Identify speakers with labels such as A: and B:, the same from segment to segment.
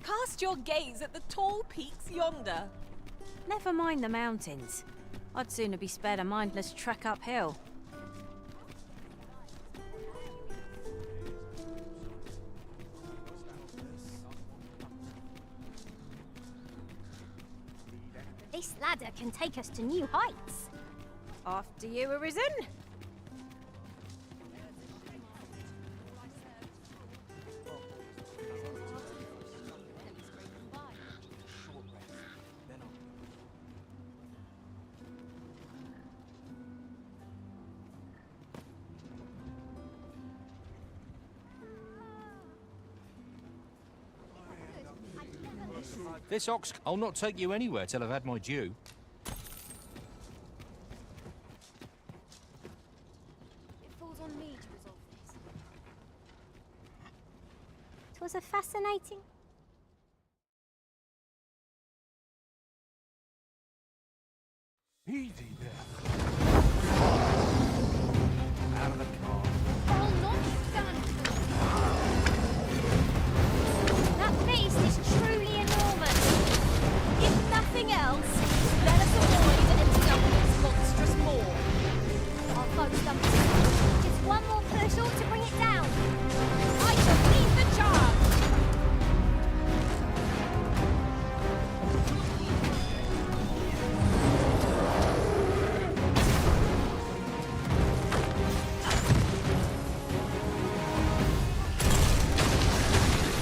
A: Cast your gaze at the tall peaks yonder.
B: Never mind the mountains. I'd sooner be spared a mindless trek uphill.
C: This ladder can take us to new heights.
B: After you, Arisen.
D: This ox... I'll not take you anywhere till I've had my due.
C: It falls on me to resolve this. 'Twas a fascinating...
E: Easy there. Out of the car.
C: Oh, not done! That beast is truly enormous.
A: If nothing else, let us avoid ending up with its monstrous maw.
C: Our foe's done this. Just one more push ought to bring it down.
A: I shall lead the charge!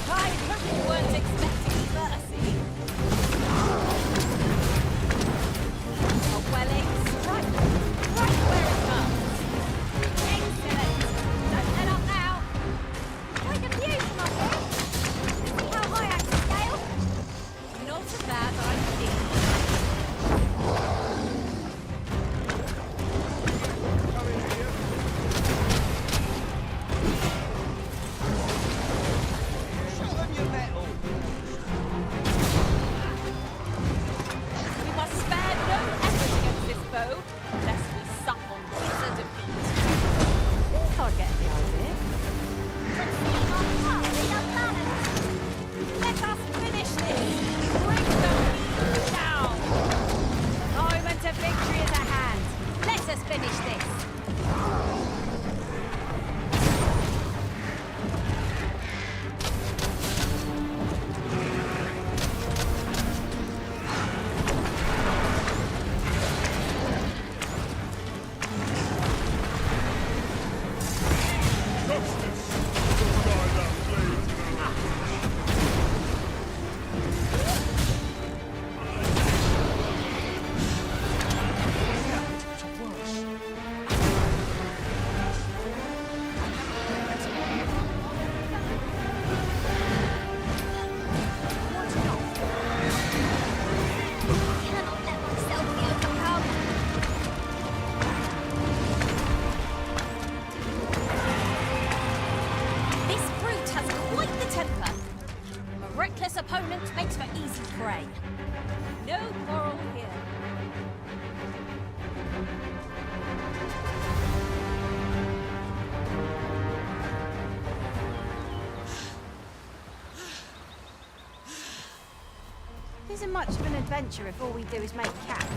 A: I hope you weren't expecting mercy. A welling strike, right where it comes.
C: Excellent. Don't let up now. Quite a view from up here. See how high I can scale?
A: Not a bad idea.
E: Show them your metal.
A: We must spare no effort against this foe, lest we sup on bitter defeat.
B: Think I'd get the idea.
A: Let us finish this! Bring the beat down!
B: The moment of victory is at hand. Let us finish this.
C: Cannot let myself be overcome.
A: This brute has quite the temper. A reckless opponent makes for easy prey. No quarrel here.
B: Isn't much of an adventure if all we do is make camp.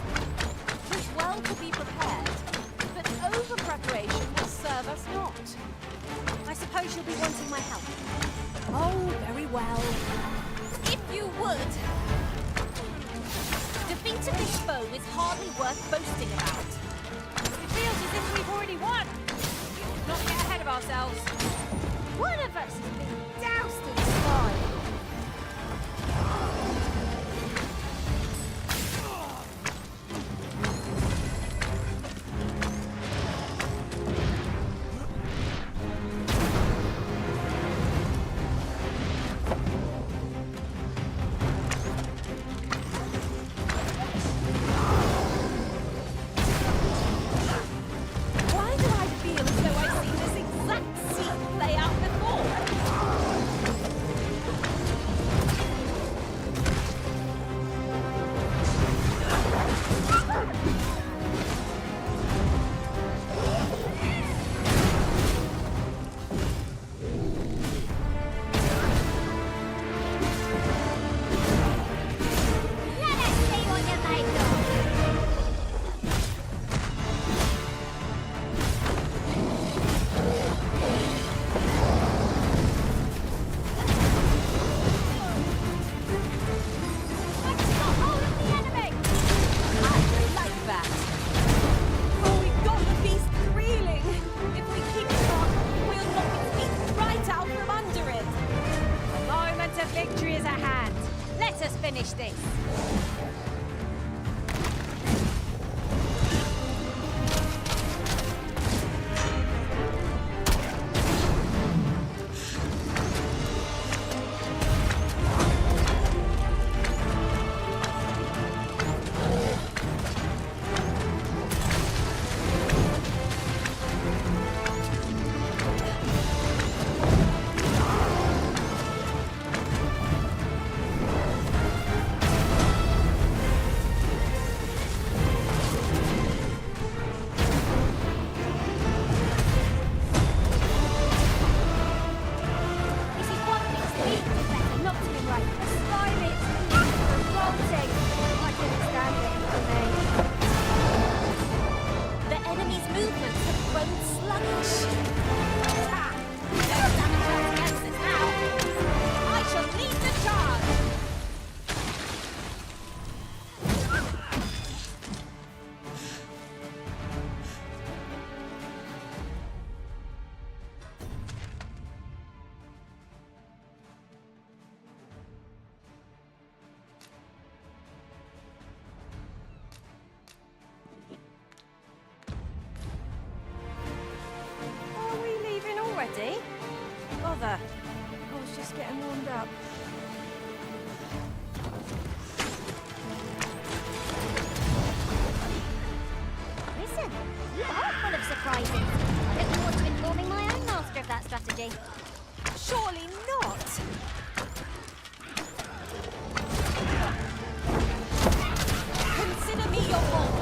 A: Tis well to be prepared, but over-preparation will serve us not.
B: I suppose you'll be wanting my help.
A: Oh, very well. If you would. Defeat of this foe is hardly worth boasting about.
B: It feels as if we've already won.
A: Let's not get ahead of ourselves.
C: One of us has been doused in slime.
A: Why do I feel as though I've seen this exact scene play out before?
B: us finish this.
C: This is one thing Steve did better not to be right. The slime is revolting. I couldn't stand it for me.
A: The enemy's movements have grown sluggish. Ah, no damage against us now. I shall lead the charge.
B: Are we leaving already? Bother. I was just getting warmed up.
C: Listen, you are full of surprises. I look forward to informing my own master of that strategy.
A: Surely not. Consider me your lord.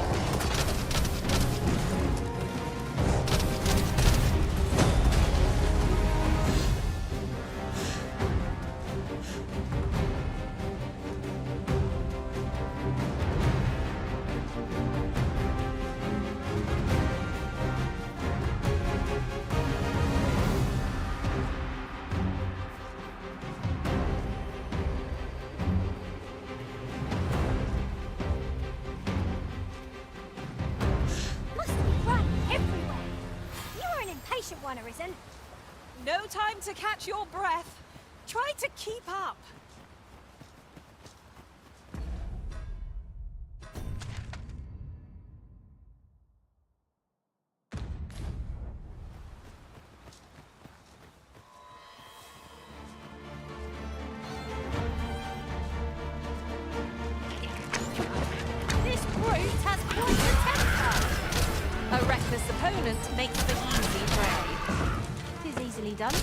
C: Must be right everywhere. You're an impatient one, Arisen.
A: No time to catch your breath. Try to keep up. This brute has quite a temper. A reckless opponent makes for easy prey. 'Tis easily done.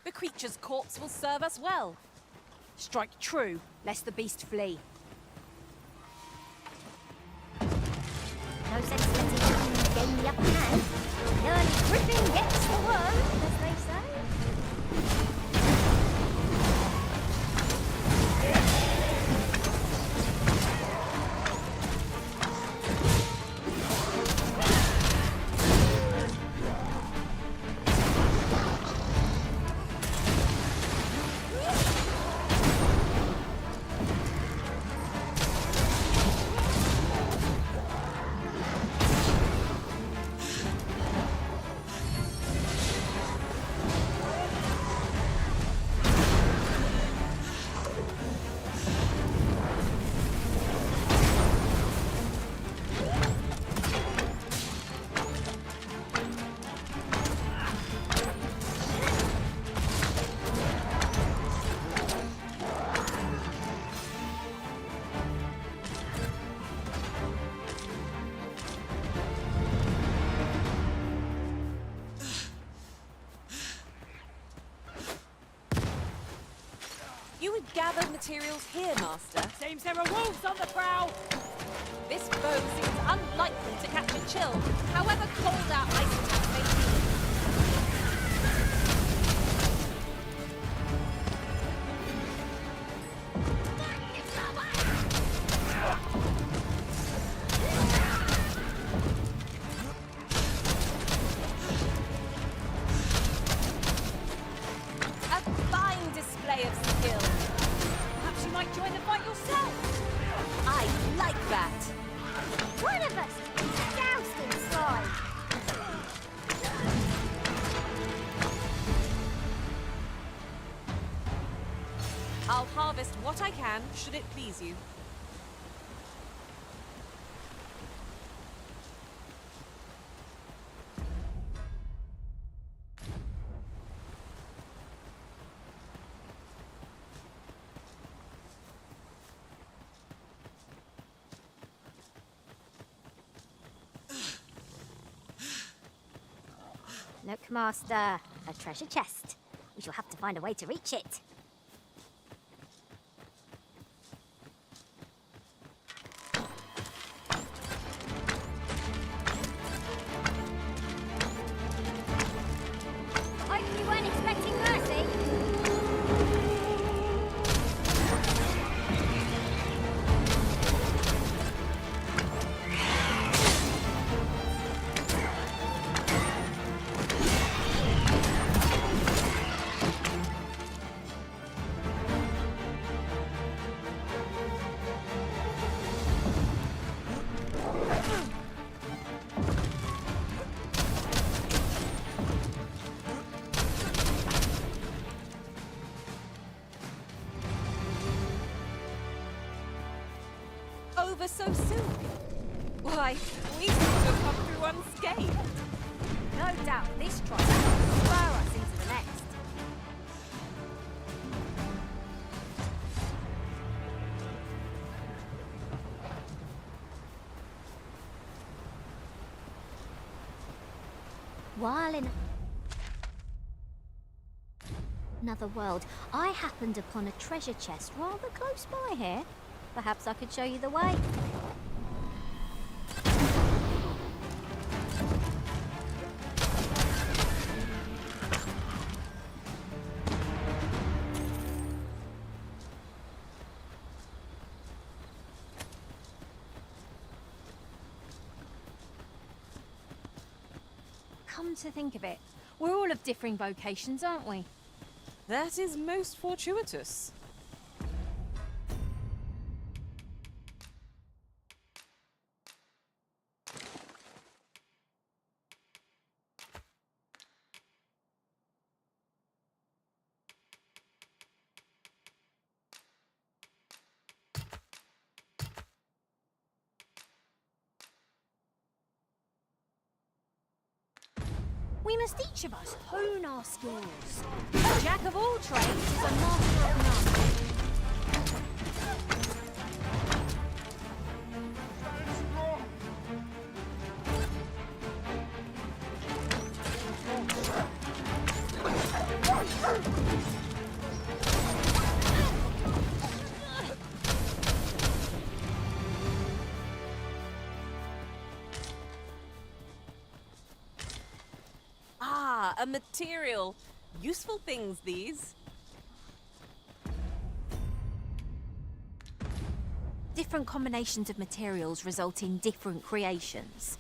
A: The creature's corpse will serve us well. Strike true, lest the beast flee.
C: No sense letting him gain the upper hand. The early griffin gets the worm, as they say. You would gather materials here, Master.
B: Seems there are wolves on the prowl.
A: This foe seems unlikely to catch a chill, however cold our ice attack may be. A fine display of skill. Perhaps you might join the fight yourself. I like that.
C: One of us is doused in slime.
F: can, should it please you.
C: Look, Master, a treasure chest. We shall have to find a way to reach it. Hope you weren't expecting mercy.
F: Over so soon? Why, we seem to have come through unscathed.
B: No doubt this trial will spur us into the next.
C: While in another world, I happened upon a treasure chest rather close by here. Perhaps I could show you the way.
B: Come to think of it, we're all of differing vocations, aren't we?
F: That is most fortuitous.
B: We must each of us hone our skills. A jack of all trades is a master of none.
F: Ah, a material. Useful things, these.
B: Different combinations of materials result in different creations.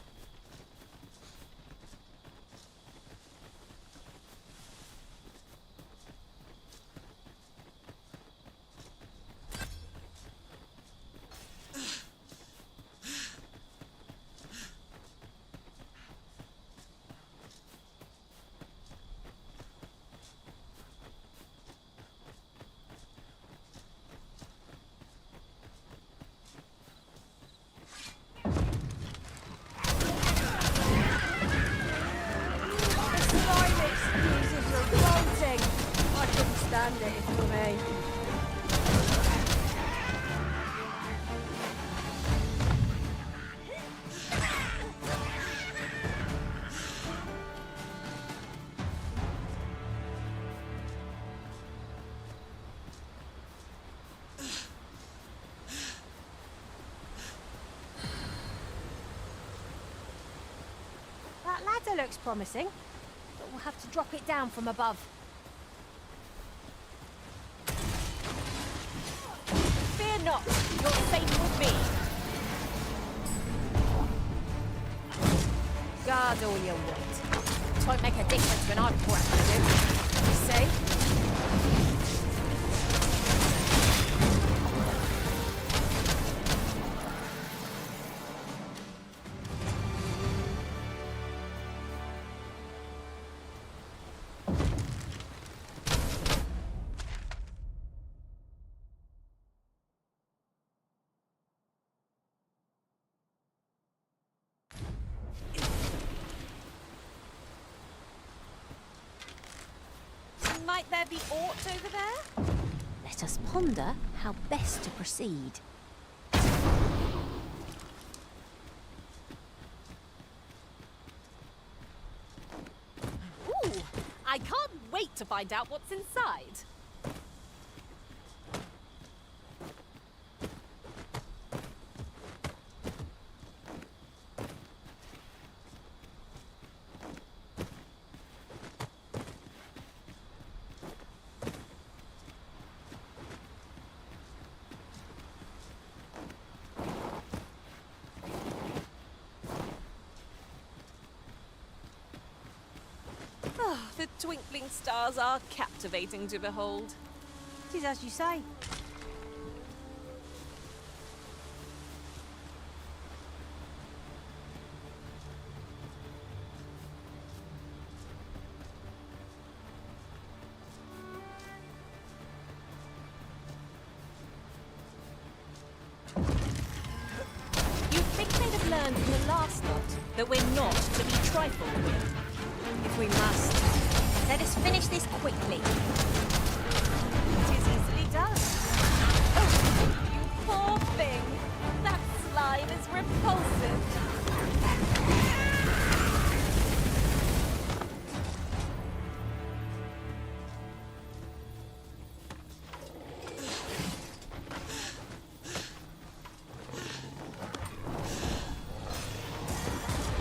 B: I couldn't stand it if it were me. That ladder looks promising, but we'll have to drop it down from above.
F: Fear not, you're safe with me.
B: Guard all your weight. It won't make a difference when I'm cracked you. You see?
F: Might there be aught over there?
B: Let us ponder how best to proceed.
F: Ooh, I can't wait to find out what's inside. Ah, the twinkling stars are captivating to behold.
B: Tis as you say.
F: You'd think they'd have learned from the last lot that we're not to be trifled with.
B: If we must, let us finish this quickly.
F: It is easily done. Oh, you poor thing. That slime is repulsive.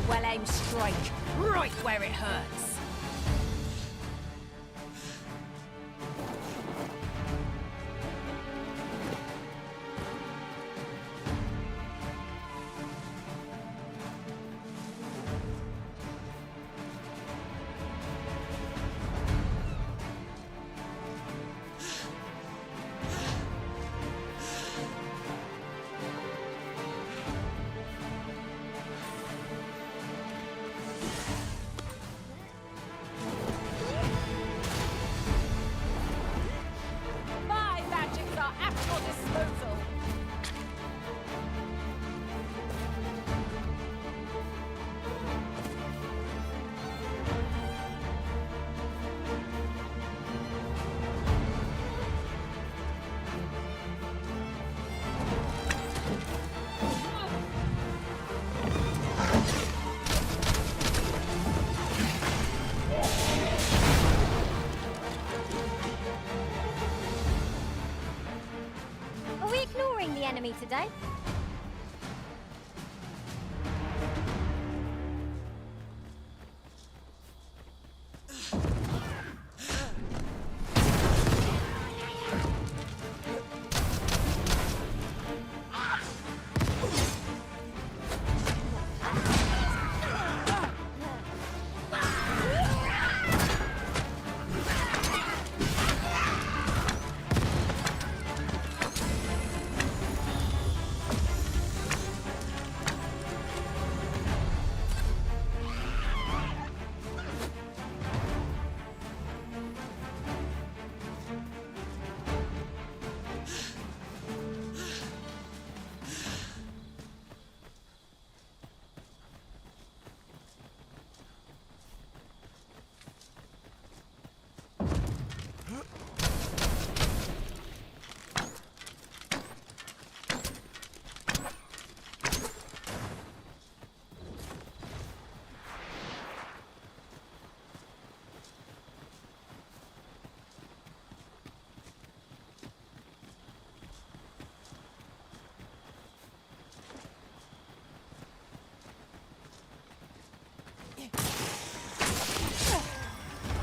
F: Well-aimed strike, right where it hurts. My magics are at your disposal.
C: Are we ignoring the enemy today?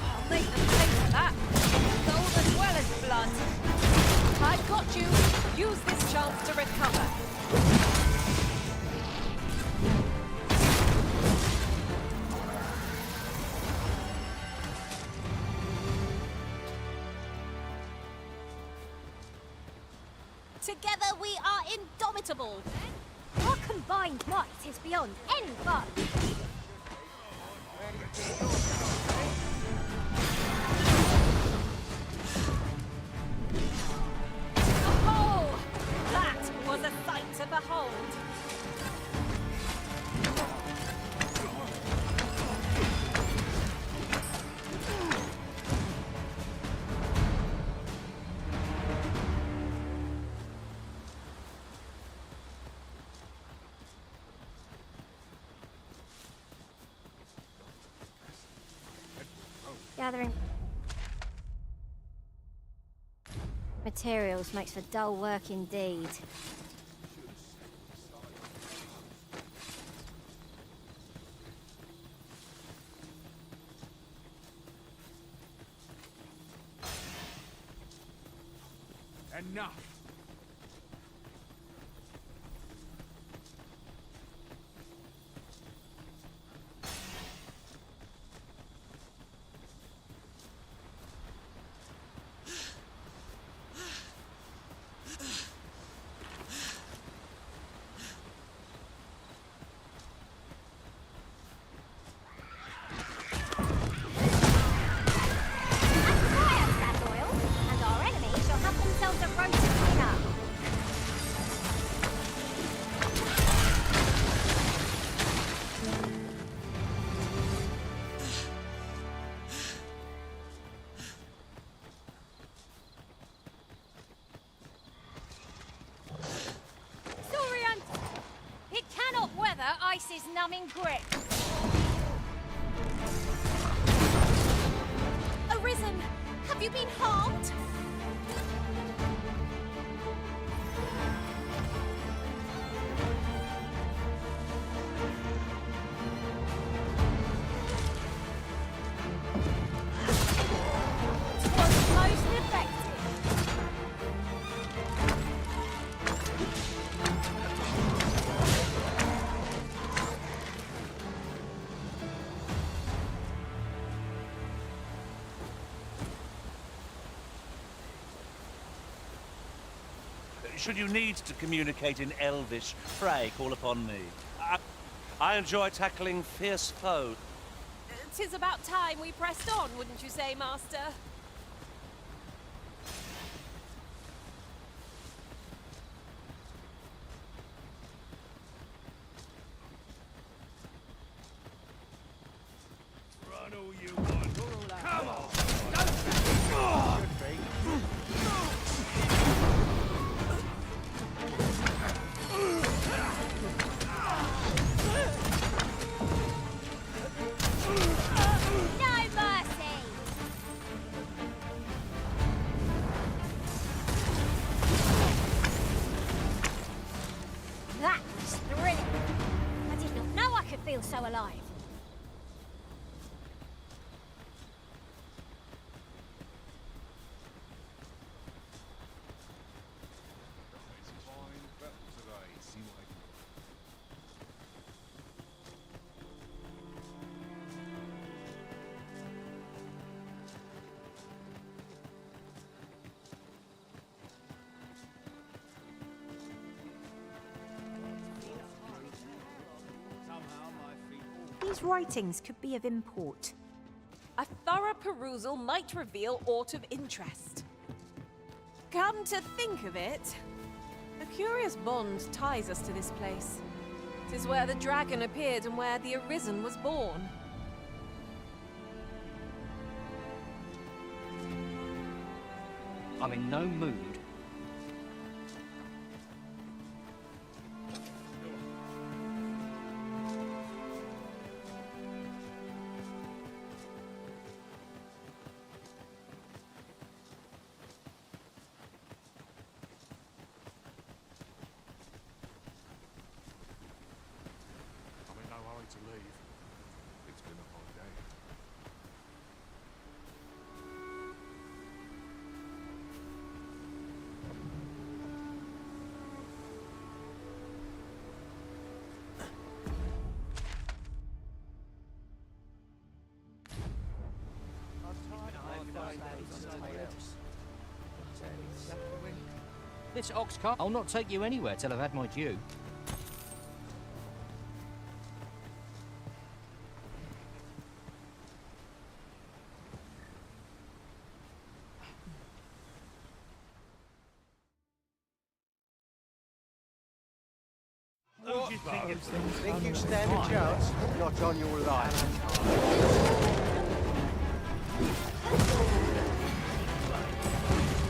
C: I'll make them pay for that. Gold as well as blood. I've got you. Use this chance to recover. Together we are indomitable. Our combined might is beyond any foe.
F: Oh, that was a sight to behold.
C: Gathering materials makes for dull work indeed.
E: Enough!
B: Ice's numbing grip.
F: Arisen! Have you been harmed?
B: Was most effective.
E: Should you need to communicate in Elvish, pray call upon me. I enjoy tackling fierce foes.
F: 'Tis about time we pressed on, wouldn't you say, Master?
E: Run all you want. Come on!
B: That was thrilling. I did not know I could feel so alive.
G: These writings could be of import.
F: A thorough perusal might reveal aught of interest. Come to think of it, a curious bond ties us to this place. 'Tis where the dragon appeared and where the Arisen was born.
D: I'm in no mood.
H: To leave. It's been a hard day.
D: This ox cart. I'll not take you anywhere till I've had my due.
E: Think you stand a chance? Not on your life.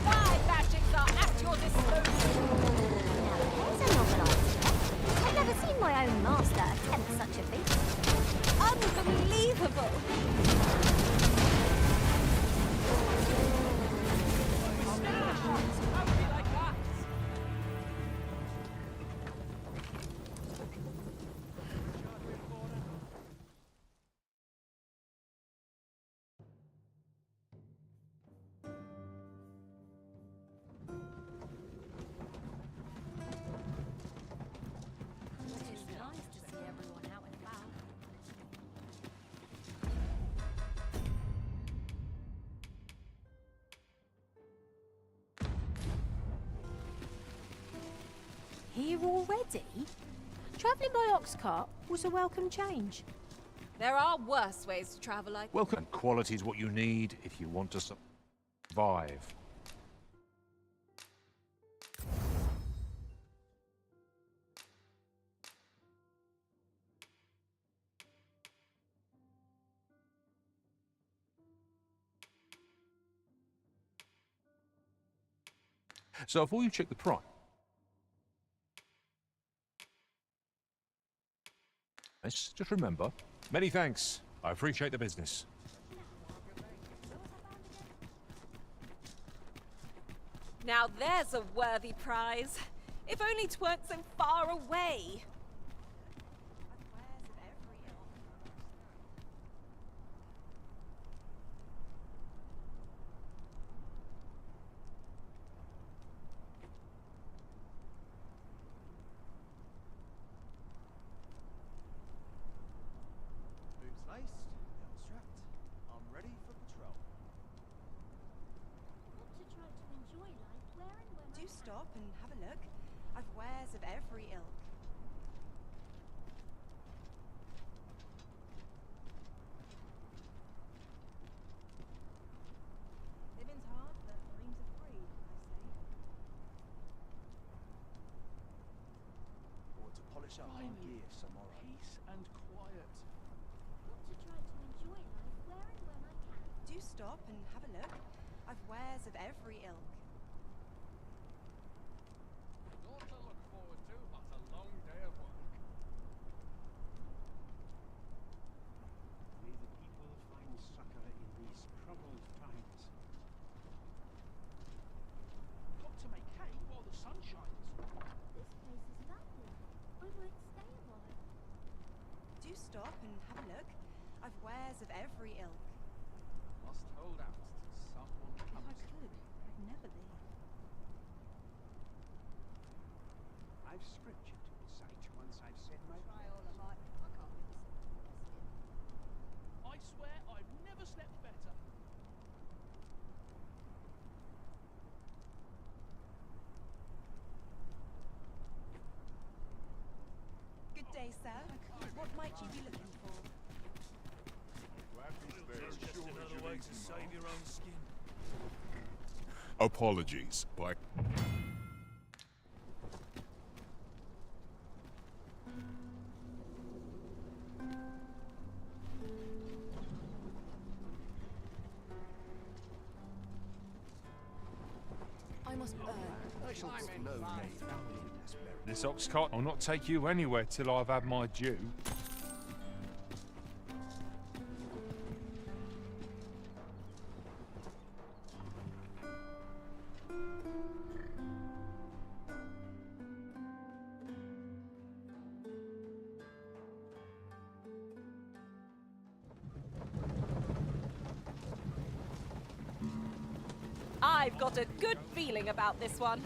F: My magics are at your disposal.
C: Now, there's a novel idea. I've never seen my own master attempt such a feat.
F: Unbelievable!
B: already? Travelling by ox cart was a welcome change.
F: There are worse ways to travel, I
H: Welcome. Quality is what you need if you want to survive. So before you check the price, just remember, many thanks. I appreciate the business.
F: Now there's a worthy prize. If only 'tweren't so far away.
I: Boots laced, belt strapped. I'm ready for patrol.
C: Want to try to enjoy life where and when
J: Do stop and have a look. I've wares of every ilk. Living's hard, but dreams are free, I say.
I: Or to polish up my gear some more. Peace and quiet.
C: Want to try to enjoy life where and when I can.
J: Do stop and have a look. I've wares of every ilk.
H: Not to look forward to, but a long day of work.
I: May the people find succor in these troubled times. Got to make hay while the sun shines.
C: This place is lovely. I might stay a while.
J: Do stop and have a look. I've wares of every ilk.
H: Must hold out till someone
J: If I
H: comes.
J: could, I'd never leave.
I: I've scripture to recite once I've said my
J: Try all I might. I can't be
I: I swear I've never slept better.
J: Good day, sir. What might you be looking for?
H: Apologies, but
F: I must earn.
H: this ox cart will not take you anywhere till I've had my due.
F: I've got a good feeling about this one.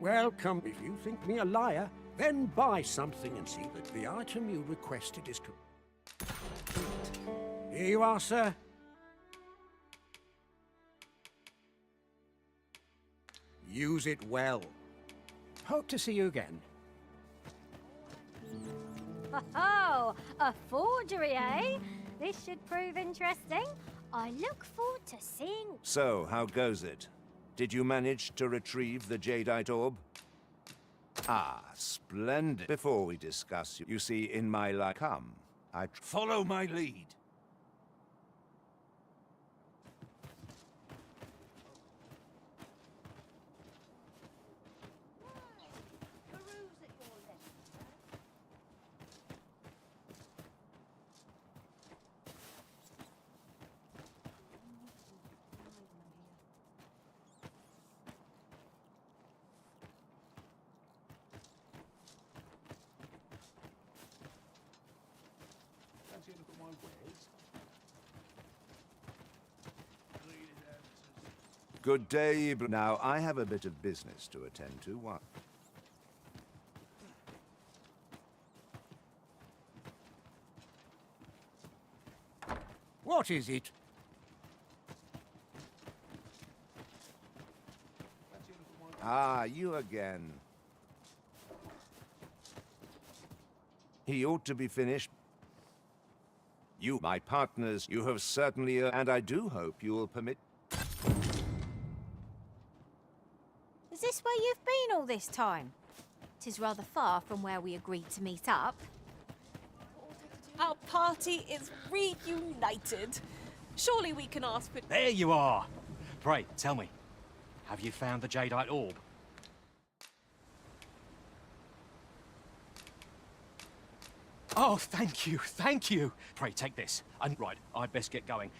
K: Welcome. If you think me a liar, then buy something and see that the item you requested is Here you are, sir. Use it well. Hope to see you again.
C: Oh, a forgery, eh? This should prove interesting. I look forward to seeing.
L: So, how goes it? Did you manage to retrieve the jadeite orb? Ah, splendid. Before we discuss, you see, in my life, come. Follow my lead.
C: Peruse at your leisure, sir.
I: Fancy a look at my wares?
L: Good day, but now I have a bit of business to attend to. What?
K: What is it?
L: Ah, you again. He ought to be finished. You, my partners, you have certainly, and I do hope you will permit...
B: Is this where you've been all this time? 'Tis rather far from where we agreed to meet up.
F: Our party is reunited. Surely we can ask for...
D: There you are! Pray, tell me, have you found the jadeite orb? Oh, thank you, thank you! Pray, take this. And right, I'd best get going.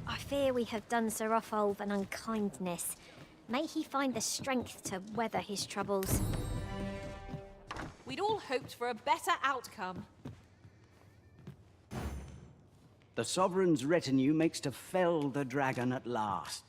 C: I fear we have done Sir Offhold an unkindness. May he find the strength to weather his troubles.
F: We'd all hoped for a better outcome.
M: The Sovereign's retinue makes to fell the dragon at last.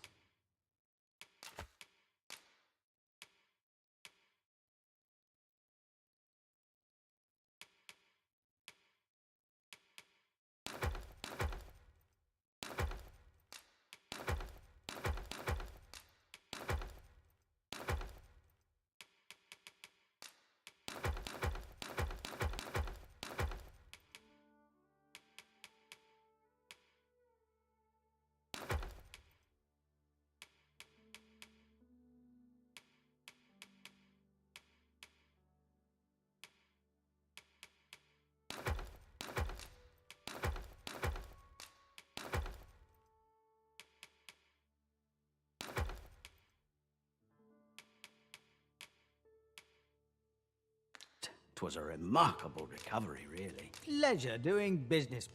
M: Twas a remarkable recovery, really.
N: Pleasure doing business.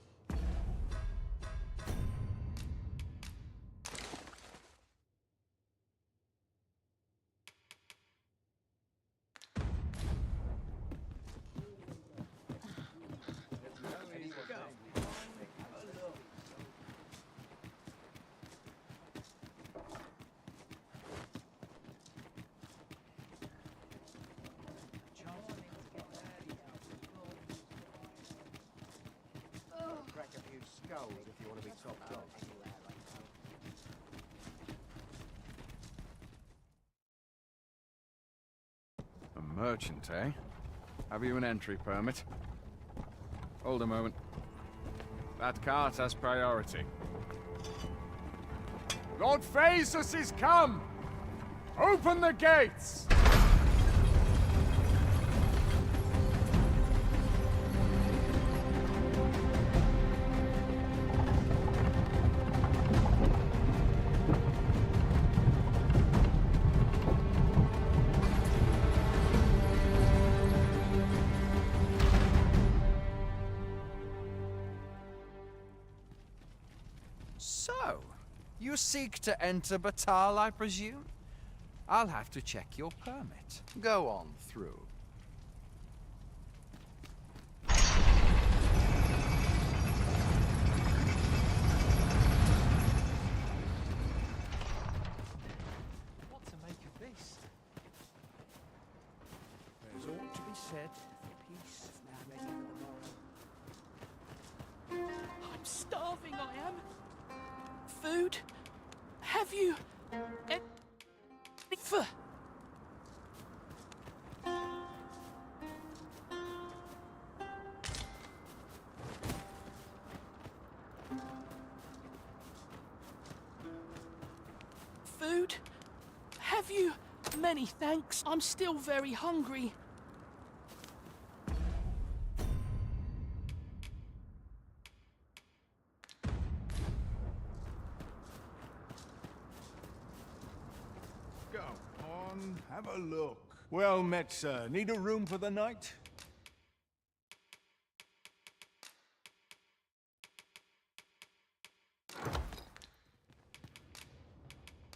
I: Crack a few skulls if you want to be top dog.
O: A merchant, eh? Have you an entry permit? Hold a moment. That cart has priority. Lord Phaesus is come! Open the gates! So, you seek to enter Batal, I presume? I'll have to check your permit. Go on through.
N: What to make of this?
K: There's ought to be said for peace now ready for the morrow.
N: I'm starving, I am. Food? Have you... Food? Have you... Many thanks. I'm still very hungry.
I: Go on, have a look. Well met, sir. Need a room for the night?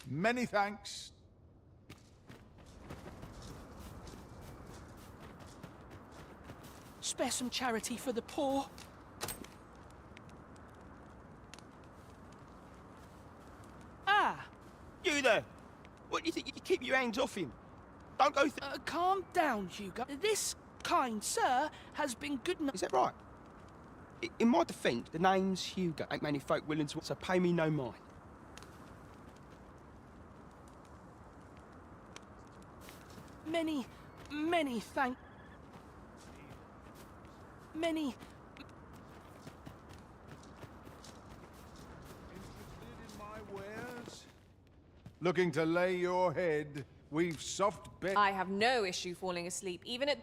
I: Many thanks.
N: Spare some charity for the poor.
P: You there! What do you think? You keep your hands off him. Don't go
N: calm down, Hugo. This kind sir has been good enough.
P: Is that right? In my defence, the name's Hugo. Ain't many folk willing to... So pay me no mind.
N: Many thank... Many...
I: Looking to lay your head? We've soft bed.
F: I have no issue falling asleep, even at...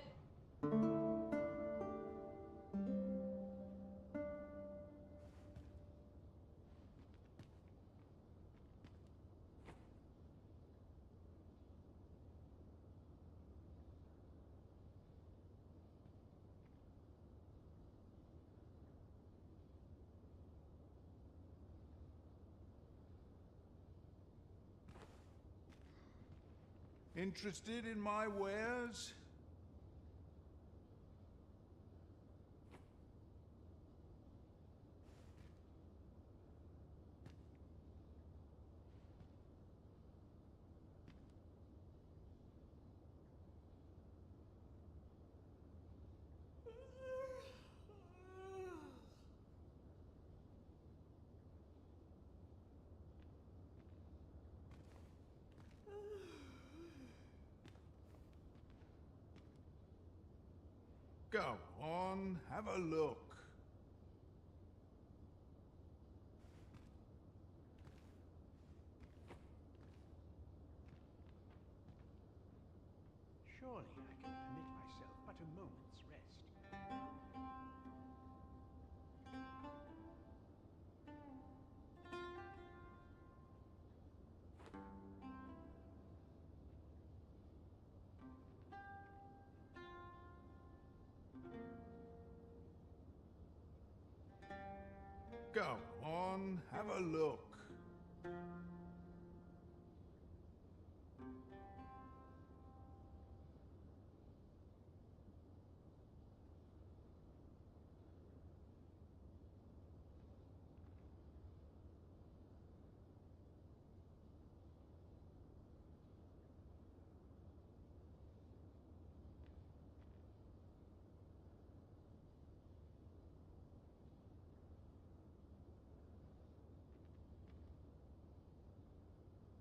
I: Interested in my wares? Go on, have a look.
K: Surely I can permit myself but a moment's rest.
I: Go on, have a look.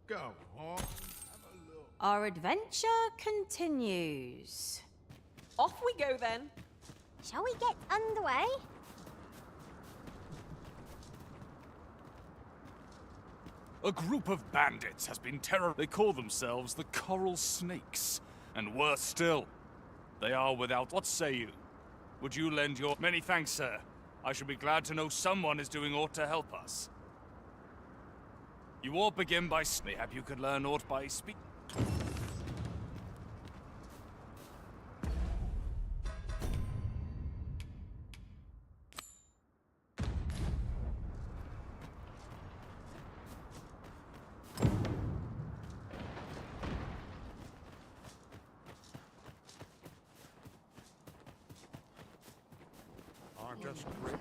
I: Go on, have a look.
B: Our adventure continues.
F: Off we go, then.
C: Shall we get underway?
Q: A group of bandits has been They call themselves the Coral Snakes. And worse still, they are without... What say you? Would you lend your... Many thanks, sir. I should be glad to know someone is doing aught to help us. You all begin by... Mayhap you could learn aught by speak...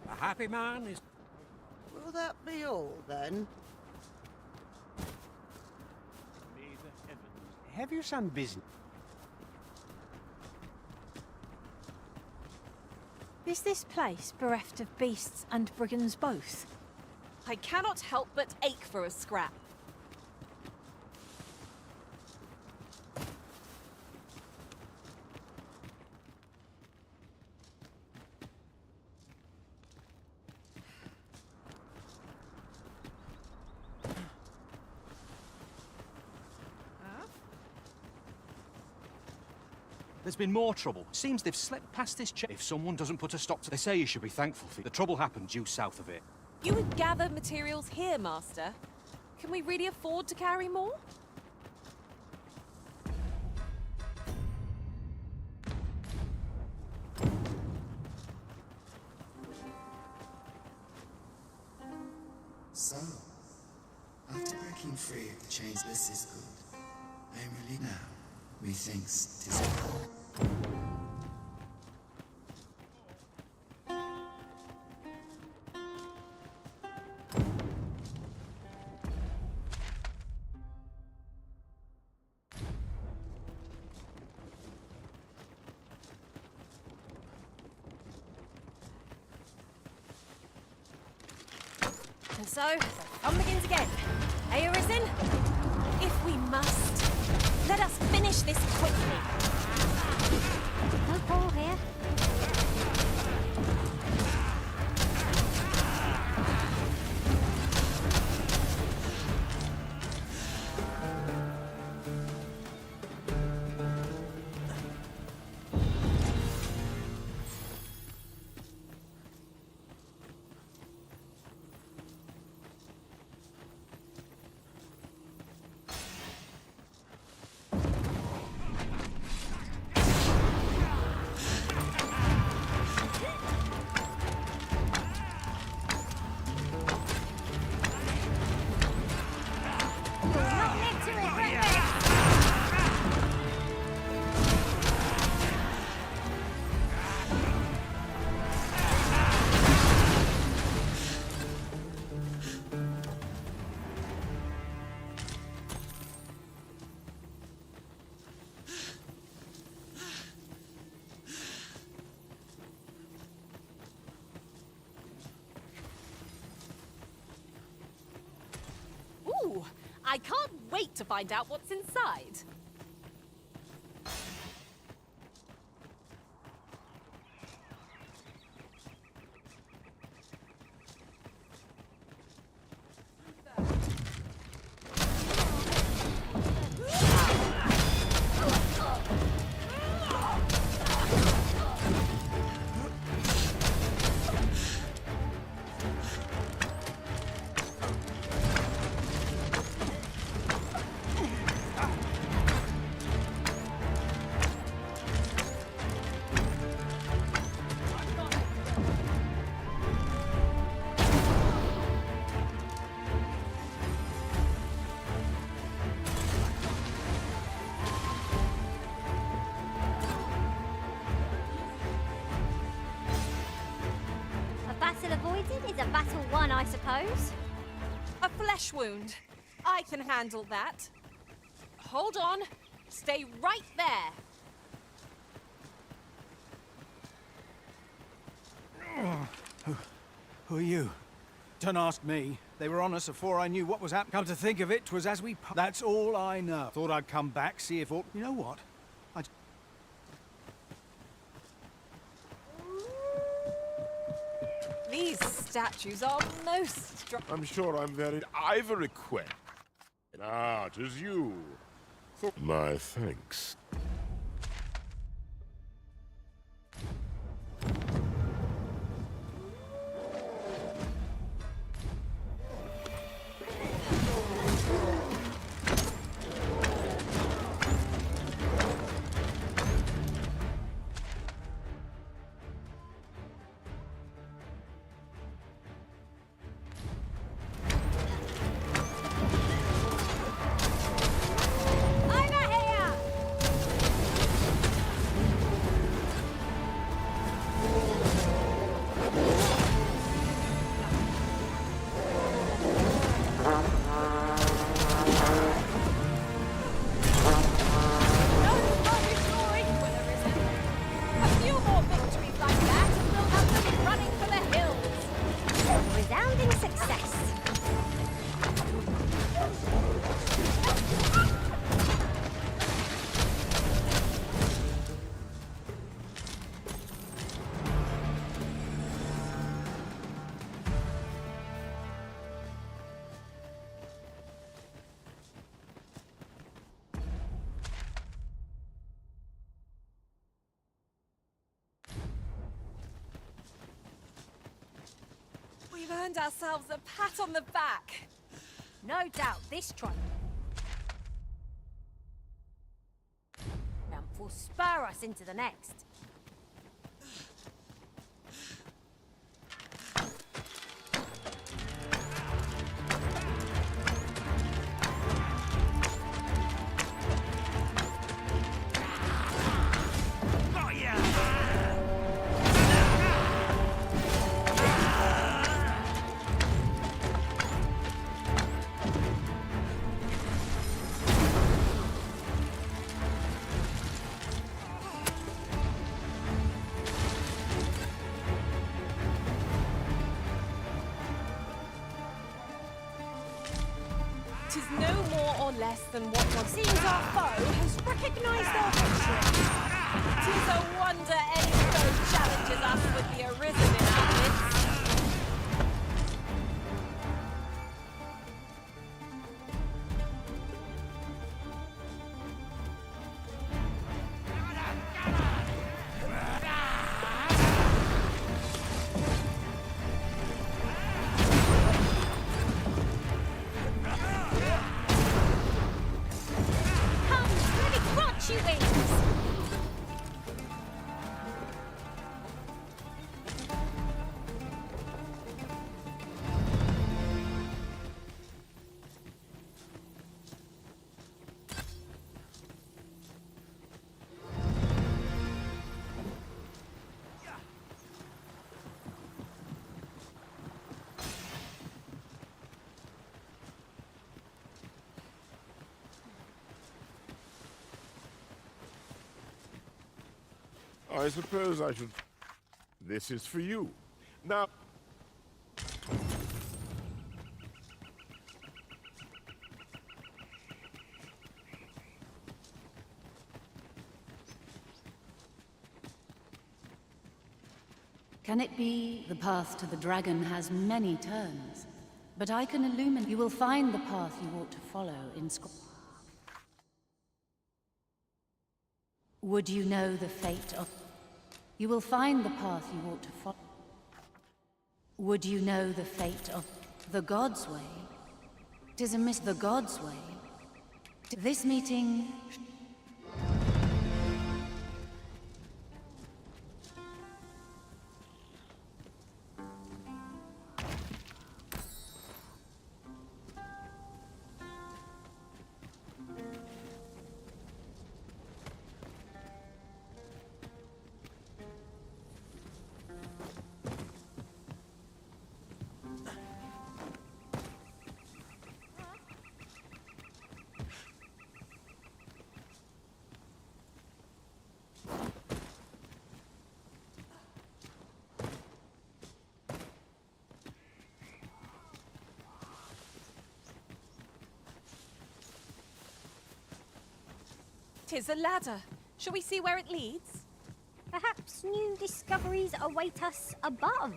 K: A happy man is...
R: Will that be all, then?
K: May the heavens have you some business?
B: Is this place bereft of beasts and brigands both?
F: I cannot help but ache for a scrap.
D: There's been more trouble. Seems they've slipped past this check. If someone doesn't put a stop to... They say you should be thankful for... The trouble happened due south of it.
F: You would gather materials here, Master. Can we really afford to carry more?
S: So, after breaking free of the chains, this is good. I am really now. Methinks 'tis good.
F: And so, the fun begins again. Eh, Arisen? If we must, let us finish this quickly.
C: No ball here.
F: Ooh, I can't wait to find out what's inside.
C: Avoided is a battle won, I suppose.
F: A flesh wound. I can handle that. Hold on. Stay right there.
I: Who are you? Don't ask me. They were on us before I knew what was happening. Come to think of it, 'twas as we... That's all I know. Thought I'd come back, see if all... You know what?
F: These statues are most strong.
H: I'm sure I'm very ivory quest. Ah, 'tis you. My thanks.
F: We've earned ourselves a pat on the back.
B: No doubt this triumph will spur us into the next.
F: It is no more or less than what one seems our foe has recognized our victory. Tis a wonder any foe challenges us with the Arisen in our midst.
H: I suppose I should... This is for you. Now...
T: Can it be the path to the dragon has many turns? But I can illuminate. You will find the path you ought to follow in Would you know the fate of... You will find the path you ought to follow. Would you know the fate of the God's way? 'Tis a the God's way. This meeting...
F: Tis a ladder. Shall we see where it leads?
C: Perhaps new discoveries await us above.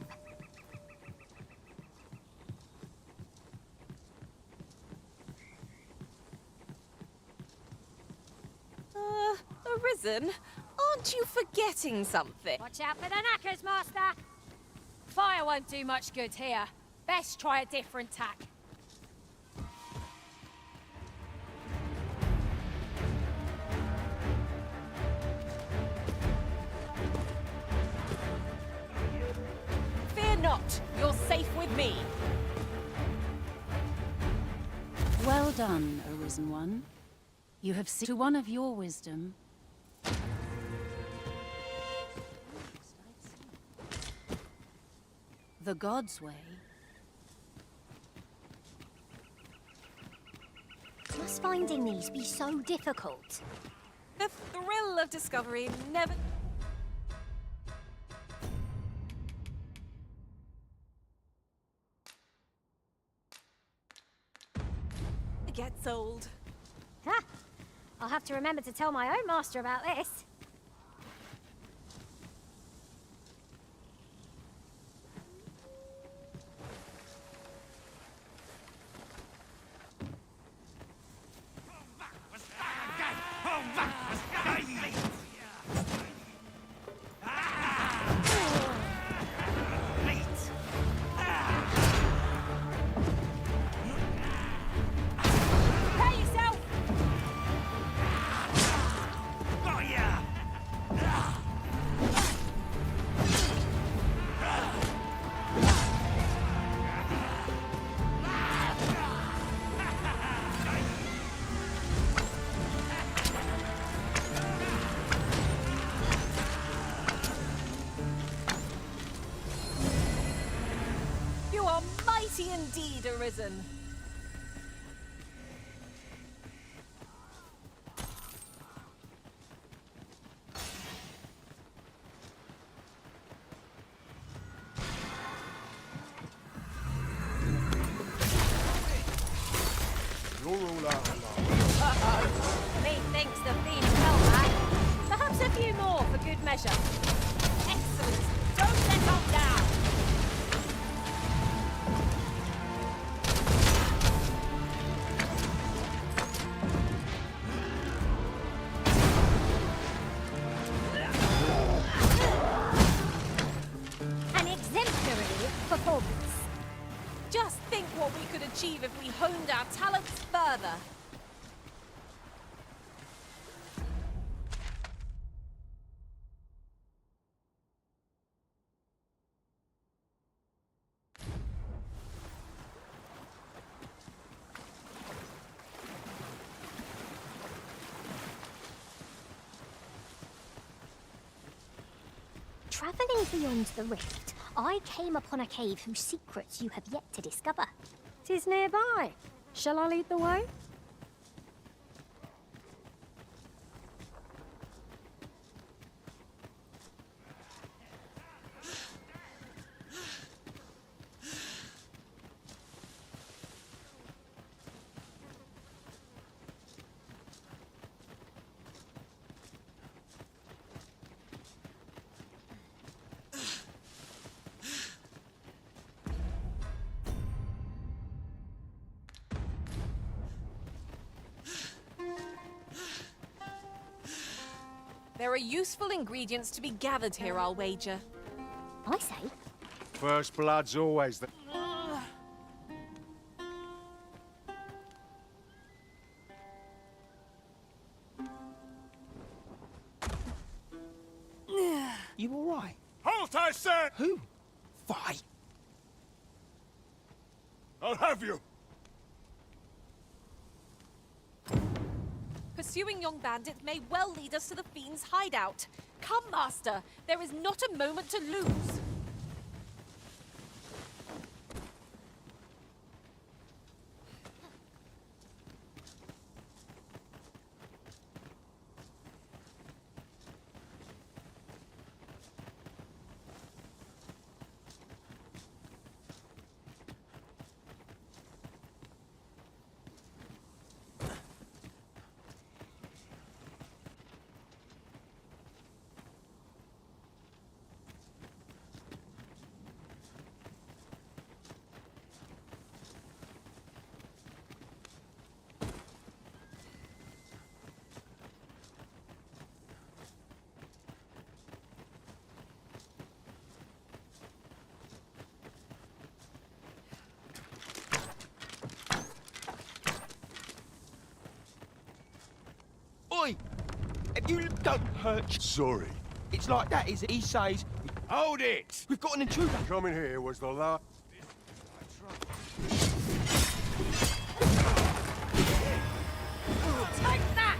F: Arisen? Aren't you forgetting something?
B: Watch out for the knackers, Master! Fire won't do much good here. Best try a different tack.
F: Fear not, you're safe with me.
T: Well done, Arisen One. You have seen to one of your wisdom. The God's way.
C: Must finding these be so difficult?
F: The thrill of discovery never... gets old.
C: Ha! I'll have to remember to tell my own master about this.
F: Indeed, Arisen.
H: You're
B: Methinks the fiend fell back. Perhaps a few more for good measure. Excellent. Don't let up now.
C: An exemplary performance.
F: Just think what we could achieve if we honed our talents further.
C: Travelling beyond the rift, I came upon a cave whose secrets you have yet to discover.
B: 'Tis nearby. Shall I lead the way?
F: There are useful ingredients to be gathered here, I'll wager.
C: I say.
I: First blood's always the...
P: You all right?
H: Halt, I said!
P: Who? Fight.
H: I'll have you!
F: Pursuing young bandits may well lead us to the fiend's hideout. Come, Master. There is not a moment to lose.
P: Oi! If you don't hurt...
H: Sorry.
P: It's like that, is it? He says...
H: Hold it!
P: We've got an intruder.
H: Coming here was the last...
B: Take that!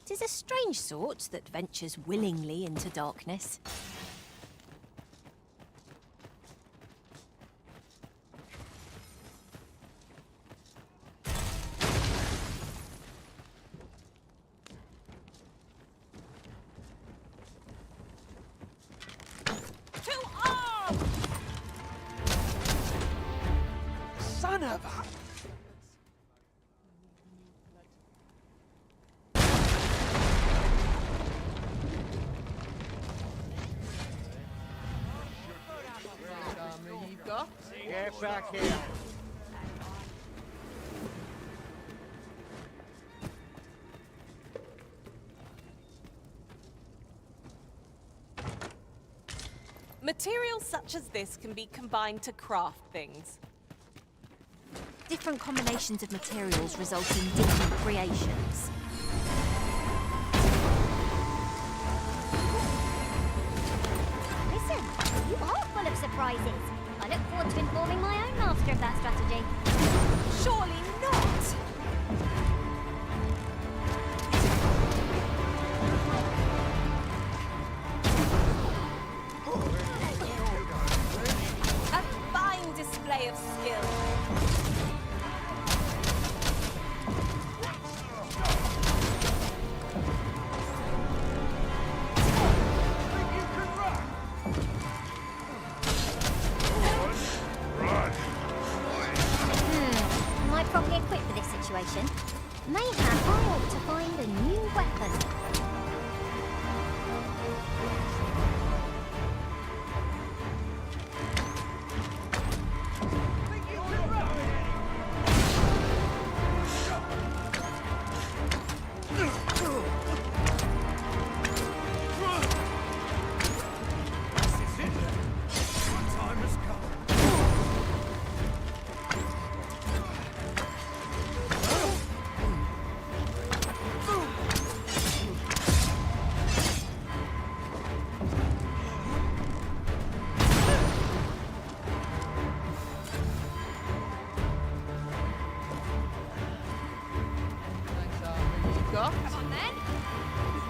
B: Tis a strange sort that ventures willingly into darkness.
F: To arms!
P: Son of a...
I: Get back here.
F: Materials such as this can be combined to craft things.
B: Different combinations of materials result in different creations.
C: Listen, you are full of surprises. I look forward to informing my own master of that strategy.
F: Surely not! Come on then.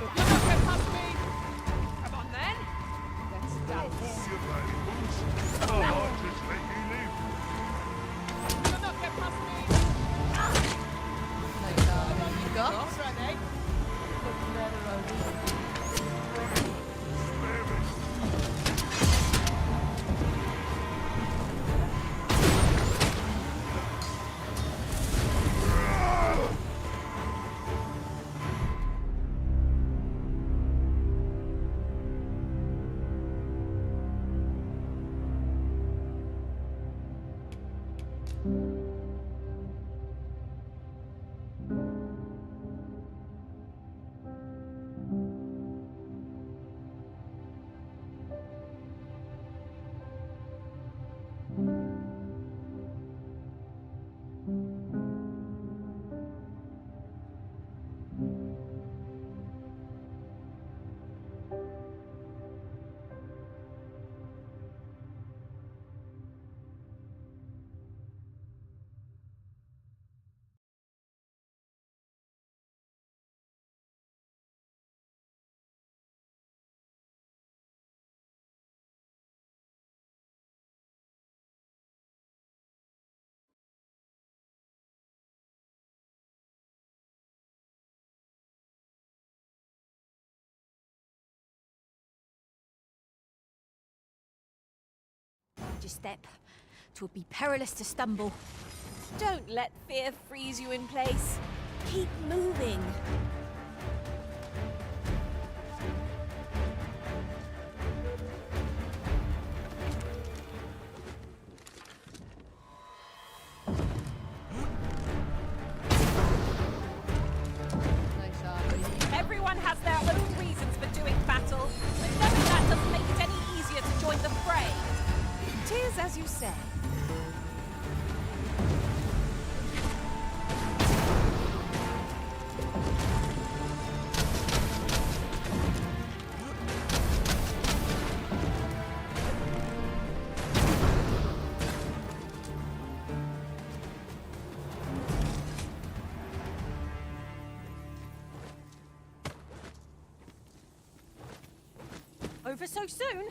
F: You're not going past me. Come on then. Let's dance. You'll not get past me. No darling, you got. Ready?
B: Just step. 'Twould be perilous to stumble.
F: Don't let fear freeze you in place. Keep moving. Everyone has their own reasons for doing battle, but knowing that doesn't make it any easier to join the fray. Tis as you say.
B: Over so soon?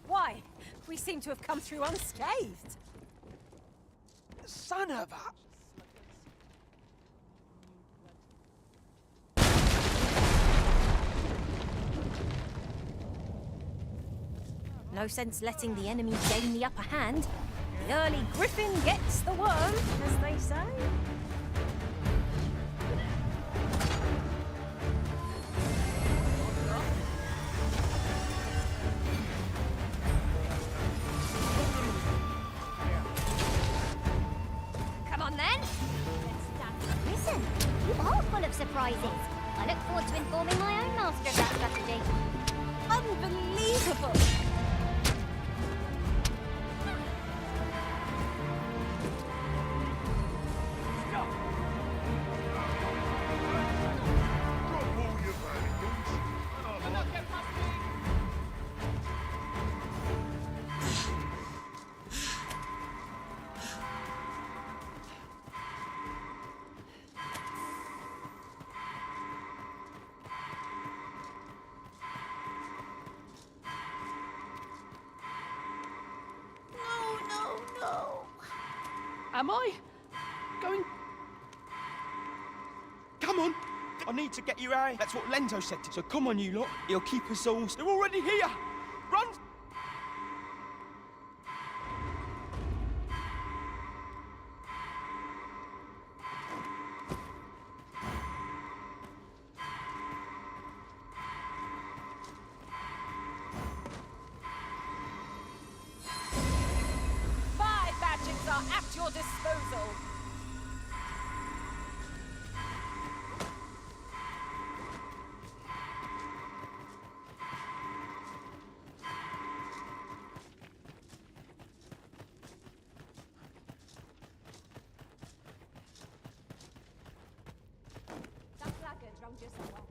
B: Why? We seem to have come through unscathed.
P: Son of a...
B: No sense letting the enemy gain the upper hand. The early griffin gets the worm, as they say.
F: Come on then.
C: Listen, you are full of surprises. I look forward to informing my own master of that strategy.
F: Unbelievable.
P: Am I going... Come on! I need to get you out. That's what Lento said. So come on, you lot. He'll keep us all... They're already here! Run!
F: Are at your disposal.
B: That blackguard's round you somewhere.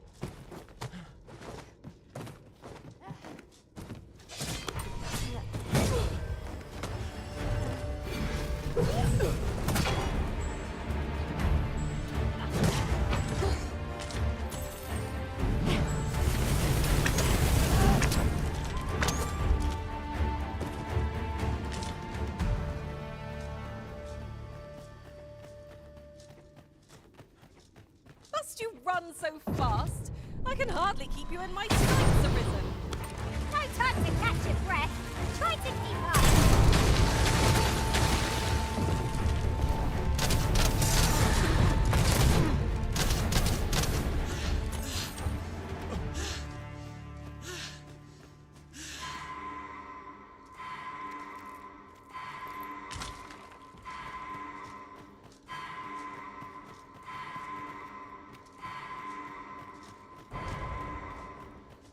F: run so fast, I can hardly keep you in my sights, Arisen.
C: No time to catch your breath. Try to keep up.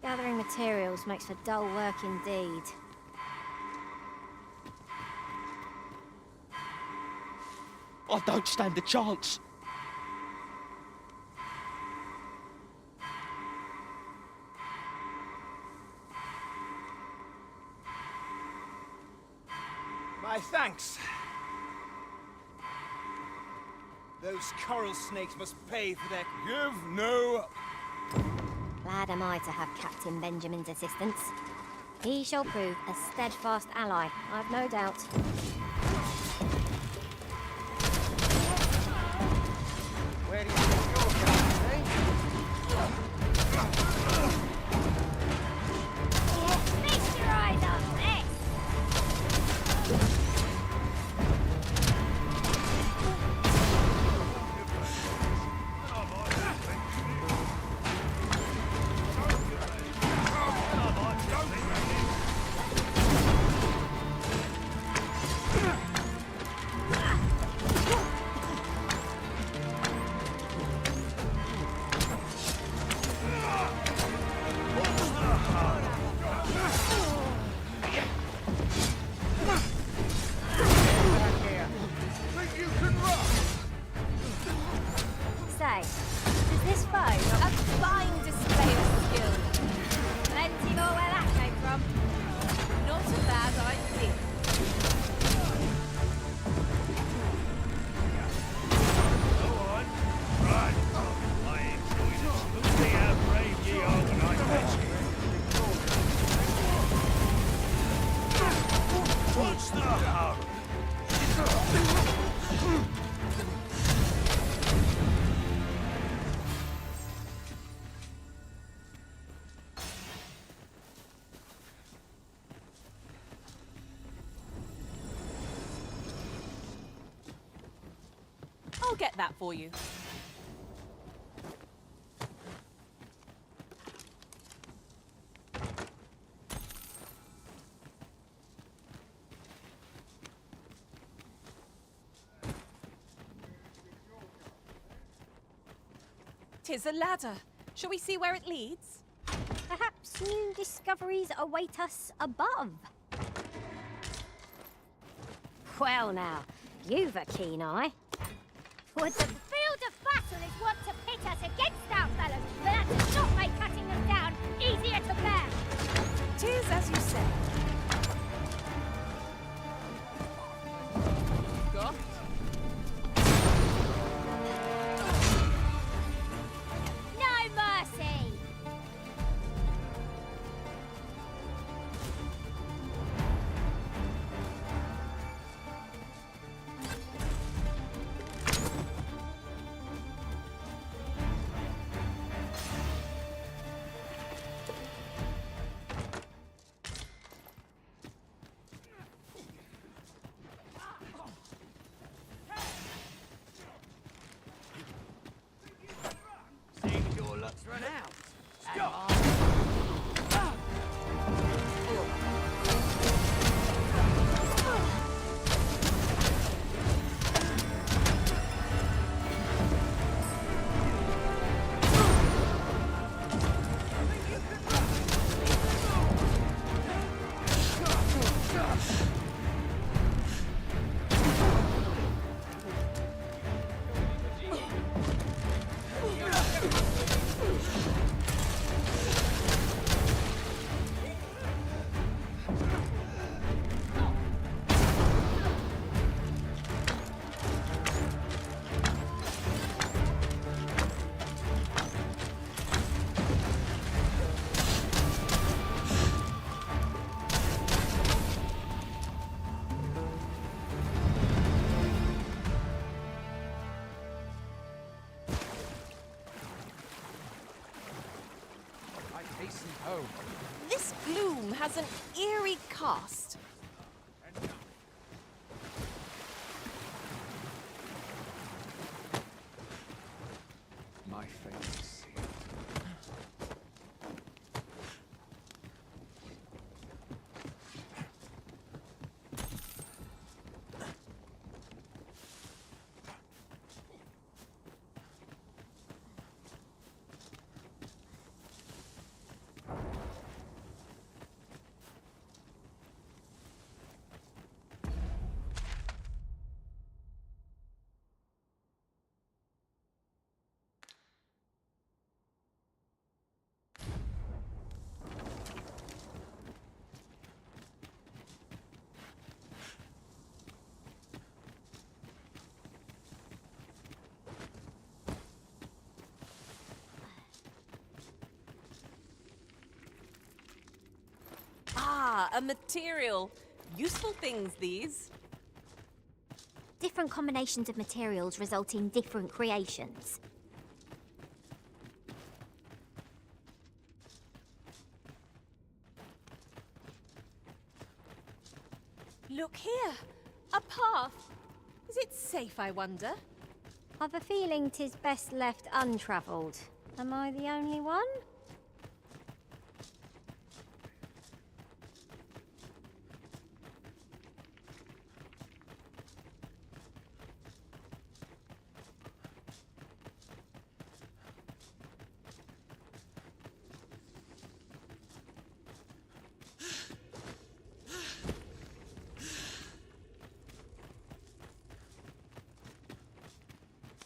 C: Gathering materials makes for dull work indeed.
P: I don't stand a chance.
I: My thanks. Those coral snakes must pay for their...
H: Give no...
C: Glad am I to have Captain Benjamin's assistance. He shall prove a steadfast ally, I've no doubt.
I: Where do you think you're going, eh?
C: Feast your eyes on this! Say, does this foe not...
F: A fine display of skill.
C: Plenty more where that came from.
F: Not a bad idea.
E: Right. I enjoyed it. See how brave ye are when I catch you. What's the hurry?
F: I'll get that for you. Tis a ladder. Shall we see where it leads?
C: Perhaps new discoveries await us above. Well now, you've a keen eye. Would the field of battle is what to pit us against our fellows, but that does not make cutting them down easier to bear.
F: Tis as you say. Got it.
C: No mercy!
O: Hasten home.
F: This gloom has an eerie cast.
O: My fate is sealed.
F: Ah, a material. Useful things, these.
C: Different combinations of materials result in different creations.
F: Look here. A path. Is it safe, I wonder?
C: I've a feeling 'tis best left untravelled. Am I the only one?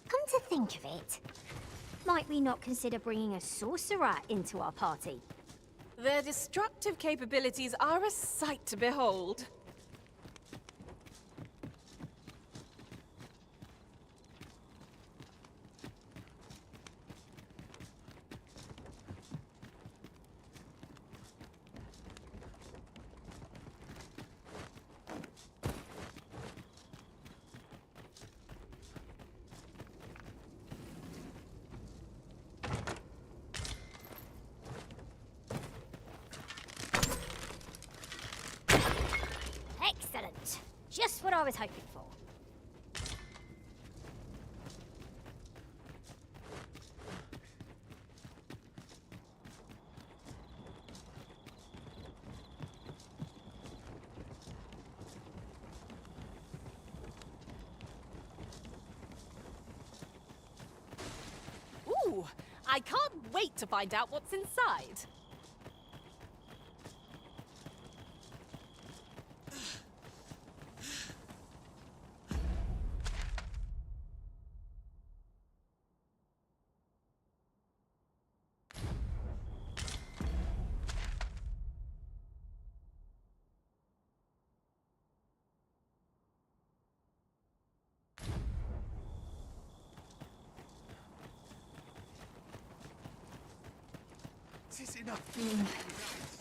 C: Come to think of it, might we not consider bringing a sorcerer into our party?
F: Their destructive capabilities are a sight to behold.
C: Excellent! Just what I was hoping for.
F: Ooh, I can't wait to find out what's inside.
P: Is enough?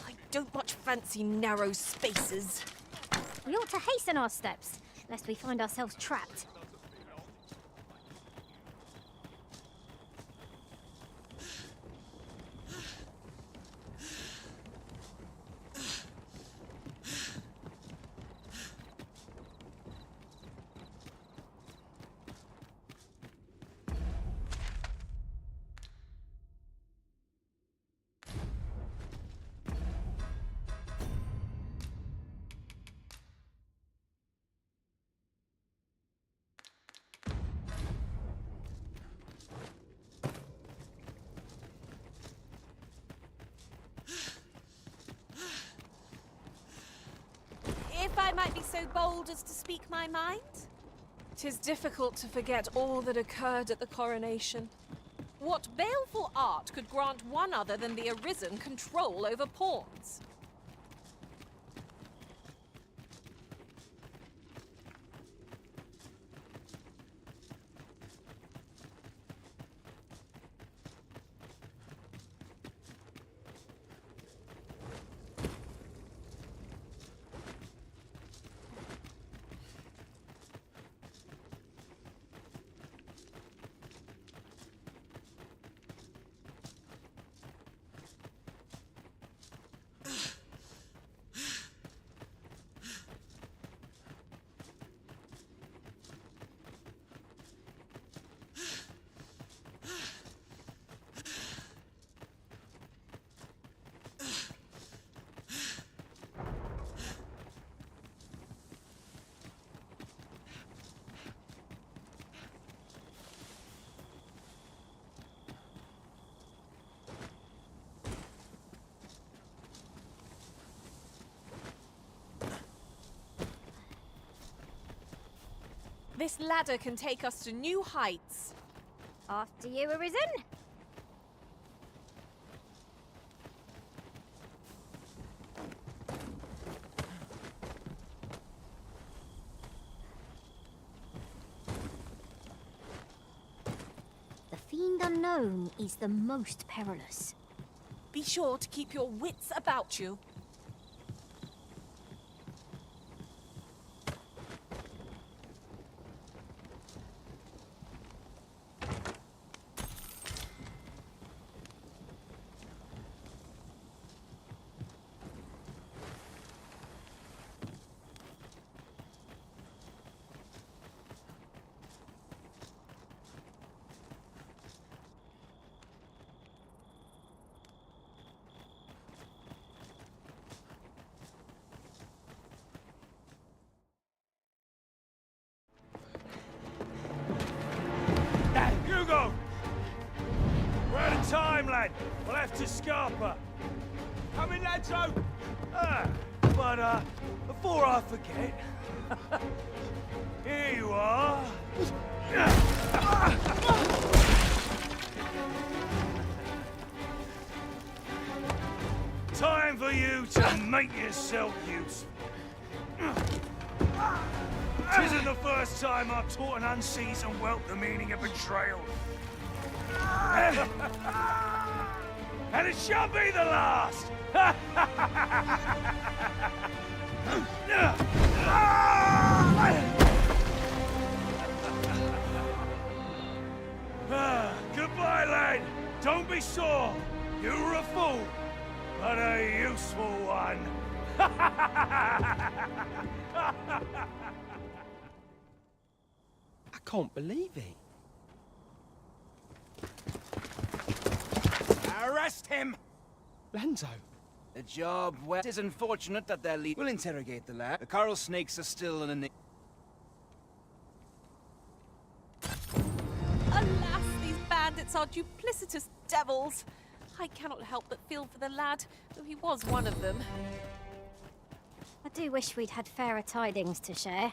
F: I don't much fancy narrow spaces.
C: We ought to hasten our steps, lest we find ourselves trapped.
F: If I might be so bold as to speak my mind? 'Tis difficult to forget all that occurred at the coronation. What baleful art could grant one other than the Arisen control over pawns? This ladder can take us to new heights.
C: After you, Arisen. The Fiend Unknown is the most perilous.
F: Be sure to keep your wits about you.
E: Hugo! We're out of time, lad. We'll have to scarper.
P: Come in, Lenzo!
E: But before I forget, here you are. Time for you to make yourself useful. Tisn't the first time I've taught an unseasoned whelp the meaning of betrayal. And it shall be the last! Goodbye, lad. Don't be sore. You were a fool, but a useful one.
P: I can't believe it.
U: Arrest him!
P: Lenzo.
U: The job, well, it is unfortunate that their lead will interrogate the lad. The coral snakes are still in a...
F: Alas, these bandits are duplicitous devils. I cannot help but feel for the lad, though he was one of them.
C: I do wish we'd had fairer tidings to share.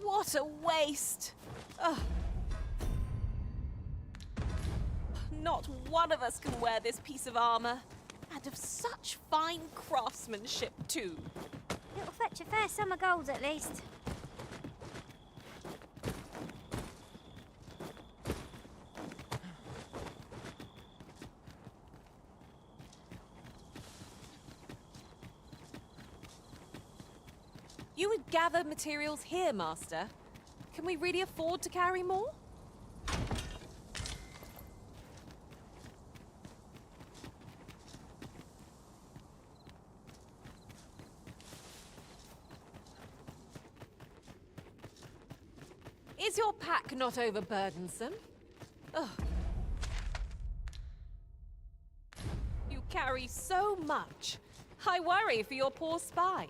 F: What a waste! Ugh. Not one of us can wear this piece of armor. And of such fine craftsmanship, too.
C: It'll fetch a fair sum of gold, at least.
F: You would gather materials here, Master. Can we really afford to carry more? Is your pack not overburdensome? Ugh. You carry so much. I worry for your poor spine.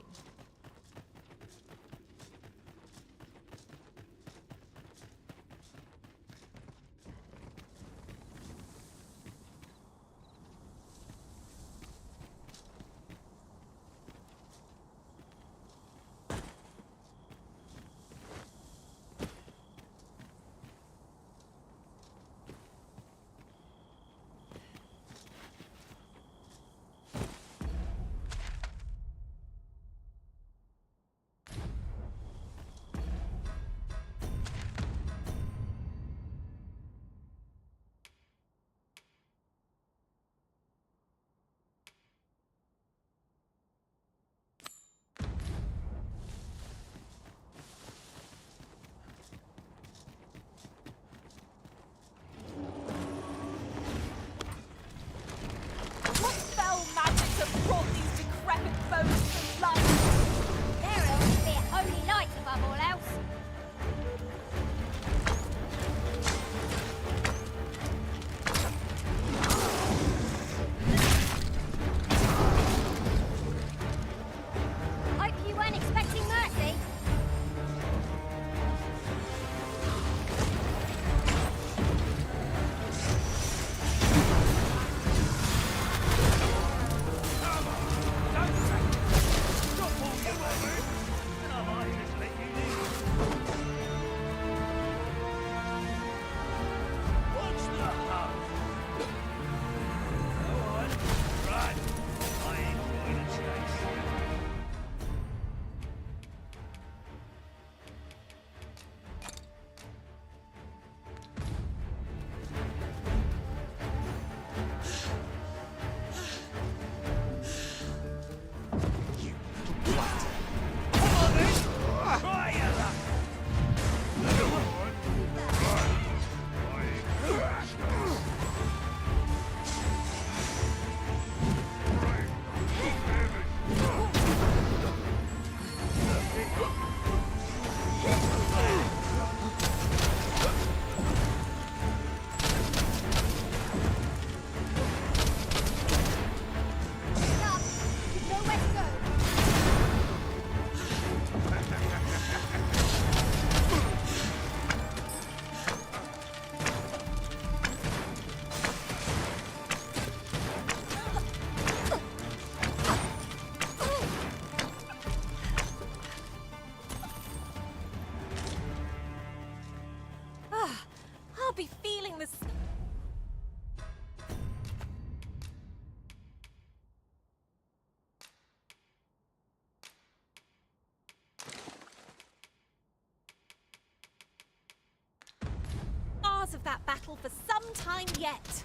F: of that battle for some time yet.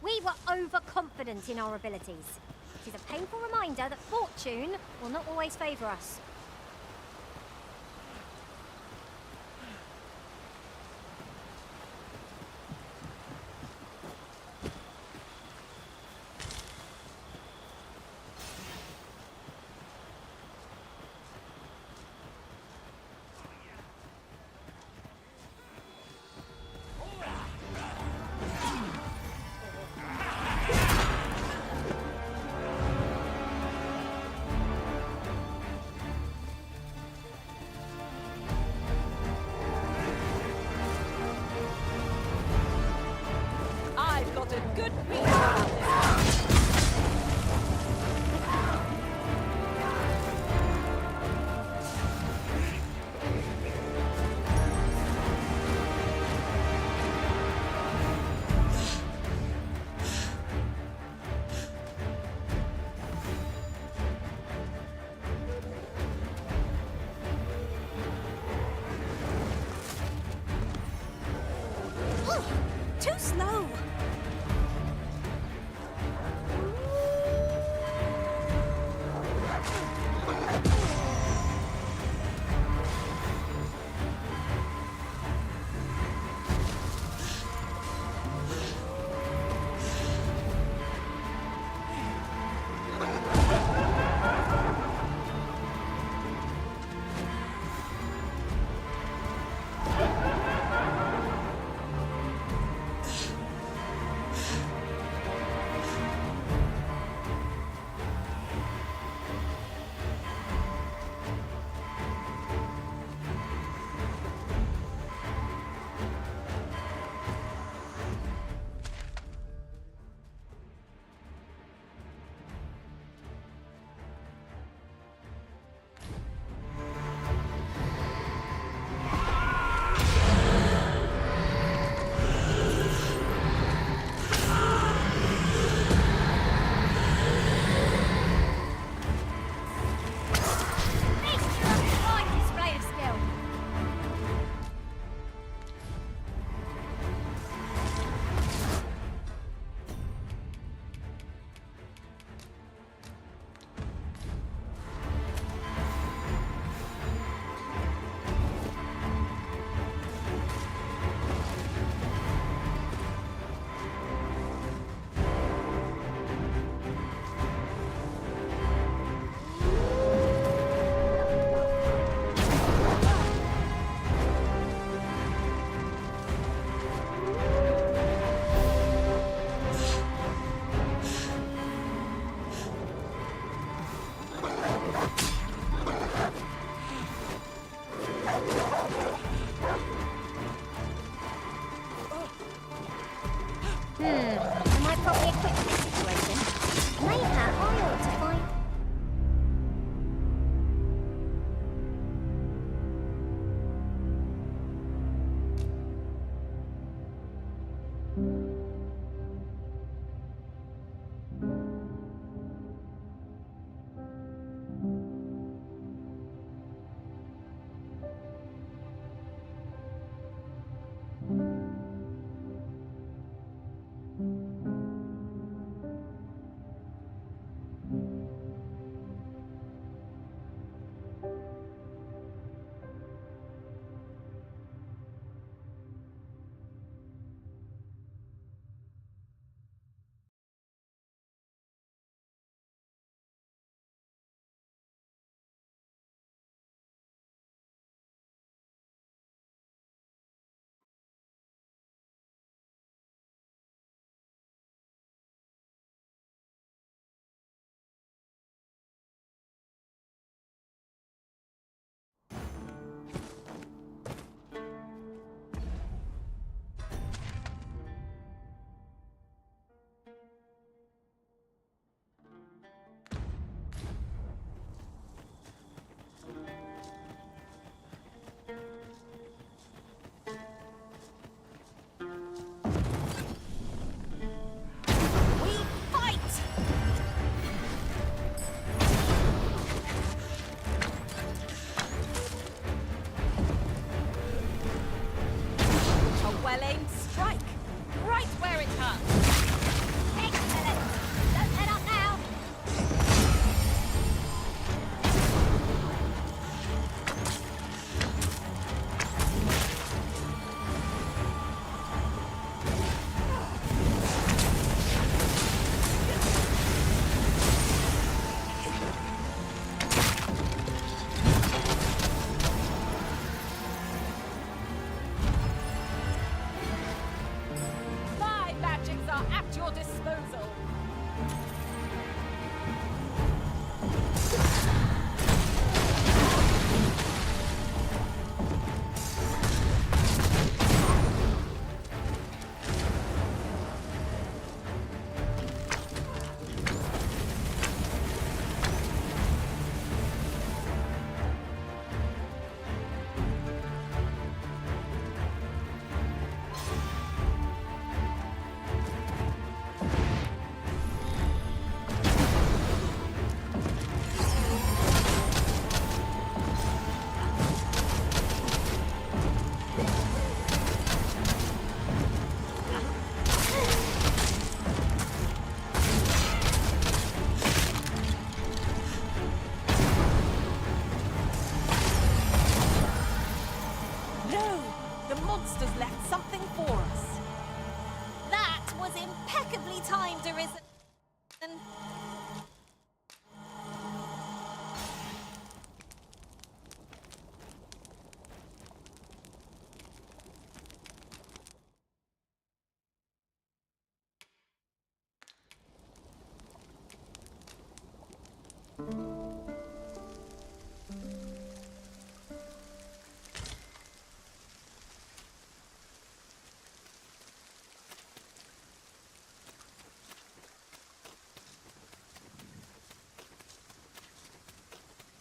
C: We were overconfident in our abilities. It is a painful reminder that fortune will not always favour us.
F: I've got a good feeling about this. Ugh, too slow. monsters left something for us. That was impeccably timed, Arisen.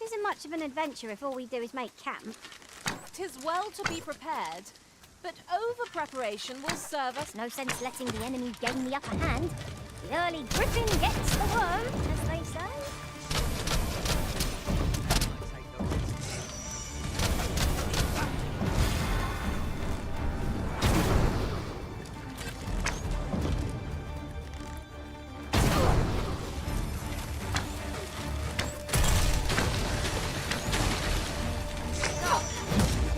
C: It isn't much of an adventure if all we do is make camp.
F: 'Tis well to be prepared, but over-preparation will serve us.
C: No sense letting the enemy gain the upper hand. The early griffin gets the worm, as they say.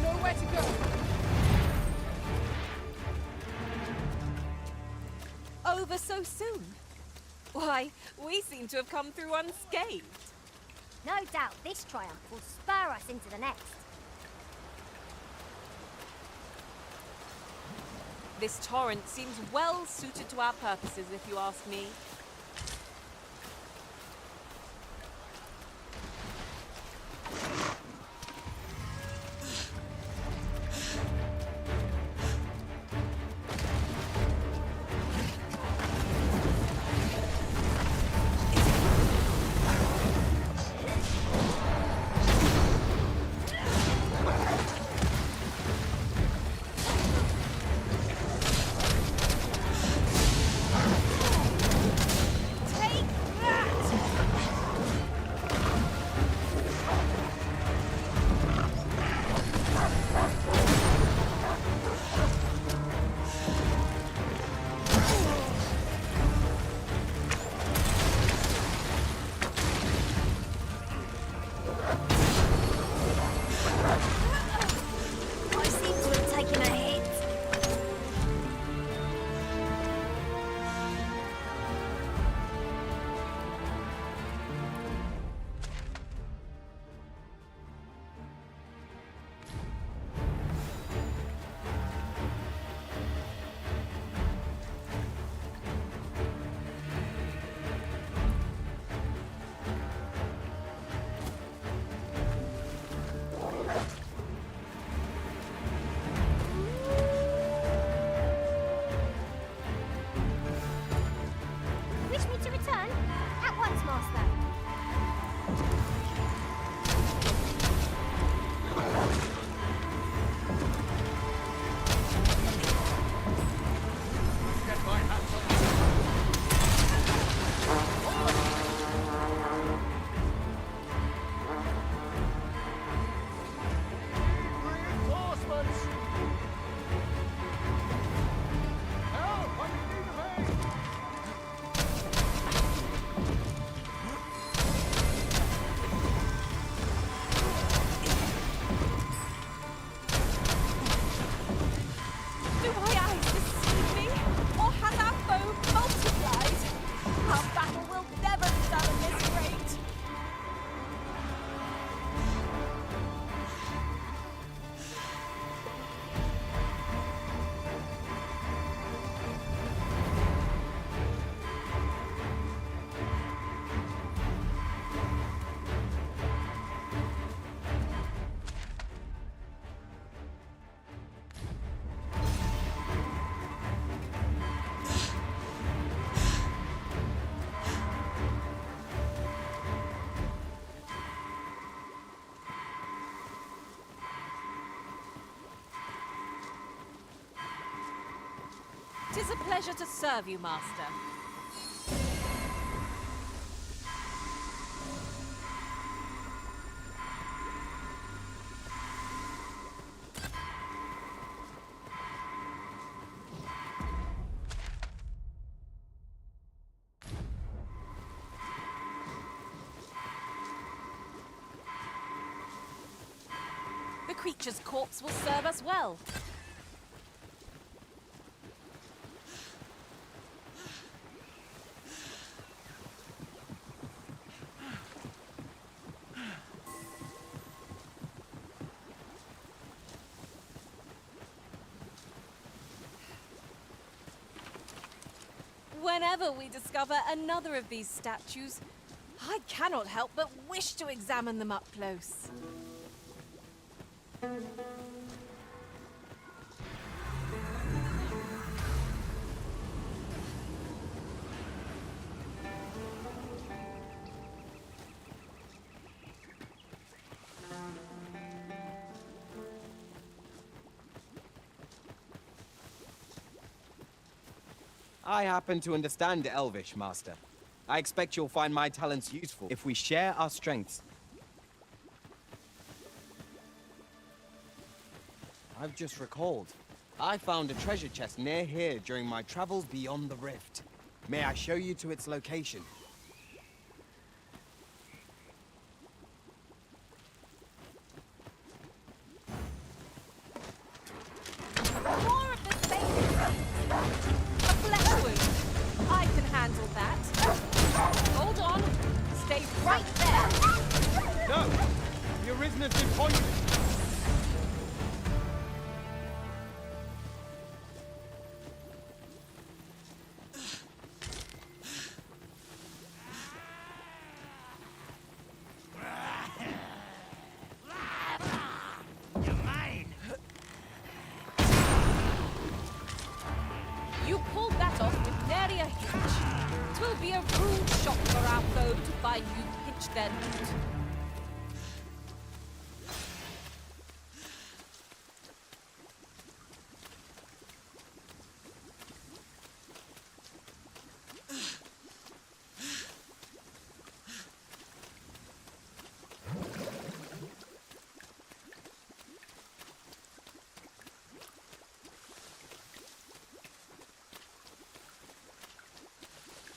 F: Nowhere to go. Over so soon? Why, we seem to have come through unscathed.
C: No doubt this triumph will spur us into the next.
F: This torrent seems well suited to our purposes, if you ask me.
C: I seem to have taken a hit. Wish me to return? At once, Master.
Q: Get my hands on reinforcements! Help! I'm in need of aid!
F: Do my eyes deceive me? Or has our foe multiplied? Our battle will never be done at this rate. Tis a pleasure to serve you, Master. The creature's corpse will serve us well. Whenever we discover another of these statues, I cannot help but wish to examine them up close.
P: I happen to understand Elvish, Master. I expect you'll find my talents useful if we share our strengths. I've just recalled. I found a treasure chest near here during my travels beyond the rift. May I show you to its location?
F: More of the same. A flesh wound. I can handle that. Hold on. Stay right there.
P: No! The Arisen has been poisoned!
F: You pulled that off with nary a hitch. 'Twill be a rude shock for our foe to find you pitch their loot.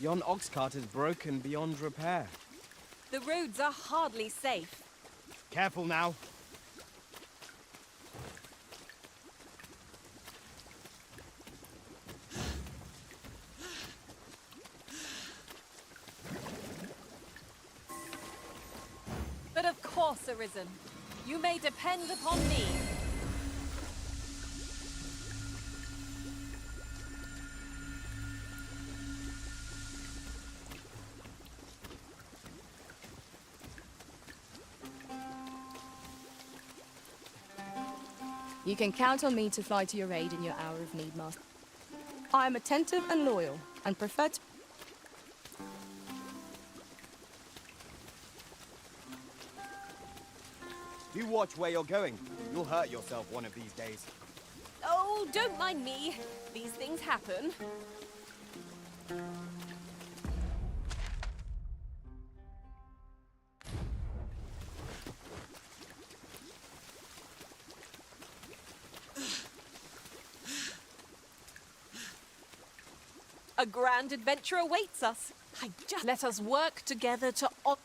P: Yon ox cart is broken beyond repair.
F: The roads are hardly safe.
P: Careful now.
F: But of course, Arisen. You may depend upon me.
A: You can count on me to fly to your aid in your hour of need, Master. I am attentive and loyal, and prefer to...
P: You watch where you're going. You'll hurt yourself one of these days.
F: Oh, don't mind me. These things happen. A grand adventure awaits us. Let us work together to... Oh,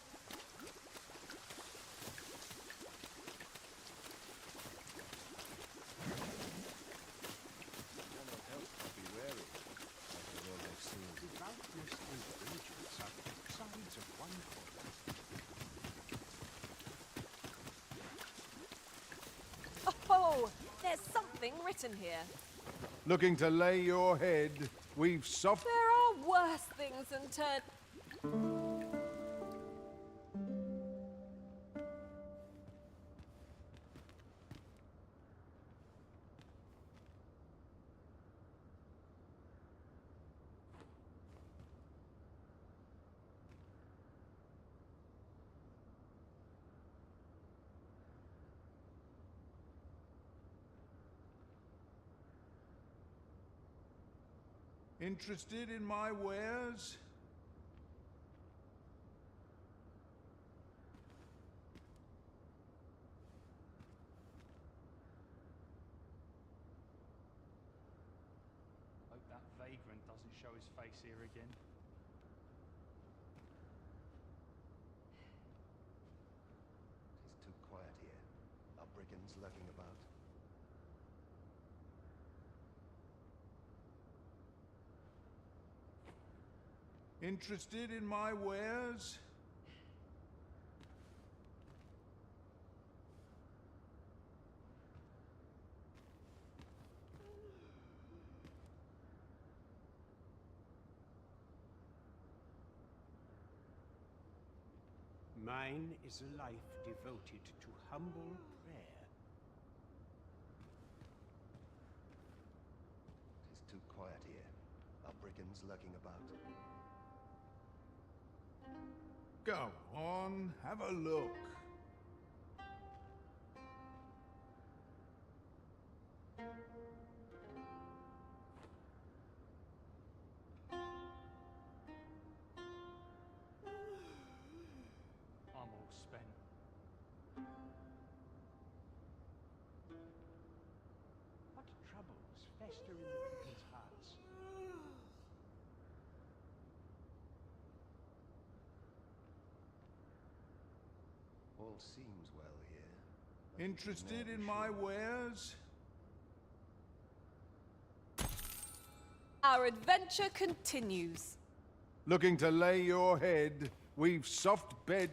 F: there's something written here.
H: Looking to lay your head, we've suffered.
F: There are worse things than turn...
H: Interested in my wares?
Q: Hope that vagrant doesn't show his face here again.
V: It's too quiet here. Are brigands lurking about?
H: Interested in my wares?
K: Mine is a life devoted to humble prayer.
V: It's too quiet here. Are brigands lurking about?
G: Go on, have a look.
Q: I'm all spent.
K: What troubles fester in the people's hearts?
V: All seems well here. but
G: Interested
V: never
G: in my
V: sure.
G: wares?
F: Our adventure continues.
G: Looking to lay your head? We've soft bed.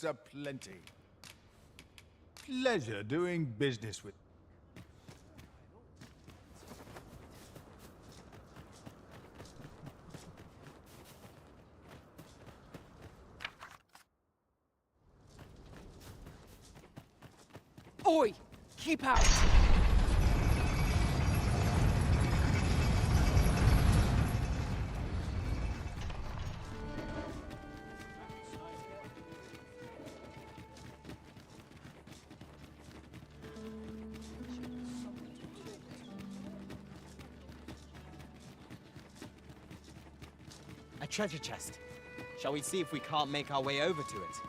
G: There's plenty. Pleasure doing business with.
N: Oi! Keep out!
P: A treasure chest. Shall we see if we can't make our way over to it?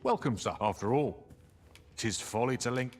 J: Welcome, sir. After all, 'tis folly to link.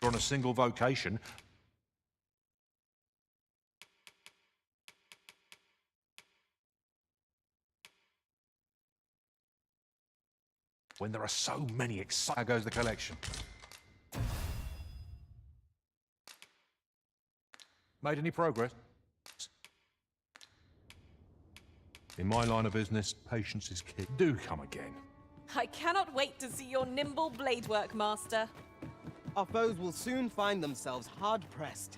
J: on a single vocation. When there are so many exciting... How goes the collection? Made any progress? In my line of business, patience is key. Do come again.
F: I cannot wait to see your nimble blade work, Master.
P: Our foes will soon find themselves hard-pressed.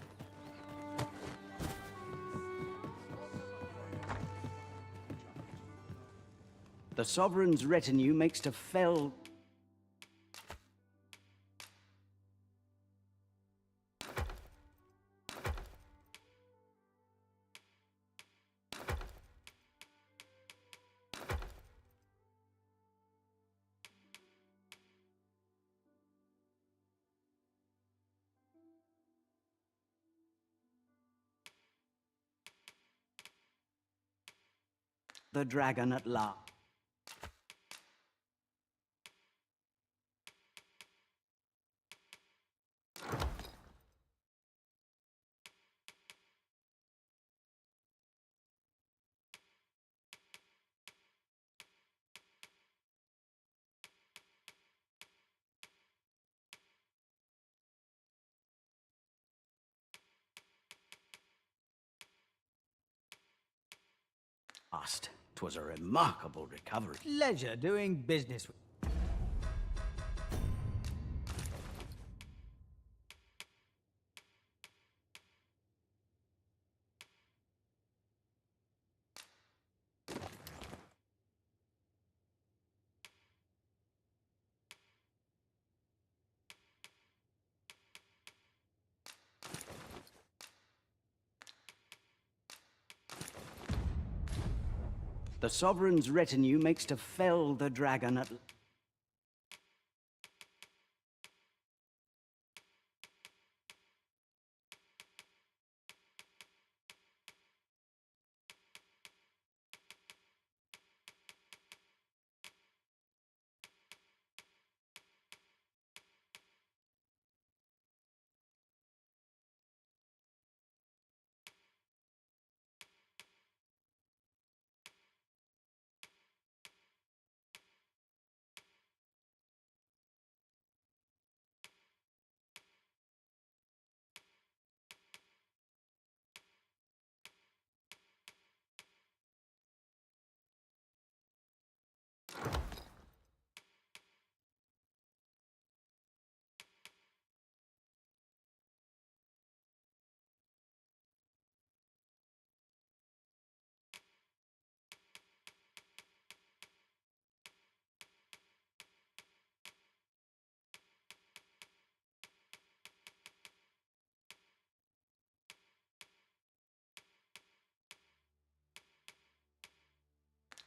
L: The Sovereign's retinue makes to fell... the dragon at last. Last. 'Twas a remarkable recovery.
I: Pleasure doing business with...
L: The Sovereign's retinue makes to fell the dragon at...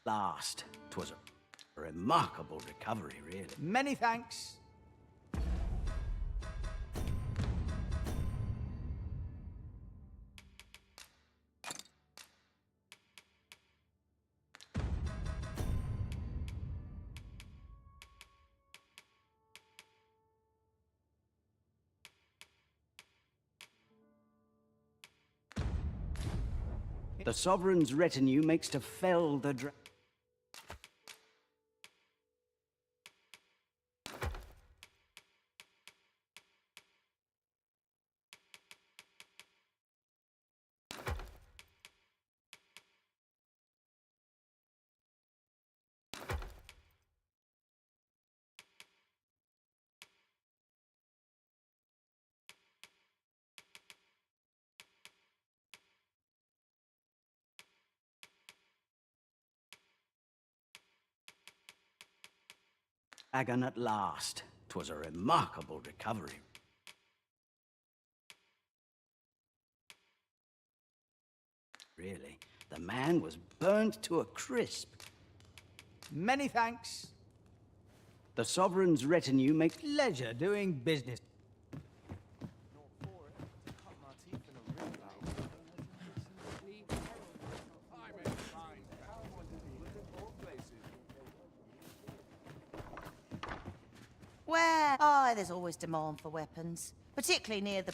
L: Last. 'Twas a remarkable recovery, really.
I: Many thanks.
L: The Sovereign's retinue makes to fell the dragon. Dragon at last. 'Twas a remarkable recovery. Really, the man was burnt to a crisp.
I: Many thanks.
L: The Sovereign's retinue makes...
I: Pleasure doing business.
R: Where are why there's always demand for weapons, particularly near the...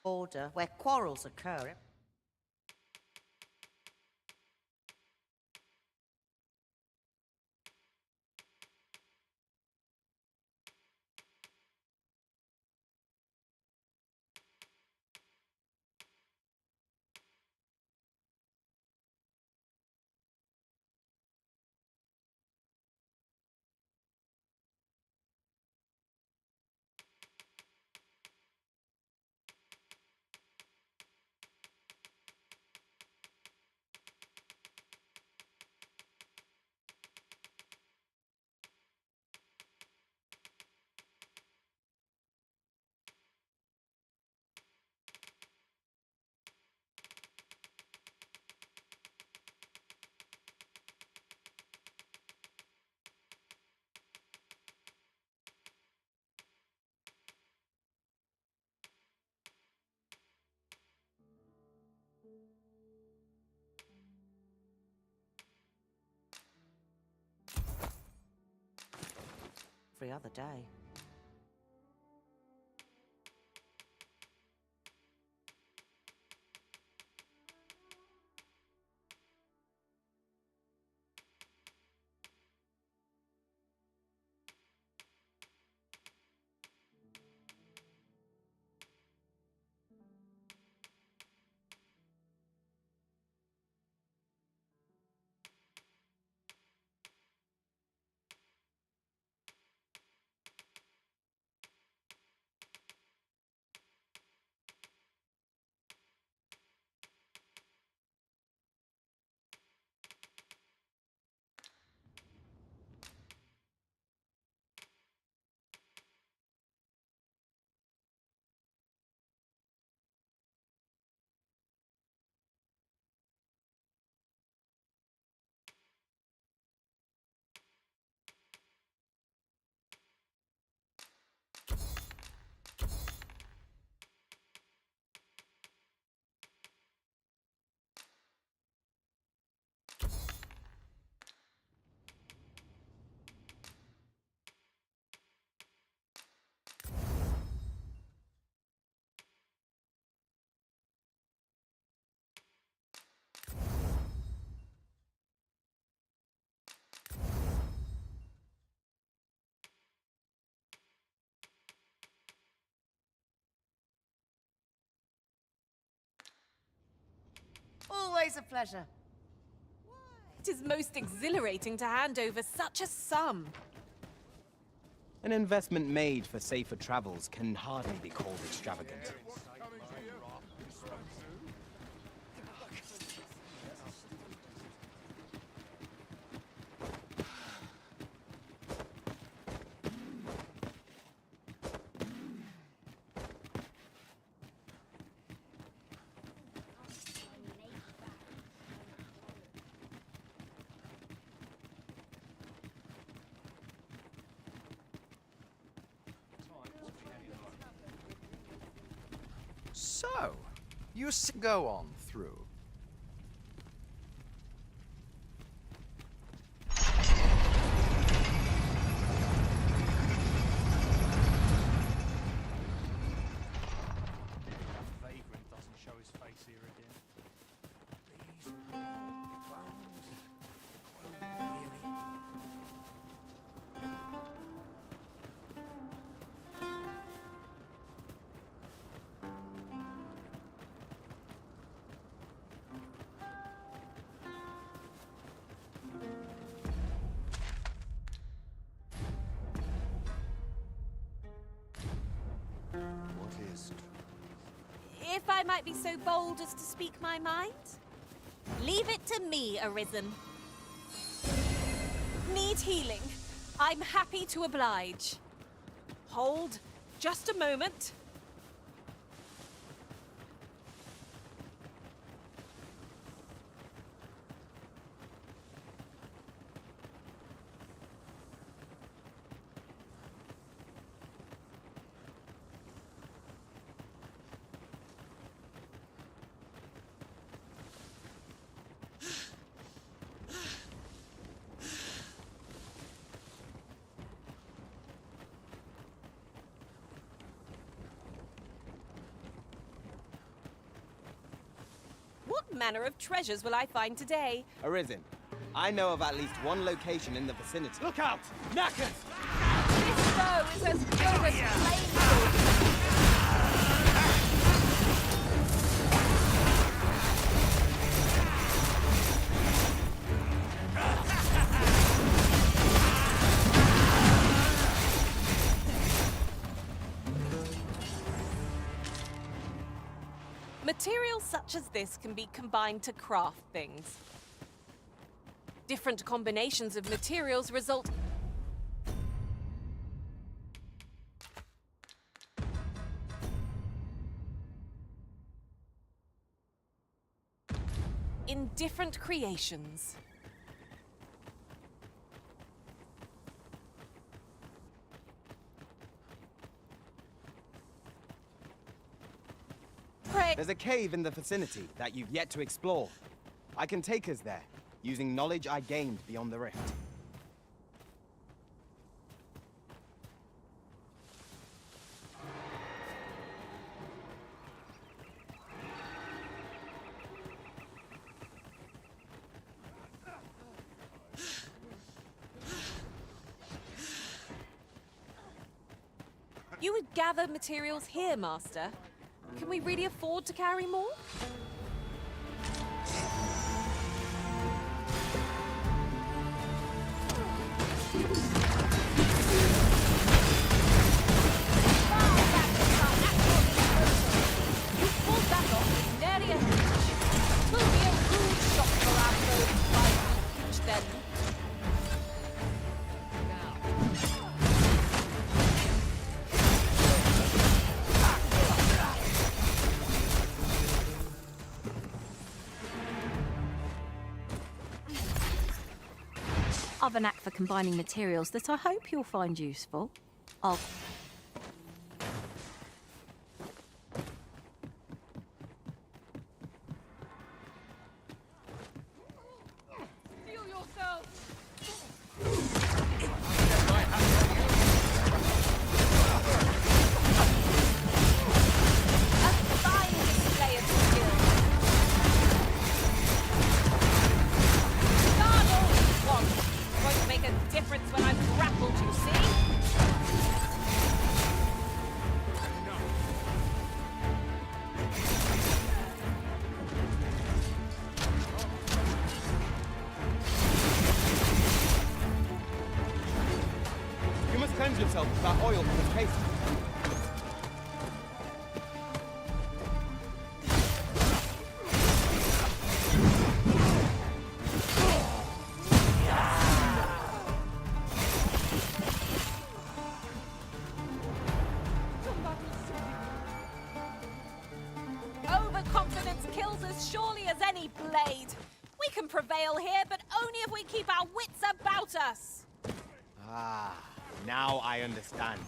R: border where quarrels occur. Every other day. Always a pleasure.
F: It is most exhilarating to hand over such a sum.
P: An investment made for safer travels can hardly be called extravagant.
O: So, you go on through.
I: Vagrant doesn't show his face here again.
V: What is
F: If I might be so bold as to speak my mind? Leave it to me, Arisen. Need healing? I'm happy to oblige. Hold just a moment. manner of treasures will I find today?
P: Arisen, I know of at least one location in the vicinity. Look out! Knackers!
F: This bow is as good as flamethrower. Materials such as this can be combined to craft things. Different combinations of materials result in different creations.
P: There's a cave in the vicinity that you've yet to explore. I can take us there, using knowledge I gained beyond the rift.
F: You would gather materials here, Master. Can we really afford to carry more?
D: I've a knack for combining materials that I hope you'll find useful. I'll...
F: Feel yourself! A fine display of skill. Guard all you want. Going to make a difference when I'm grappled, you see?
P: You must cleanse yourself with that oil from the paste.
F: Overconfidence kills as surely as any blade. We can prevail here, but only if we keep our wits about us.
P: Ah, now I understand.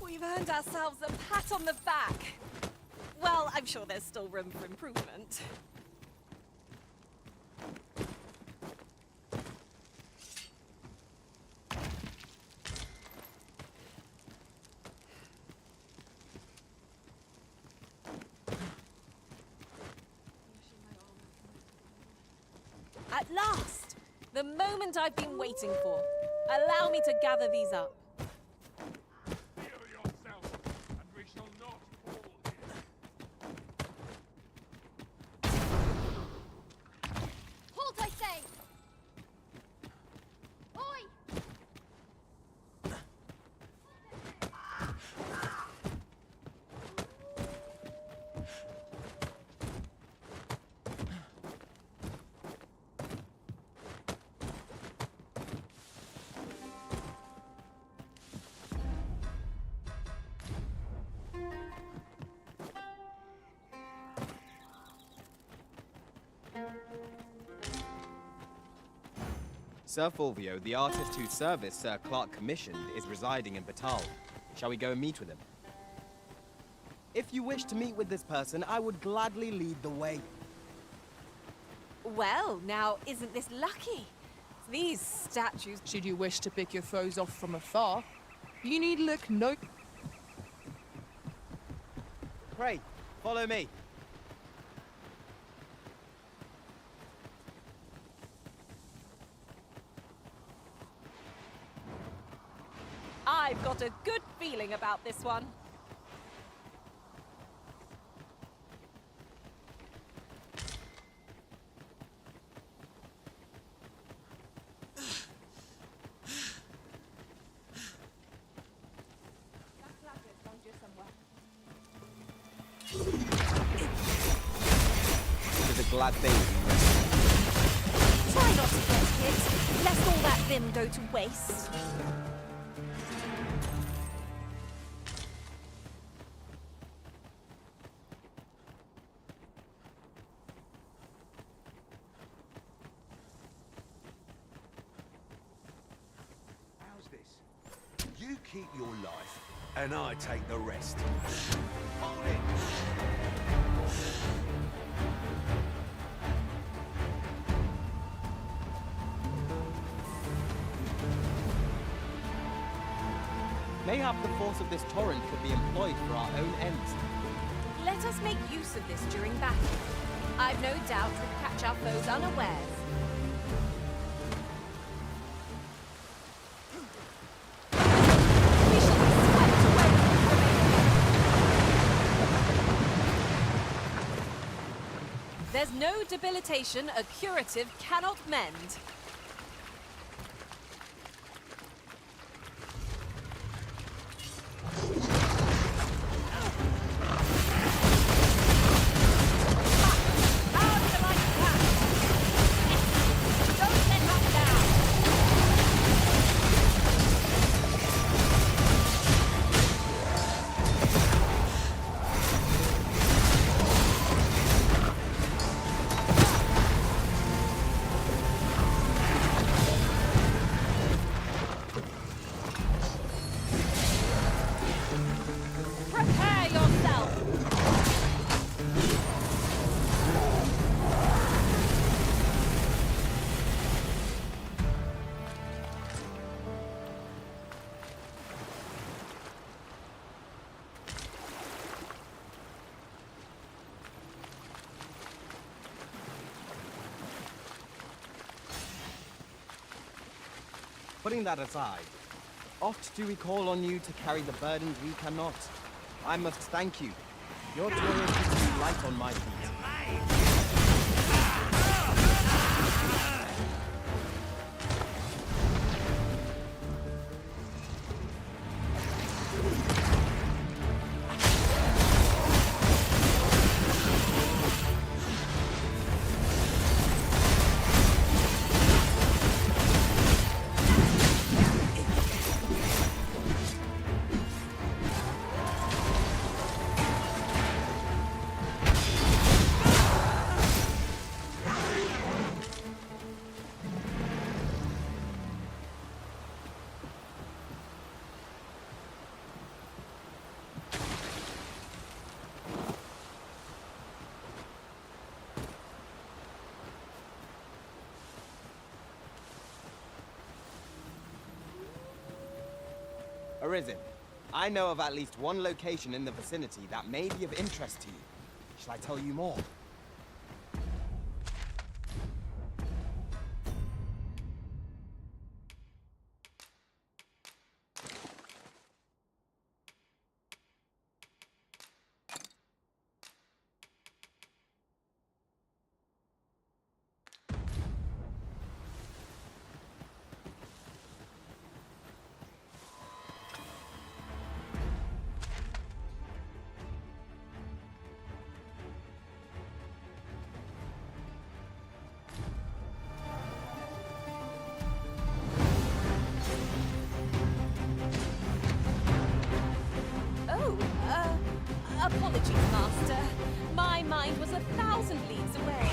F: We've earned ourselves a pat on the back. Well, I'm sure there's still room for improvement. At last! The moment I've been waiting for. Allow me to gather these up.
B: Halt, I say! Oi!
P: Sir Fulvio, the artist whose service Sir Clark commissioned, is residing in Batal. Shall we go and meet with him? If you wish to meet with this person, I would gladly lead the way.
F: Well, now, isn't this lucky? These statues...
N: Should you wish to pick your foes off from afar, you need look no...
P: Pray, follow me.
F: I've got a good feeling about this one.
P: It is a glad thing.
F: Try not to get hit, lest all that vim go to waste.
V: How's this? You keep your life, and I take the rest. Hold it!
P: Mayhap the force of this torrent could be employed for our own ends.
F: Let us make use of this during battle. I've no doubt we'll catch our foes unawares. We shall be swept away from the remaining. There's no debilitation a curative cannot mend. Prepare yourself!
P: Putting that aside, oft do we call on you to carry the burdens we cannot. I must thank you. Your toil puts new light on my feet. Arisen, I know of at least one location in the vicinity that may be of interest to you. Shall I tell you more?
F: Apologies, Master. My mind was 1,000 leagues away.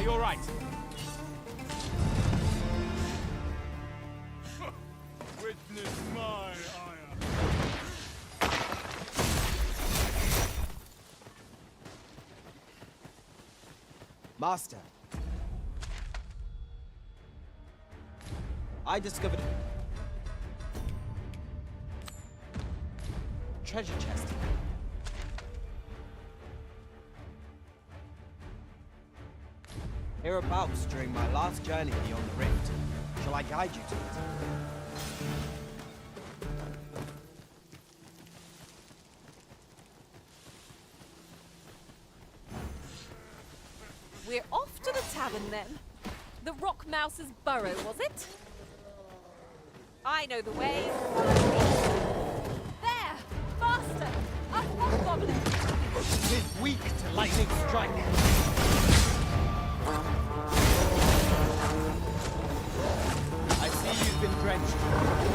O: you all right?
Q: Witness my ire.
P: Master. I discovered treasure chest. Hereabouts during my last journey beyond the rift. Shall I guide you to it?
F: We're off to the tavern then. The Rock Mouse's burrow, was it? I know the way. There! Faster! A hobgoblin!
P: It is weak to lightning strike. I see you've been drenched.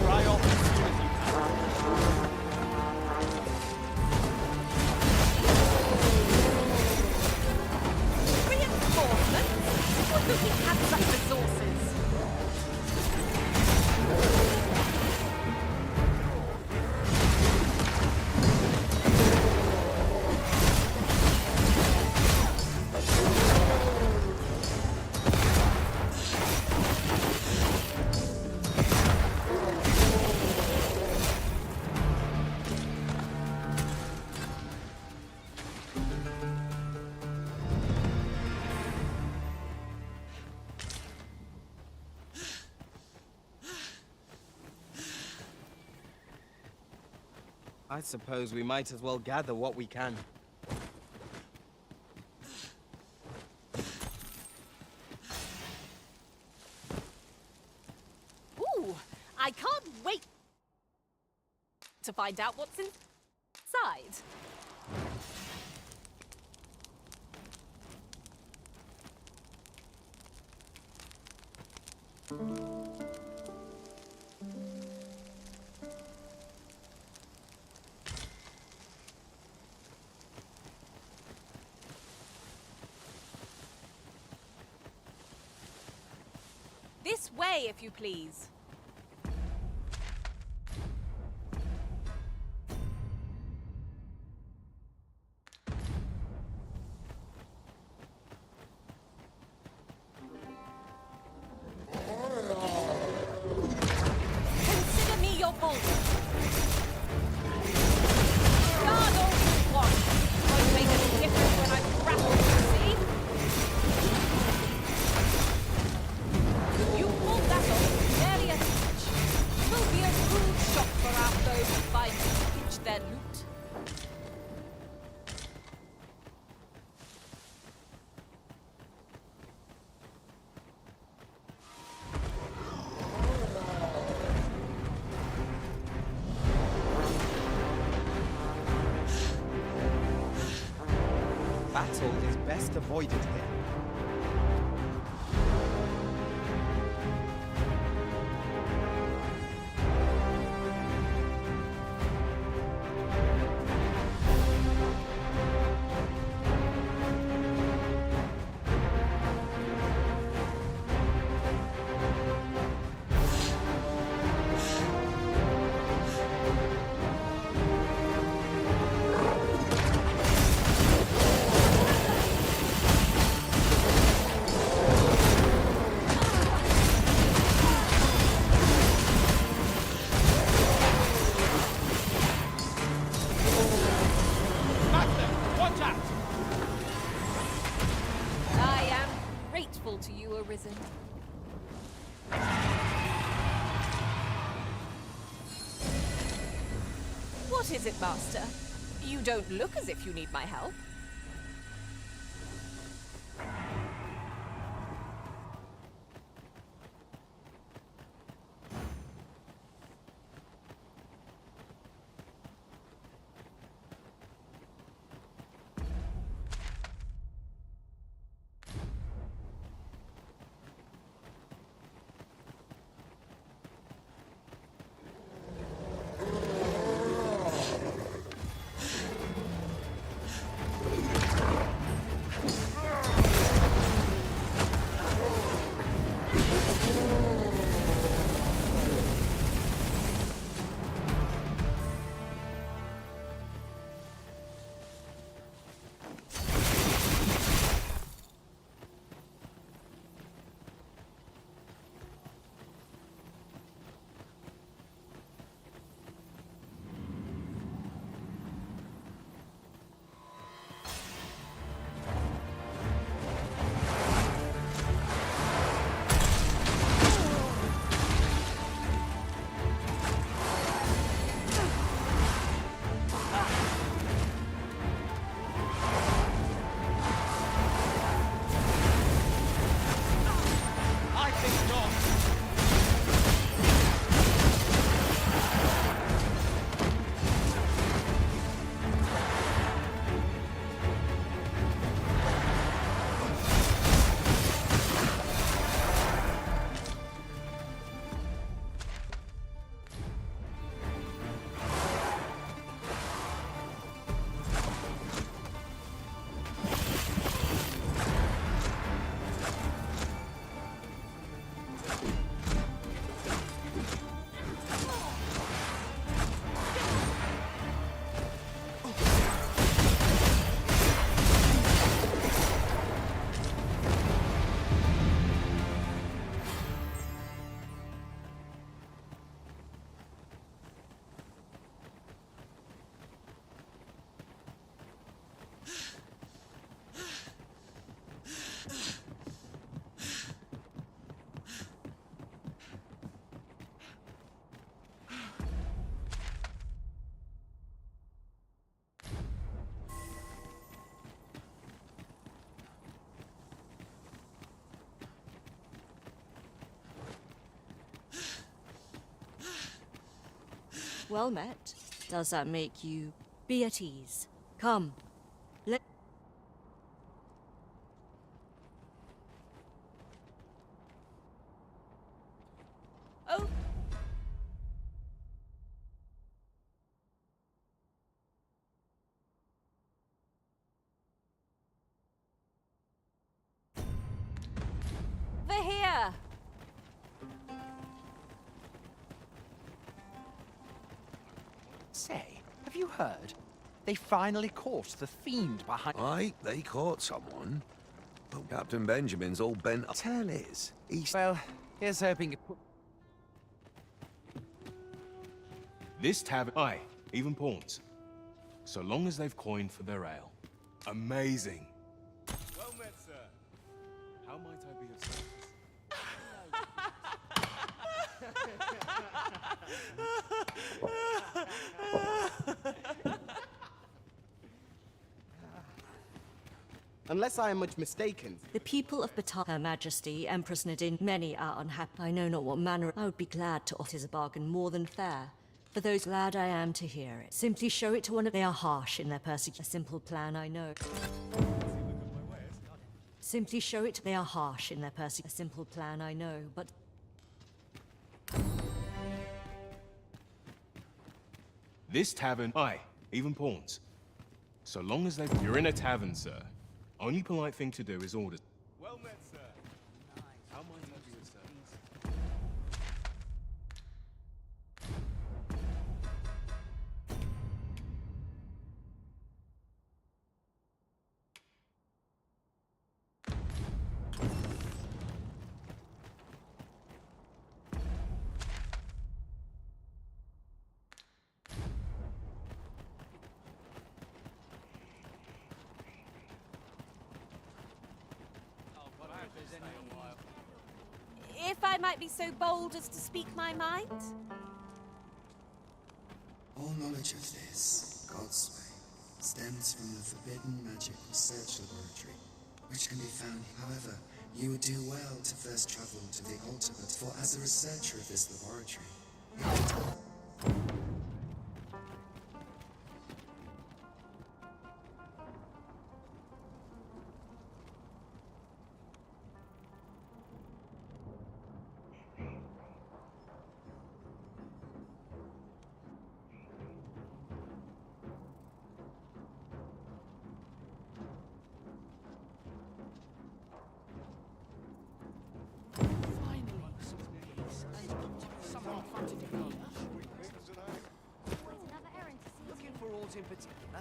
P: Dry off as soon as you can.
F: Reinforcements? What do we have such resources?
P: I suppose we might as well gather what we can.
F: Ooh, I can't wait to find out what's inside. This way, if you please. Consider me your bulwark. Guard all you want. Won't make any difference when I'm grappled, you see? You pulled that off barely a stitch. Will be a rude shock for our foes who find you to pinch their loot.
P: Battle is best avoided here.
F: I am grateful to you, Arisen. What is it, Master? You don't look as if you need my help.
M: Well met. Does that make you be at ease? Come. Let.
F: Oh. Over here.
S: Say, have you heard? They finally caught the fiend behind...
V: Aye, they caught someone. But Captain Benjamin's all bent up. Tell is, he's...
S: Well, here's hoping...
J: This tavern... Aye, even pawns. So long as they've coined for their ale. Amazing.
V: Well met, sir.
J: How might I be of service?
P: Unless I am much mistaken.
M: The people of Batar, Her Majesty, Empress Nadine, many are unhappy. I know not what manner. I would be glad to offer a bargain more than fair. For those glad I am to hear it. Simply show it to one of they are harsh in their persecution. A simple plan, I know. Simply show it they are harsh in their persecution. A simple plan, I know, but...
J: This tavern... Aye, even pawns. So long as they... You're in a tavern, sir. Only polite thing to do is order.
V: Well met, sir.
J: How might I be of service?
F: If I might be so bold as to speak my mind?
W: All knowledge of this, God's way, stems from the forbidden magic research laboratory, which can be found. However, you would do well to first travel to the altar, for as a researcher of this laboratory,
U: Looking for aught in particular?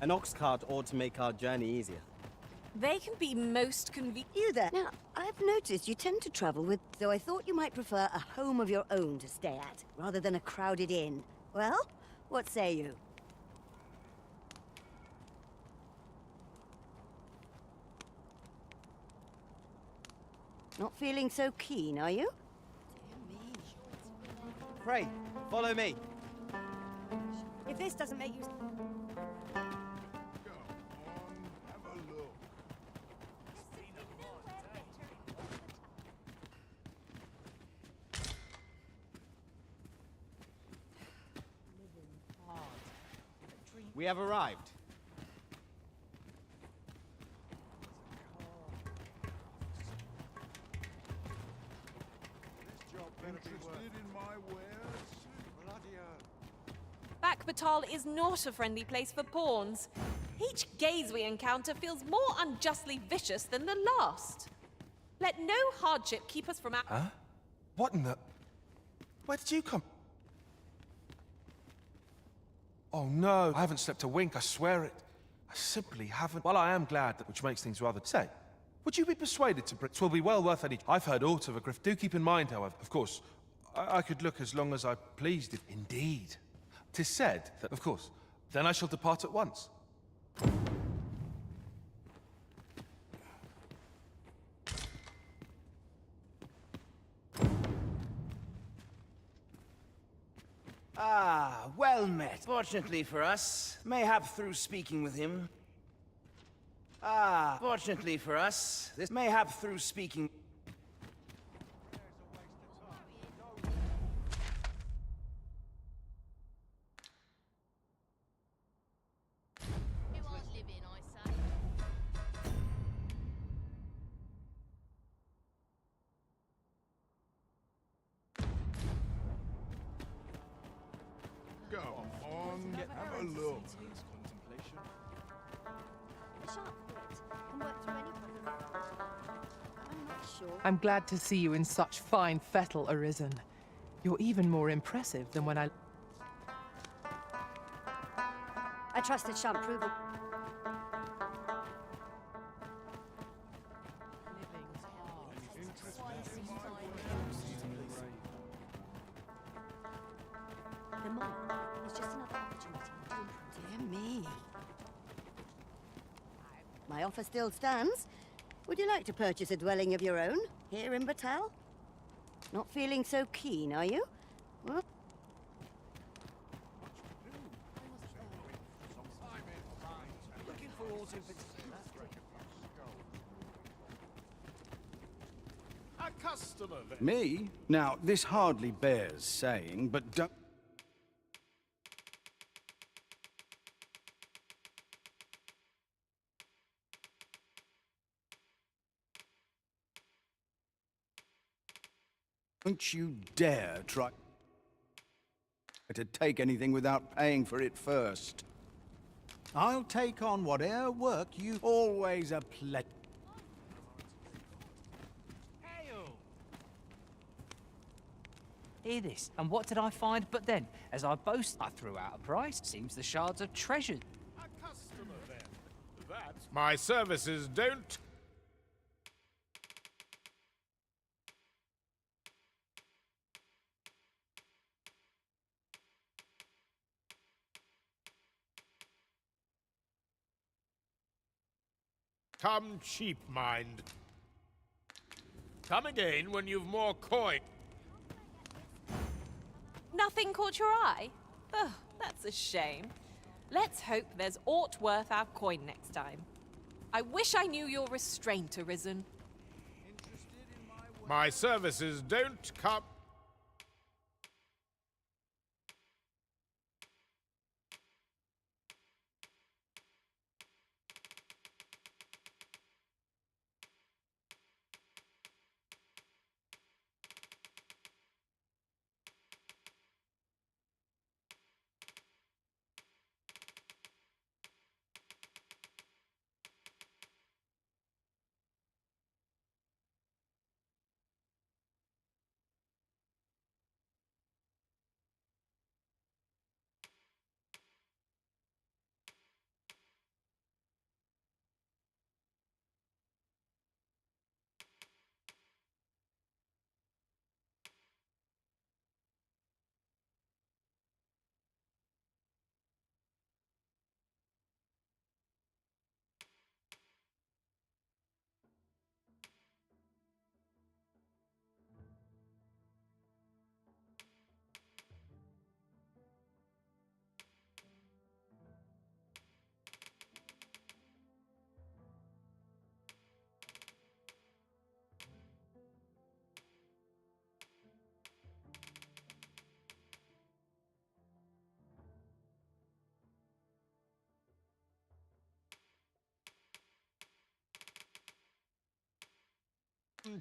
P: An ox cart ought to make our journey easier.
F: They can be most convenient.
X: You there? Now, I've noticed you tend to travel with... So I thought you might prefer a home of your own to stay at, rather than a crowded inn. Well, what say you? Not feeling so keen, are you?
P: Pray, follow me.
X: If this doesn't make you...
P: We have arrived.
G: Interested in my wares?
F: Back Batal is not a friendly place for pawns. Each gaze we encounter feels more unjustly vicious than the last. Let no hardship keep us from our...
J: Huh? What in the... Where did you come... Oh no, I haven't slept a wink, I swear it. I simply haven't. Well, I am glad, which makes things rather... Say, would you be persuaded to... Twill be well worth any... I've heard aught of a grift. Do keep in mind, however, of course, I could look as long as I pleased if... Indeed. 'Tis said that, of course, then I shall depart at once.
U: Ah, well met. Fortunately for us, mayhap through speaking with him... fortunately for us, this mayhap through speaking...
G: Go on, have a look.
X: The sharp wit can work through any problem. I'm not sure.
A: I'm glad to see you in such fine fettle, Arisen. You're even more impressive than when I
X: trust that shan't prove it. The mine is just another opportunity to improve. Dear me. My offer still stands. Would you like to purchase a dwelling of your own here in Batal? Not feeling so keen, are you? Well,
U: Looking for ores in particular.
H: A customer then.
C: Me? Now, this hardly bears saying, but don't you dare try to take anything without paying for it first.
I: I'll take on whatever work you... Always a pleasure.
E: Hear this, and what did I find but then? As I boast, I threw out a price. Seems the shards are treasured.
H: A customer then. That's my services don't. Come cheap, mind. Come again when you've more coin.
F: Nothing caught your eye? Ugh, that's a shame. Let's hope there's aught worth our coin next time. I wish I knew your restraint, Arisen.
H: My services don't come.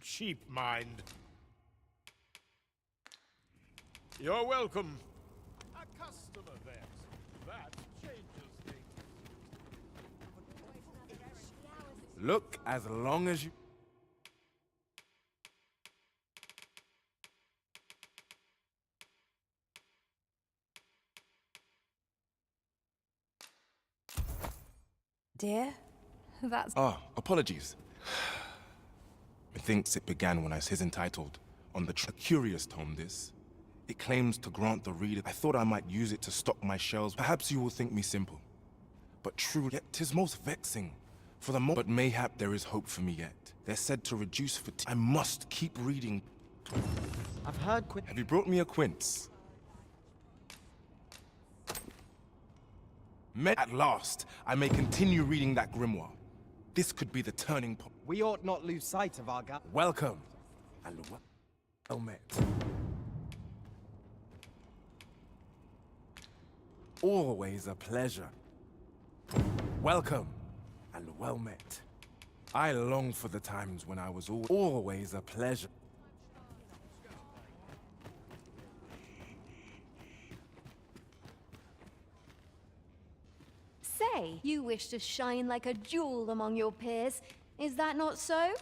H: Cheap, mind. You're welcome. A customer then. That changes things.
J: Look, as long as you...
F: Dear, that's...
J: Ah, apologies. Methinks it began when I was entitled on the a curious tome this. It claims to grant the reader. I thought I might use it to stock my shelves. Perhaps you will think me simple. But truly, yet 'tis most vexing. For the moment, but mayhap there is hope for me yet. They're said to reduce fatigue. I must keep reading.
P: I've heard
J: Have you brought me a quince? Met at last, I may continue reading that grimoire. This could be the turning point.
P: We ought not lose sight of our
J: Welcome, and well met. Always a pleasure. Welcome, and well met. I long for the times when I was always a pleasure.
B: say you wish to shine like a jewel among your peers. Is that not so?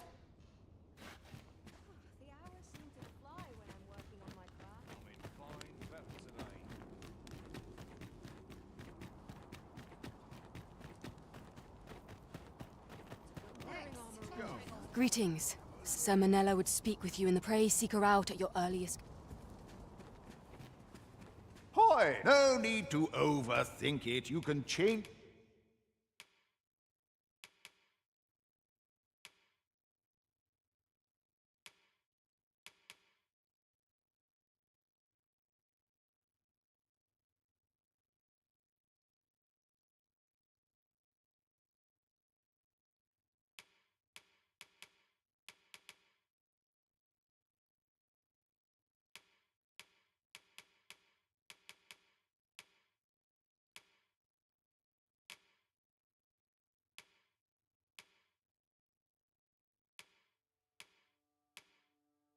K: Greetings. Sir Manella would speak with you in the Praise Seeker out at your earliest.
C: Hoy! No need to overthink it. You can change...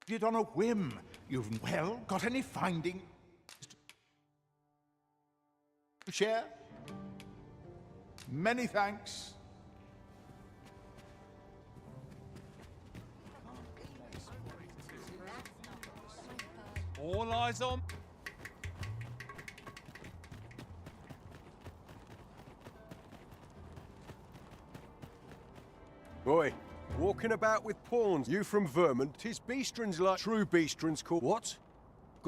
C: Did on a whim. You've, well, got any finding to share? Many thanks.
Q: All eyes on.
V: Boy, walking about with pawns. You from Vermont? 'Tis beastrons like true beastrons call. What?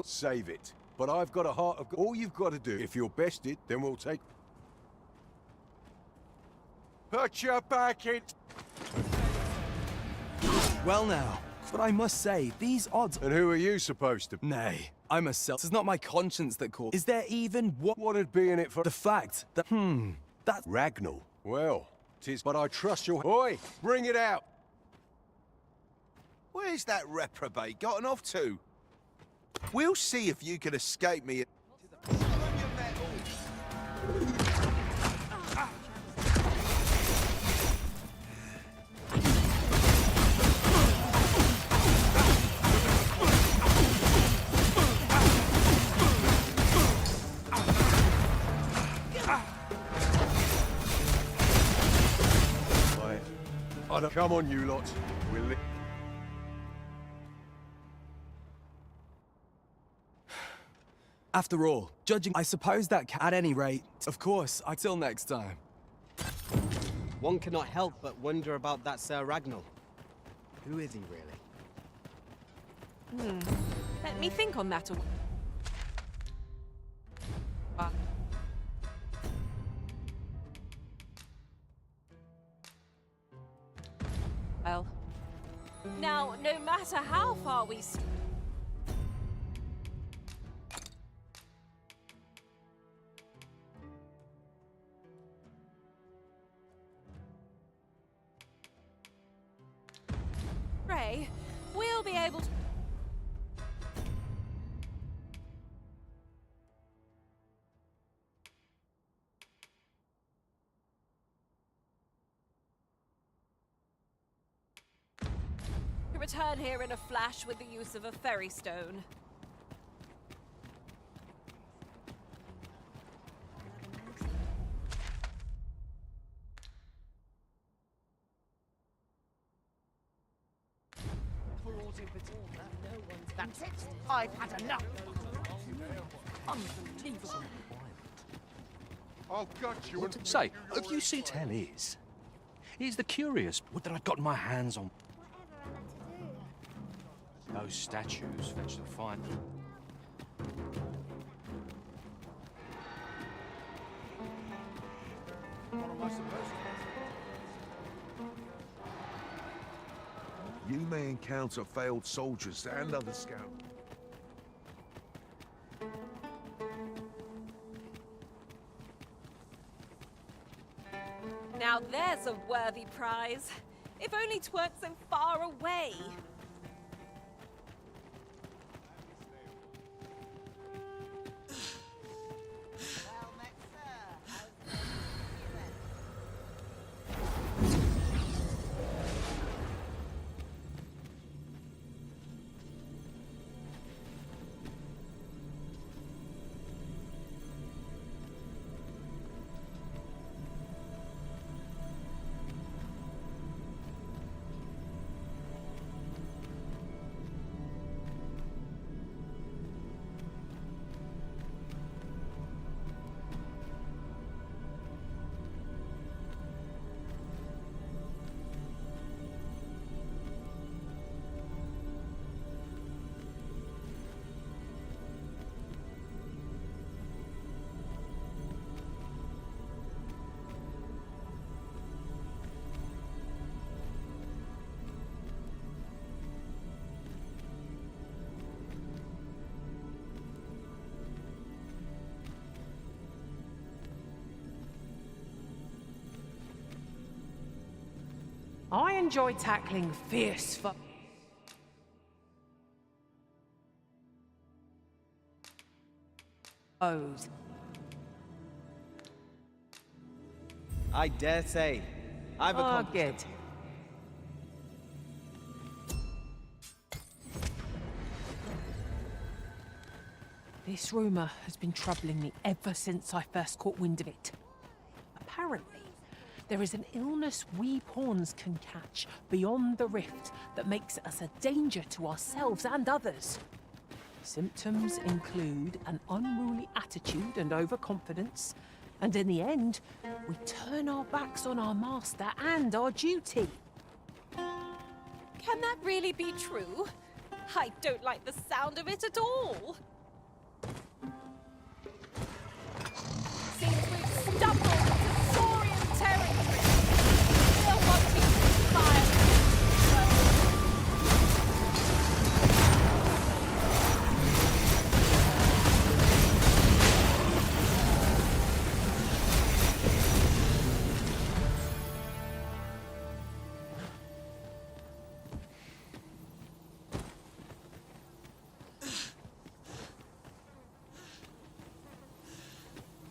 V: Save it. But I've got a heart of... All you've got to do, if you're bested, then we'll take... Put your back in...
P: Well now, but I must say, these odds...
V: And who are you supposed to...
P: Nay, I'm a self. It's not my conscience that calls. Is there even what...
V: What'd be in it for...
P: The fact that... That...
V: Ragnall. Well, 'tis... But I trust your... Oi, bring it out!
L: Where's that reprobate gotten off to? We'll see if you can escape me.
V: Come on, you lot. We'll...
P: After all, judging, I suppose that at any rate, of course, till next time. One cannot help but wonder about that Sir Ragnall. Who is he really?
F: Let me think on that. Well, now, no matter how far we... Ray, we'll be able to... return here in a flash with the use of a ferry stone.
N: That's it. I've had enough. Unbelievable.
V: I'll gut you and...
R: Say, have you seen tell is the curious wood that I've got my hands on. Those statues fetch the fine.
C: What am I supposed to...
V: You may encounter failed soldiers and other scouts.
F: Now there's a worthy prize. If only 'tweren't so far away.
A: I enjoy tackling fierce foes.
P: I dare say. I've accomplished
A: good.
P: it.
A: This rumor has been troubling me ever since I first caught wind of it. Apparently, there is an illness we pawns can catch beyond the rift that makes us a danger to ourselves and others. Symptoms include an unruly attitude and overconfidence, and in the end, we turn our backs on our master and our duty.
F: Can that really be true? I don't like the sound of it at all. Seems we've stumbled into Saurian territory. Still wanting to fire.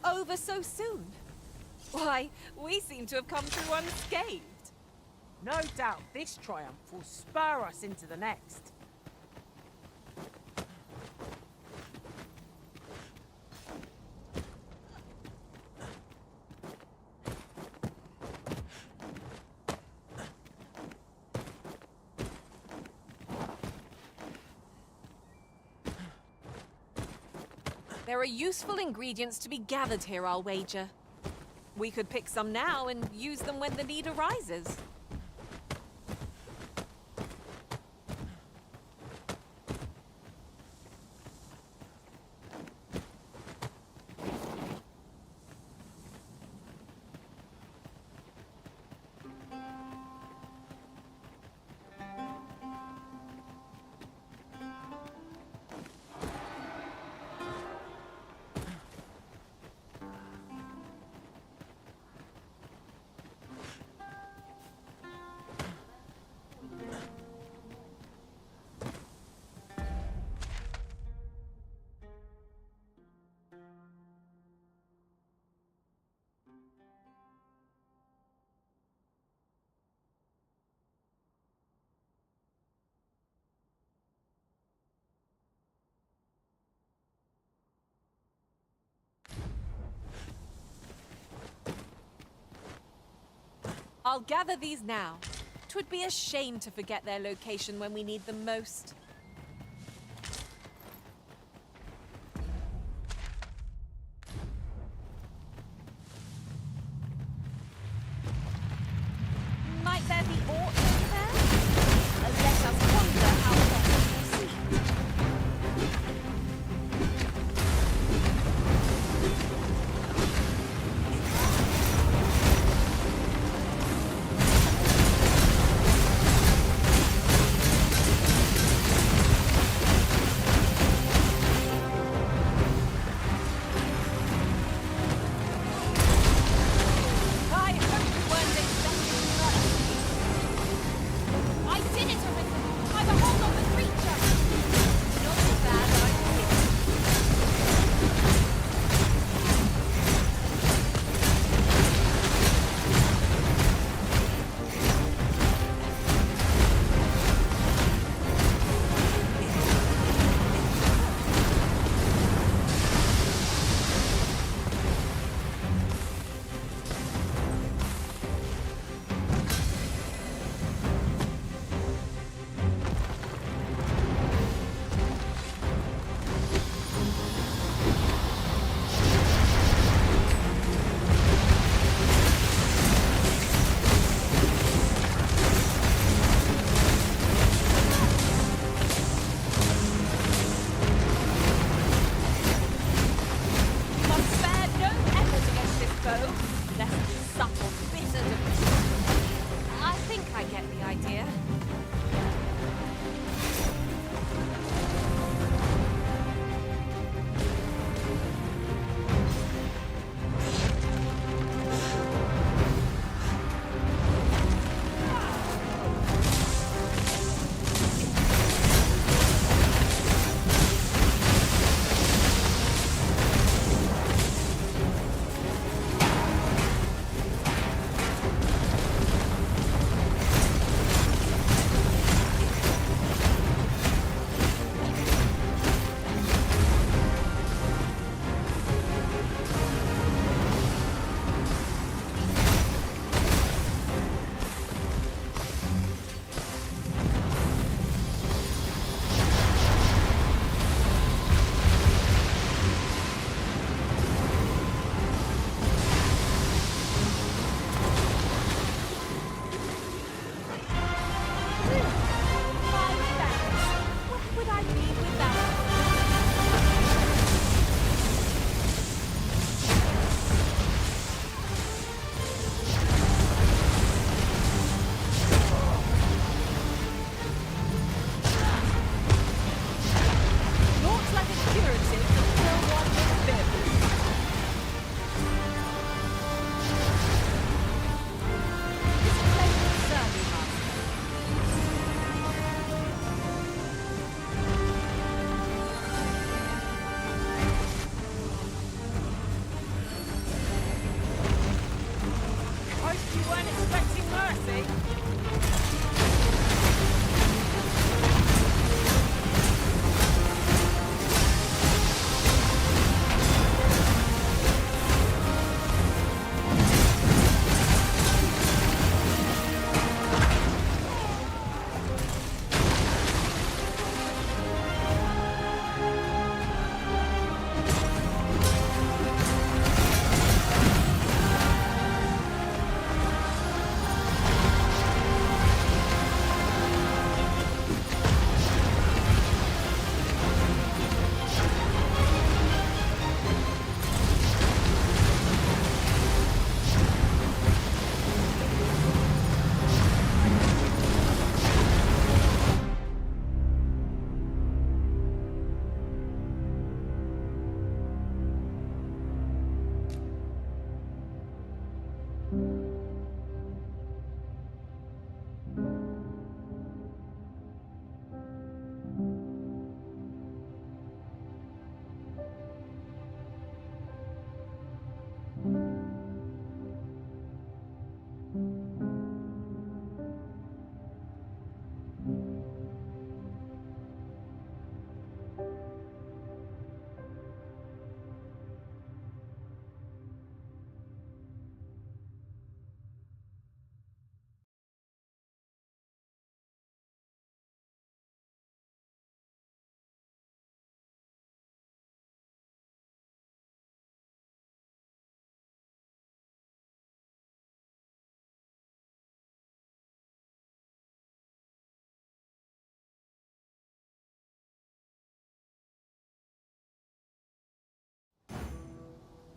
F: Over so soon? Why, we seem to have come through unscathed.
A: No doubt this triumph will spur us into the next.
F: There are useful ingredients to be gathered here, I'll wager. We could pick some now and use them when the need arises. I'll gather these now. 'Twould be a shame to forget their location when we need them most. Might there be aught over there? Let us wonder how best to proceed.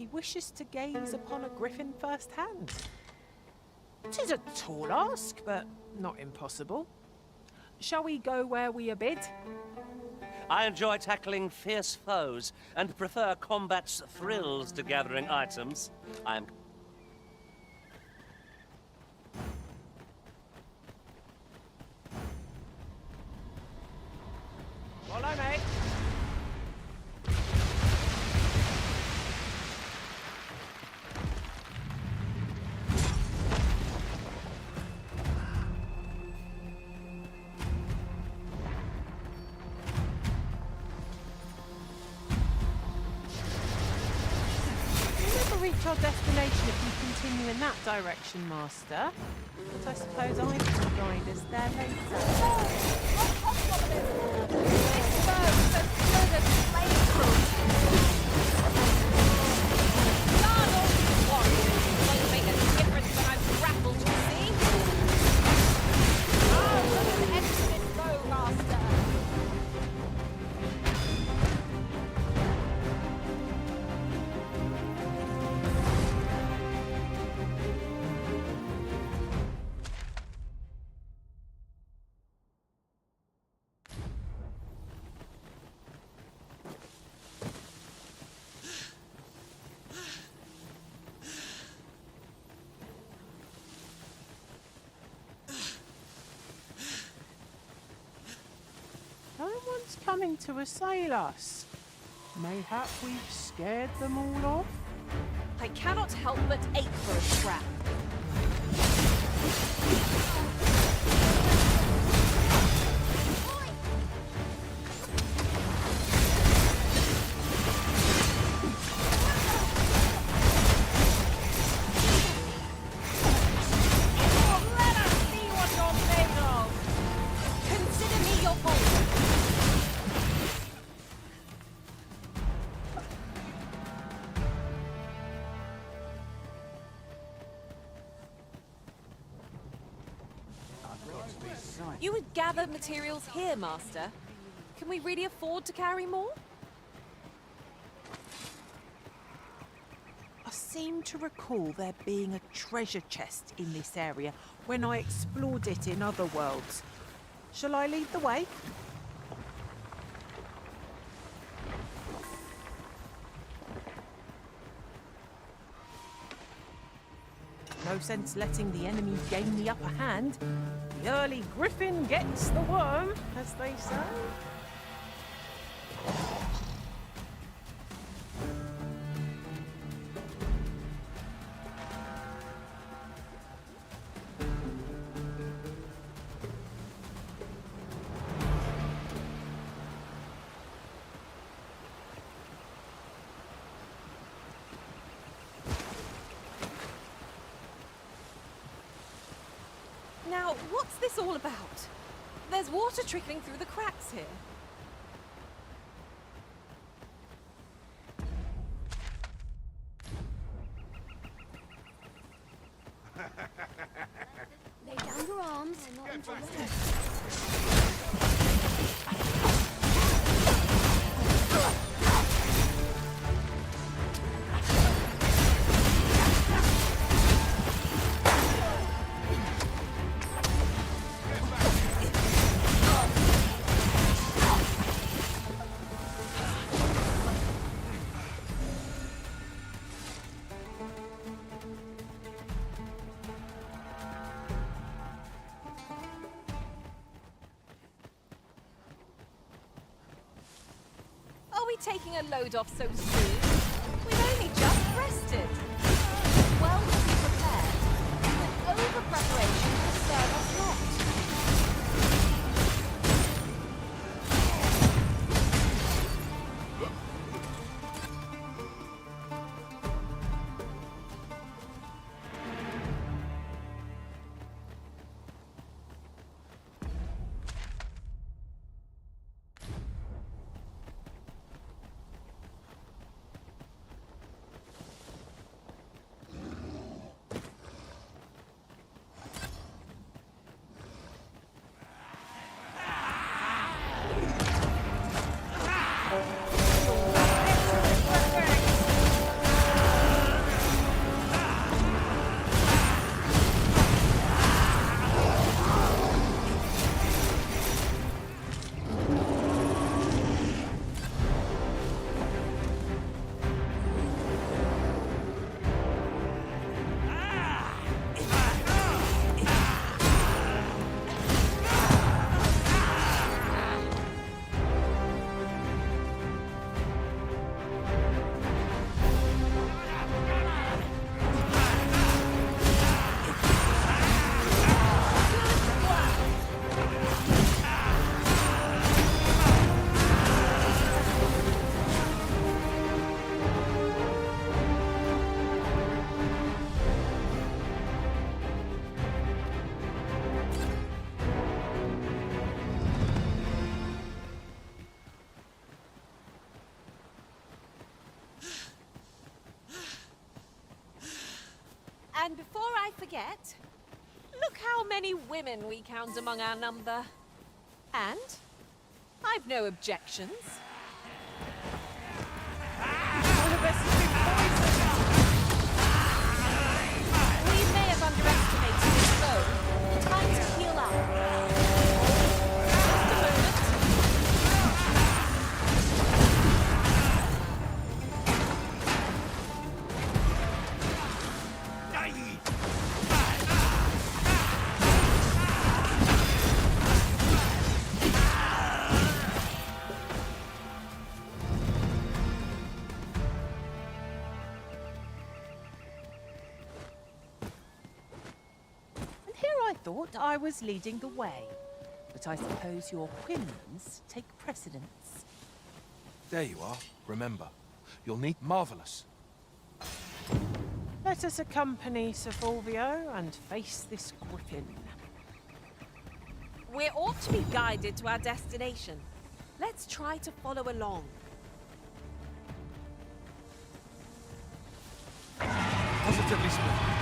A: He wishes to gaze upon a griffin firsthand. 'Tis a tall ask, but not impossible. Shall we go where we are bid?
D: I enjoy tackling fierce foes and prefer combat's thrills to gathering items. I am...
A: Follow me. We'll never reach our destination if we continue in that direction, Master. But I suppose I can guide us there Someone's coming to assail us. Mayhap we've scared them all off?
F: I cannot help but ache for a scrap. Let us see what you're made of. Consider me your foe. You would gather materials here, Master. Can we really afford to carry more?
A: I seem to recall there being a treasure chest in this area when I explored it in other worlds. Shall I lead the way? No sense letting the enemy gain the upper hand. The early griffin gets the worm, as they say.
F: Now, what's this all about? There's water trickling through the cracks here.
B: Lay down your arms.
F: Are we taking a load off so soon? We've only just rested. Well to be prepared. But over-preparation will serve us not. I forget, look how many women we count among our number. And I've no objections. One of us has been poisoned. We may have underestimated his foe. Time to heal up. Just a moment.
A: I thought I was leading the way, but I suppose your whims take precedence.
J: There you are. Remember, you'll need marvelous.
A: Let us accompany Sir Fulvio and face this griffin.
F: We ought to be guided to our destination. Let's try to follow along.
J: Positively splendid.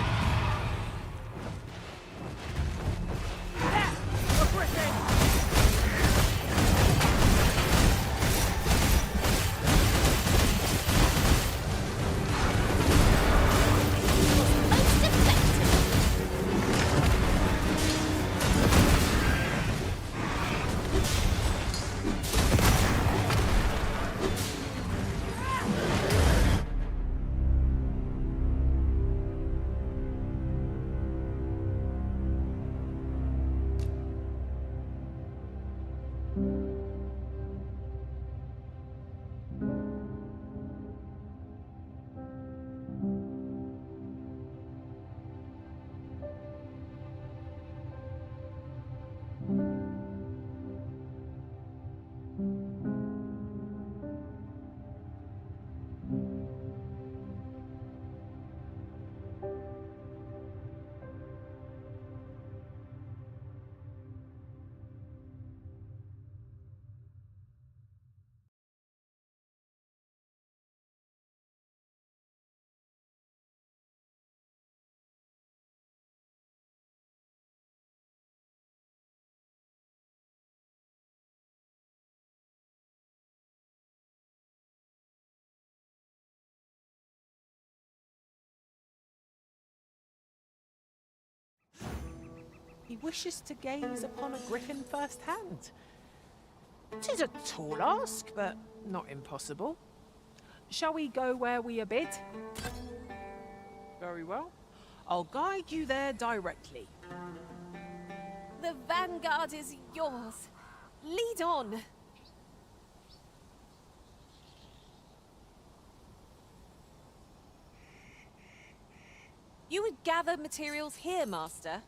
A: He wishes to gaze upon a griffin firsthand. 'Tis a tall ask, but not impossible. Shall we go where we are bid? Very well. I'll guide you there directly.
F: The vanguard is yours. Lead on. You would gather materials here, Master.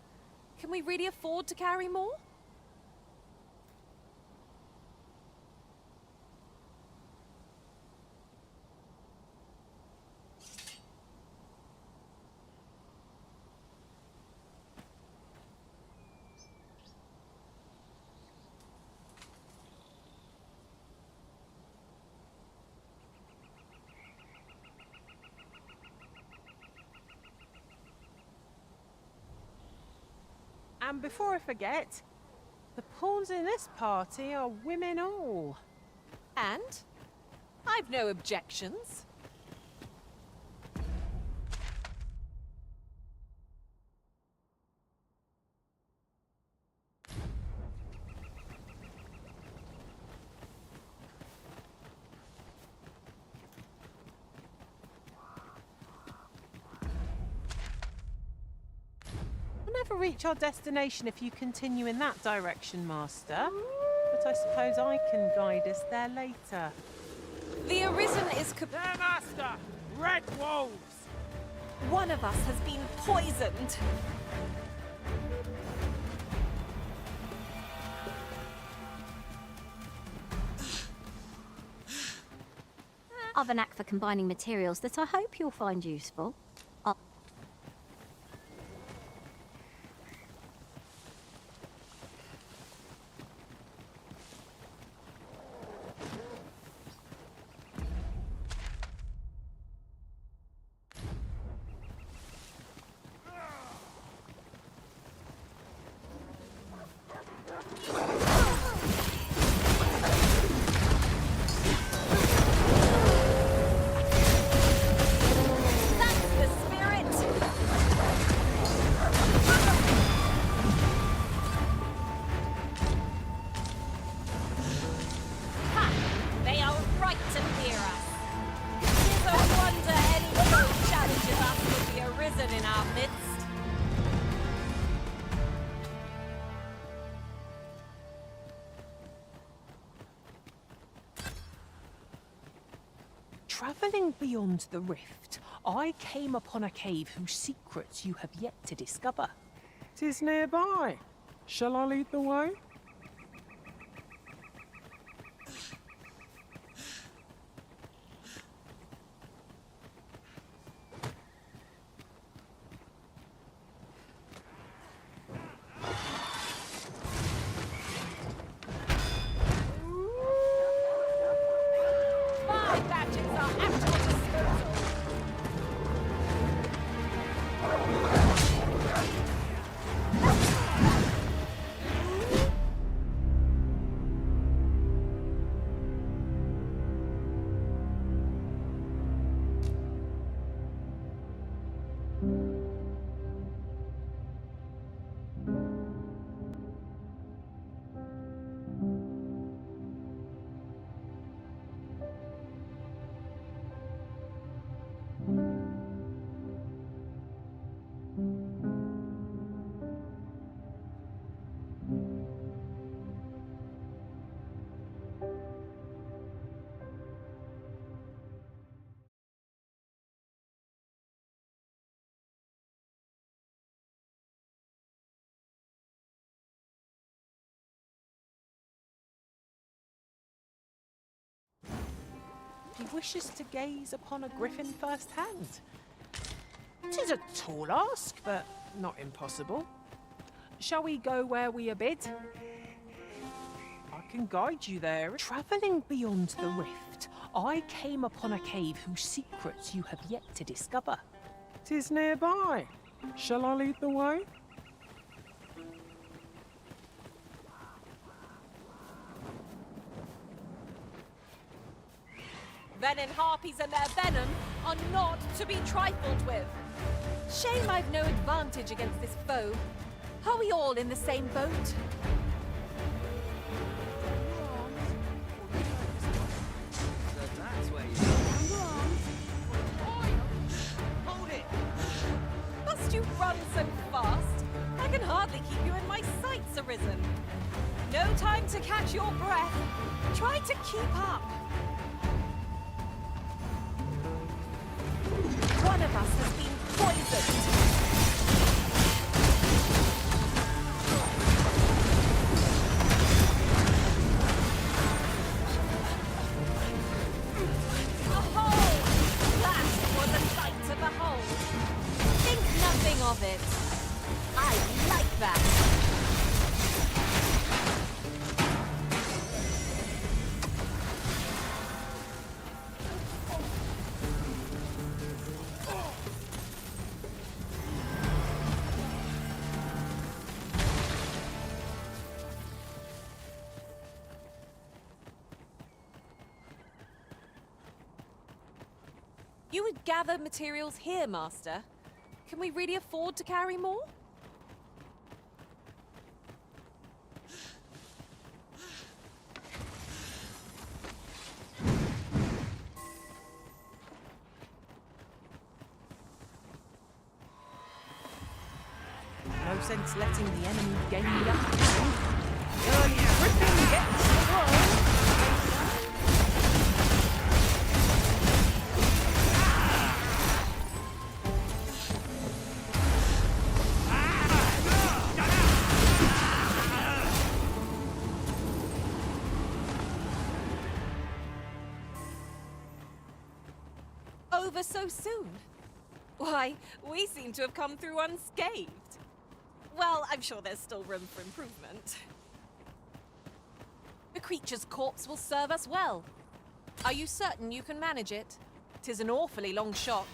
F: Can we really afford to carry more?
A: And before I forget, the pawns in this party are women all.
F: And I've no objections.
A: We'll never reach our destination if you continue in that direction, Master. But I suppose I can guide us there later.
F: The Arisen is
A: There, Master! Red wolves!
F: One of us has been poisoned.
B: I've an knack for combining materials that I hope you'll find useful.
F: in our midst.
A: Travelling beyond the rift, I came upon a cave whose secrets you have yet to discover. 'Tis nearby. Shall I lead the way?
F: My badges are at your disposal.
A: He wishes to gaze upon a griffin firsthand. 'Tis a tall ask, but not impossible. Shall we go where we are bid? I can guide you there. Travelling beyond the rift, I came upon a cave whose secrets you have yet to discover. 'Tis nearby. Shall I lead the way?
F: Venin harpies and their venom are not to be trifled with. Shame I've no advantage against this foe. Are we all in the same boat?
U: So that's where you
F: Hold it! Must you run so fast? I can hardly keep you in my sights, Arisen. No time to catch your breath. Try to keep up. One of us has been poisoned. A hole! That was a sight to behold. Think nothing of it. I like that. You would gather materials here, Master. Can we really afford to carry more?
A: No sense letting the enemy gain the upper hand. Early griffin gets the world.
F: Over so soon? Why, we seem to have come through unscathed. Well, I'm sure there's still room for improvement. The creature's corpse will serve us well. Are you certain you can manage it? 'Tis an awfully long shot.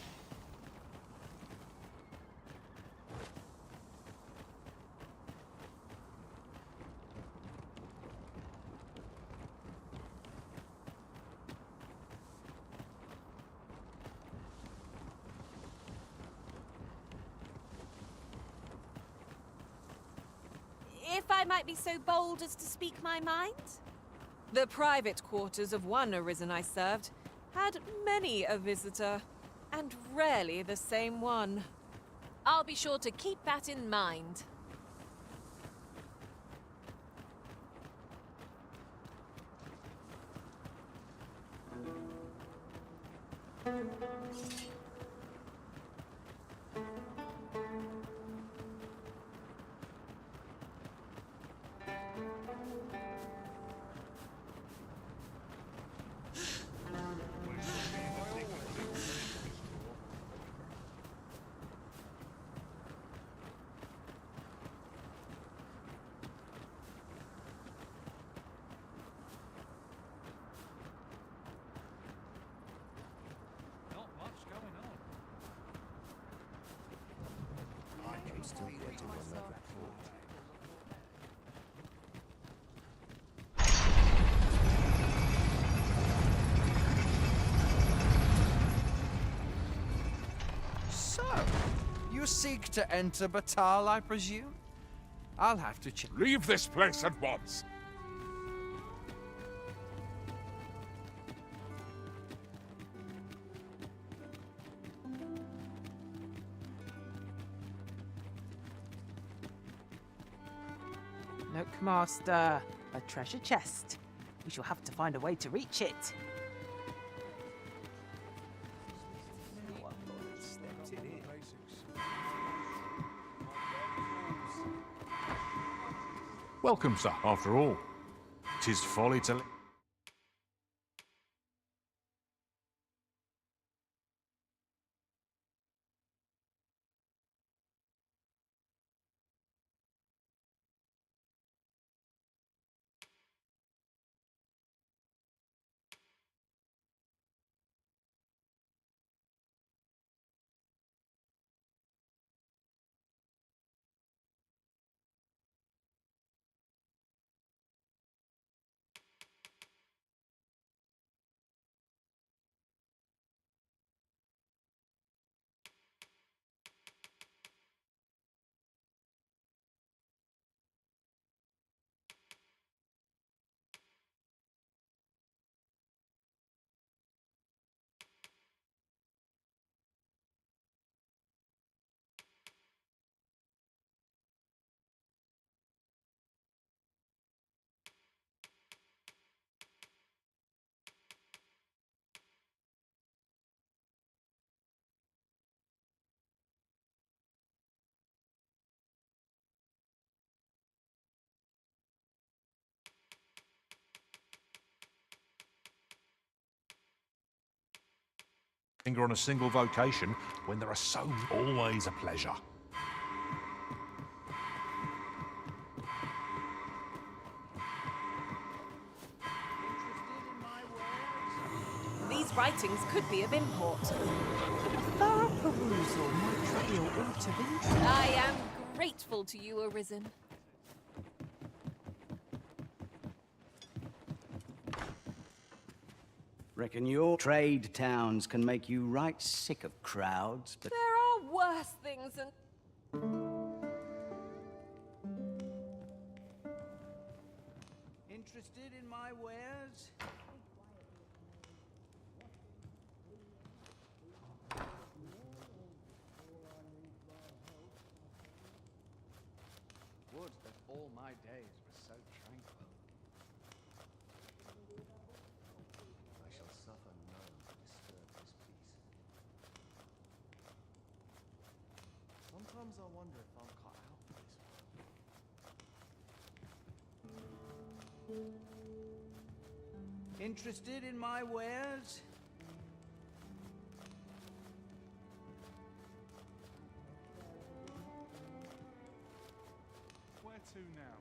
F: If I might be so bold as to speak my mind? The private quarters of one Arisen I served had many a visitor, and rarely the same one. I'll be sure to keep that in mind.
M: So, you seek to enter Batal, I presume? I'll have to check.
H: Leave this place at once.
A: Look, Master, a treasure chest. We shall have to find a way to reach it.
Q: Welcome, sir. After all, 'tis folly to... Finger on a single vocation when there are so... Always a pleasure.
F: These writings could be of import.
A: A thorough perusal might reveal aught of interest.
F: I am grateful to you, Arisen.
C: Reckon your trade towns can make you right sick of crowds, but...
F: There are worse things than...
I: Interested in my wares?
E: Would that all my days were so tranquil. I shall suffer none to disturb his peace. Sometimes I wonder if I'm cut out for this world.
I: Interested in my wares?
Q: Where to now?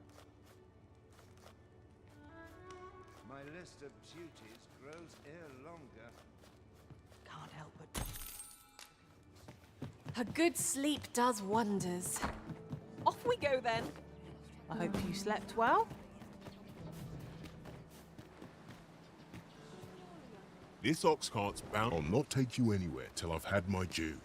O: My list of duties grows ere longer.
A: Can't help but...
F: A good sleep does wonders. Off we go then.
A: I hope you slept well.
H: This ox cart's bound. I'll not take you anywhere till I've had my due.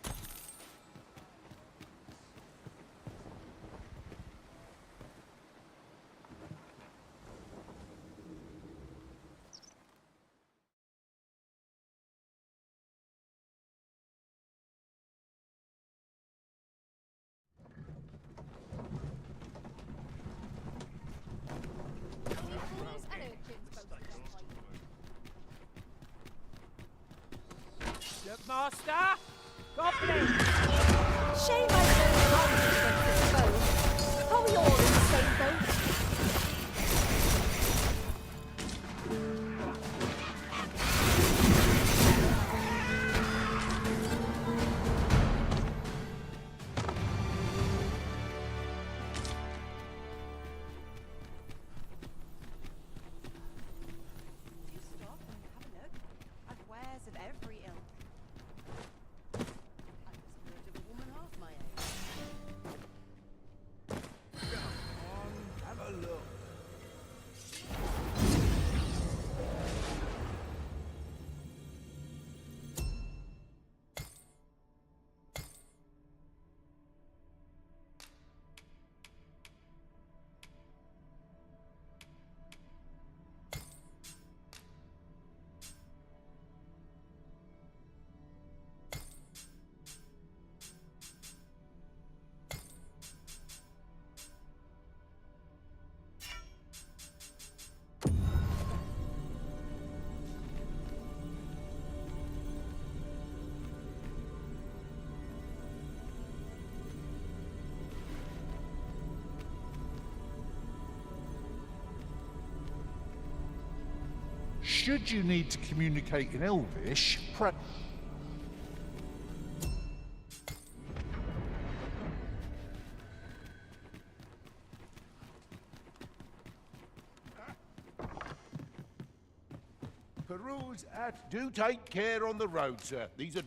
A: Master! Goblins!
F: Shame I don't argue against this foe. Are we all in the same boat?
G: Wares of every ilk. I was a bird of a woman half my age.
C: Have a look.
S: Should you need to communicate in Elvish,
V: Peruse at... Do take care on the road, sir. These are...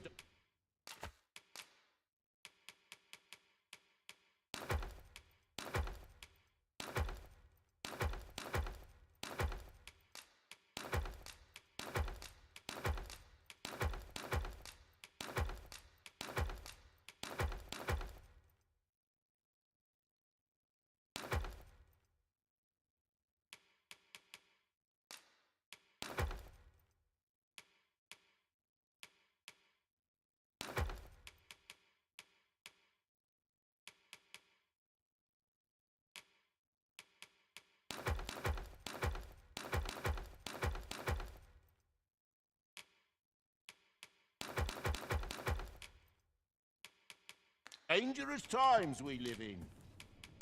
V: Dangerous times we live in.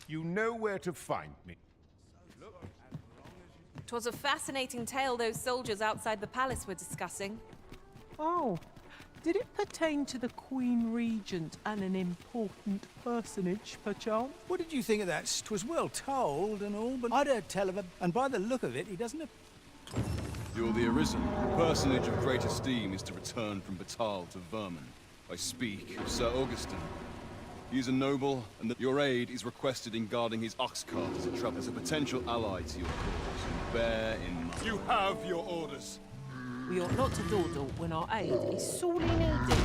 V: You know where to find me.
F: 'Twas a fascinating tale those soldiers outside the palace were discussing.
A: Oh, did it pertain to the Queen Regent and an important personage, perchance?
I: What did you think of that? 'Twas well told and all, but I'd heard tell of it, and by the look of it, he doesn't...
T: You're the Arisen. A personage of great esteem is to return from Batal to Vermin. I speak of Sir Augustin. He is a noble, and that your aid is requested in guarding his ox cart as it travels. A potential ally to your cause. Bear in mind.
V: You have your orders.
A: We ought not to dawdle when our aid is sorely needed.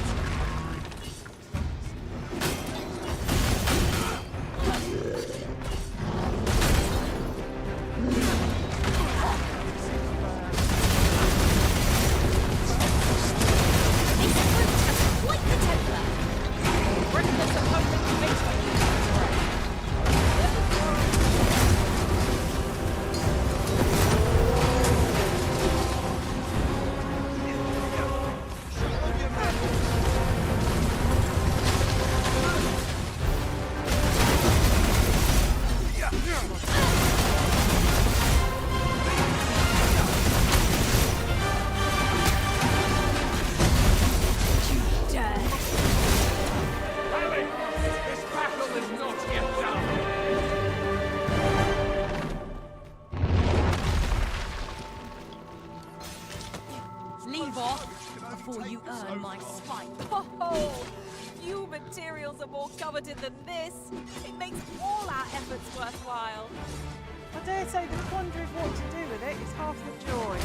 B: Leave off before you earn my spite.
F: Oh, few materials are more coveted than this. It makes all our efforts worthwhile.
A: I dare say the quandary of what to do with it is half the joy.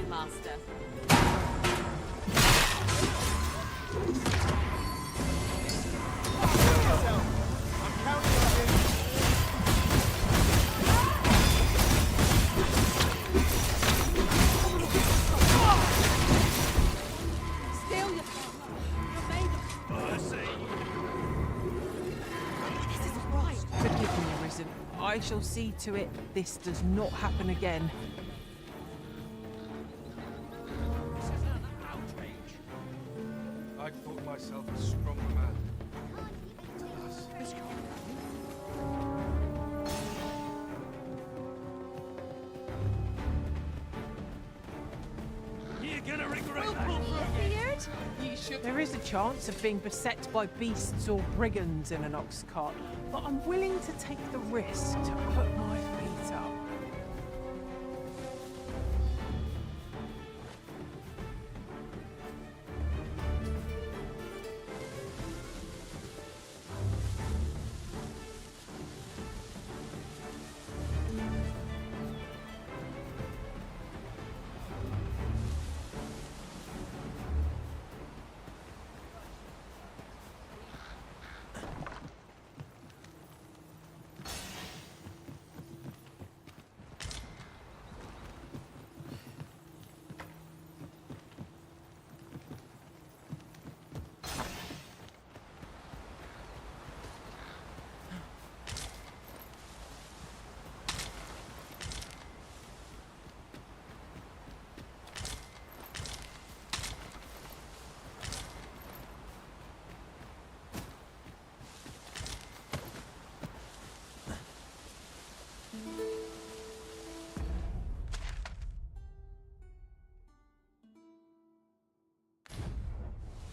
F: you, Master.
A: Still yourself. You're made of mercy. This isn't right. Forgive me, Arisen. I shall see to it this does not happen again.
J: This is an outrage. I thought myself a strong man. Alas, this can't
D: You're gonna regret
A: There is a chance of being beset by beasts or brigands in an ox cart, but I'm willing to take the risk to put my feet up.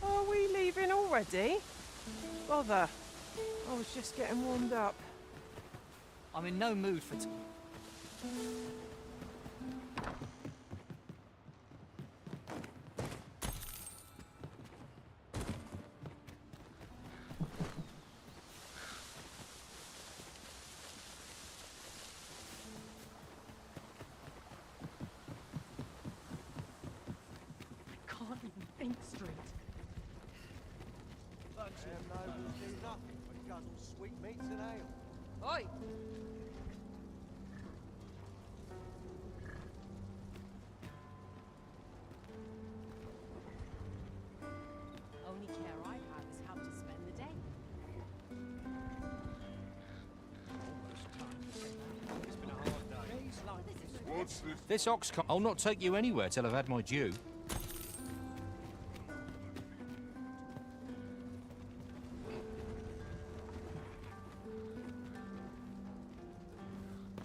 A: Are we leaving already? Bother. I was just getting warmed up.
E: I'm in no mood for...
A: Can't even think straight.
P: No, will do nothing but guzzle sweetmeats and ale.
E: Oi!
F: Only care I have is how to spend the day.
R: It's been a hard day.
H: What's this?
R: This ox cart... I'll not take you anywhere till I've had my due.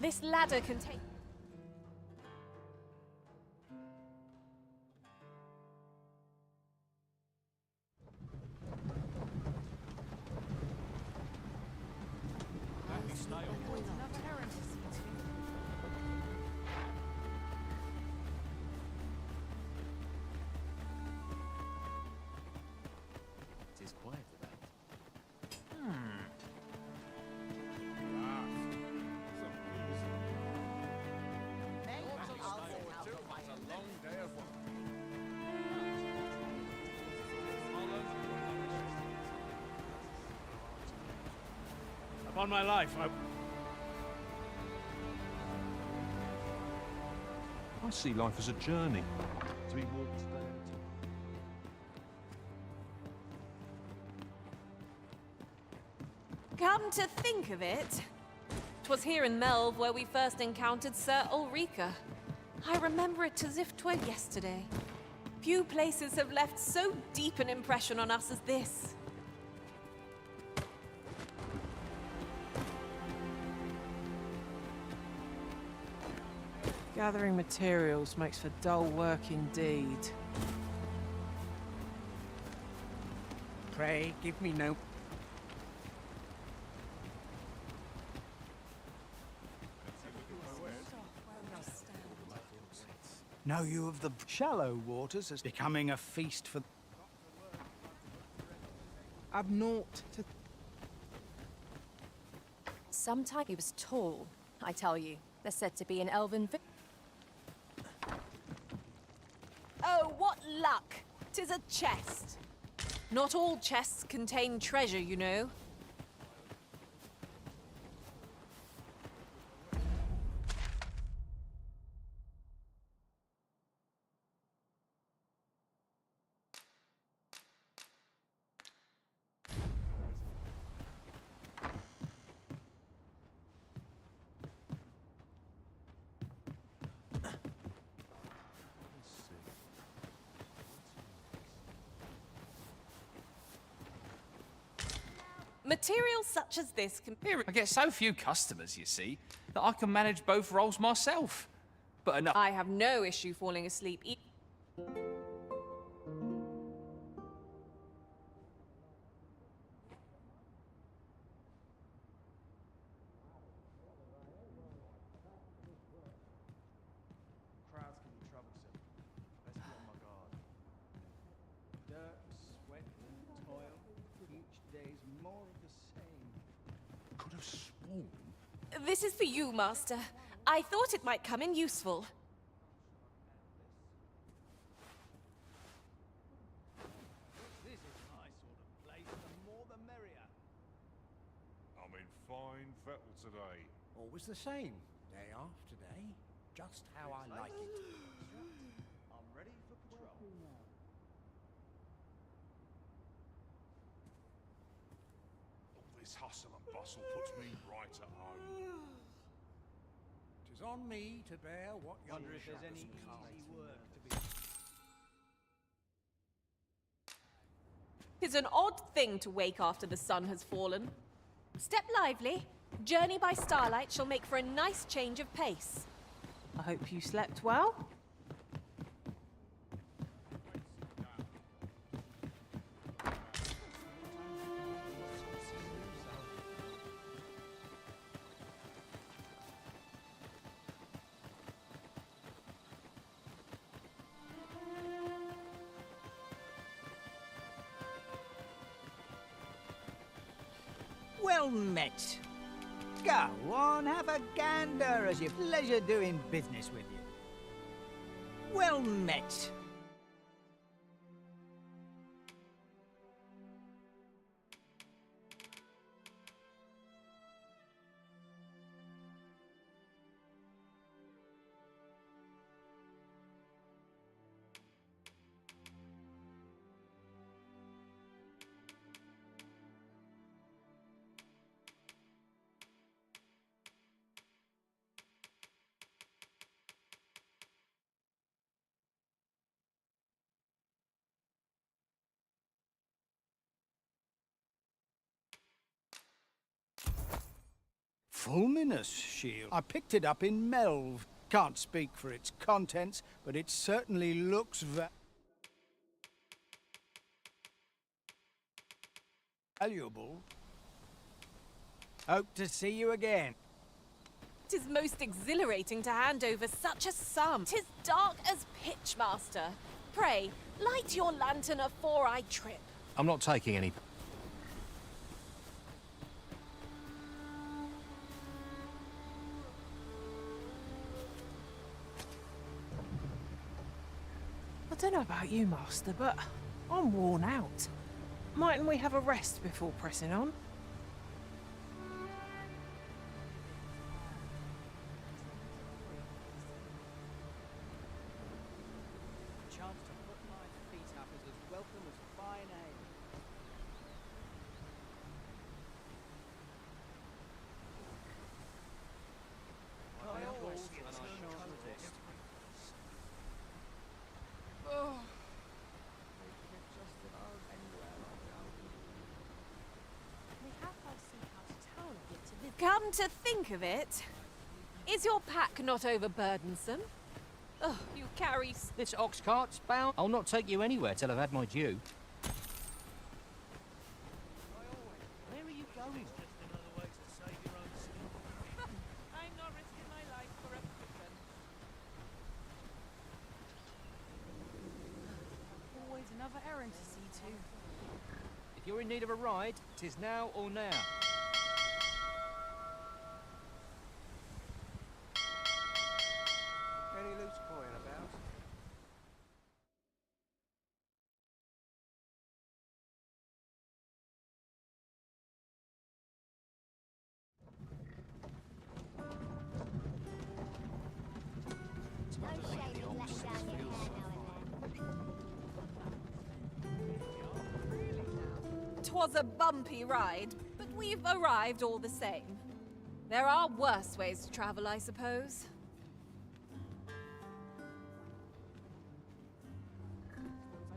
F: This ladder can take...
R: It is quiet today.
Q: Upon my life,
S: I see life as a journey to be walked down.
F: Come to think of it, 'twas here in Melve where we first encountered Sir Ulrika. I remember it as if 'twere yesterday. Few places have left so deep an impression on us as this.
A: Gathering materials makes for dull work indeed.
I: Pray, give me no... Know you of the shallow waters as becoming a feast for... I've naught to...
K: Sometimes he was tall, I tell you. They're said to be an elven...
F: Oh, what luck! 'Tis a chest. Not all chests contain treasure, you know. Materials such as this can...
E: I get so few customers, you see, that I can manage both roles myself. But enough.
F: I have no issue falling asleep.
P: Crowds can be troublesome. Let's be on my guard. Dirt, sweat, toil. Each day's more of the same.
S: Could have sworn.
F: This is for you, Master. I thought it might come in useful.
I: This is my sort of place. The more the merrier.
H: I'm in fine fettle today.
L: Always the same. Day after day. Just how I like it.
P: I'm ready for patrol.
H: All this hustle and bustle puts me right at home.
L: 'Tis on me to bear what
I: Wonder if there's any easy work to be.
F: Tis an odd thing to wake after the sun has fallen. Step lively. Journey by starlight shall make for a nice change of pace.
A: I hope you slept well.
N: Well met. Go on, have a gander as you pleasure doing business with you. Well met.
I: Fulminous shield. I picked it up in Melv. Can't speak for its contents, but it certainly looks valuable. Hope to see you again.
F: 'Tis most exhilarating to hand over such a sum. 'Tis dark as pitch, Master. Pray, light your lantern afore I trip.
R: I'm not taking any.
A: I don't know about you, Master, but I'm worn out. Mightn't we have a rest before pressing on?
P: A chance to put my feet up is as welcome as fine ale. I always get turned on with this. Oh.
F: Come to think of it, is your pack not overburdensome? Oh, you carry...
R: This ox cart's bound. I'll not take you anywhere till I've had my due.
P: Where are you going?
F: I'm not risking my life for a pigeon.
G: Always another errand to see to.
R: If you're in need of a ride, 'tis now or now.
P: Any loose coin about?
F: 'twas a bumpy ride, but we've arrived all the same. There are worse ways to travel, I suppose.
G: I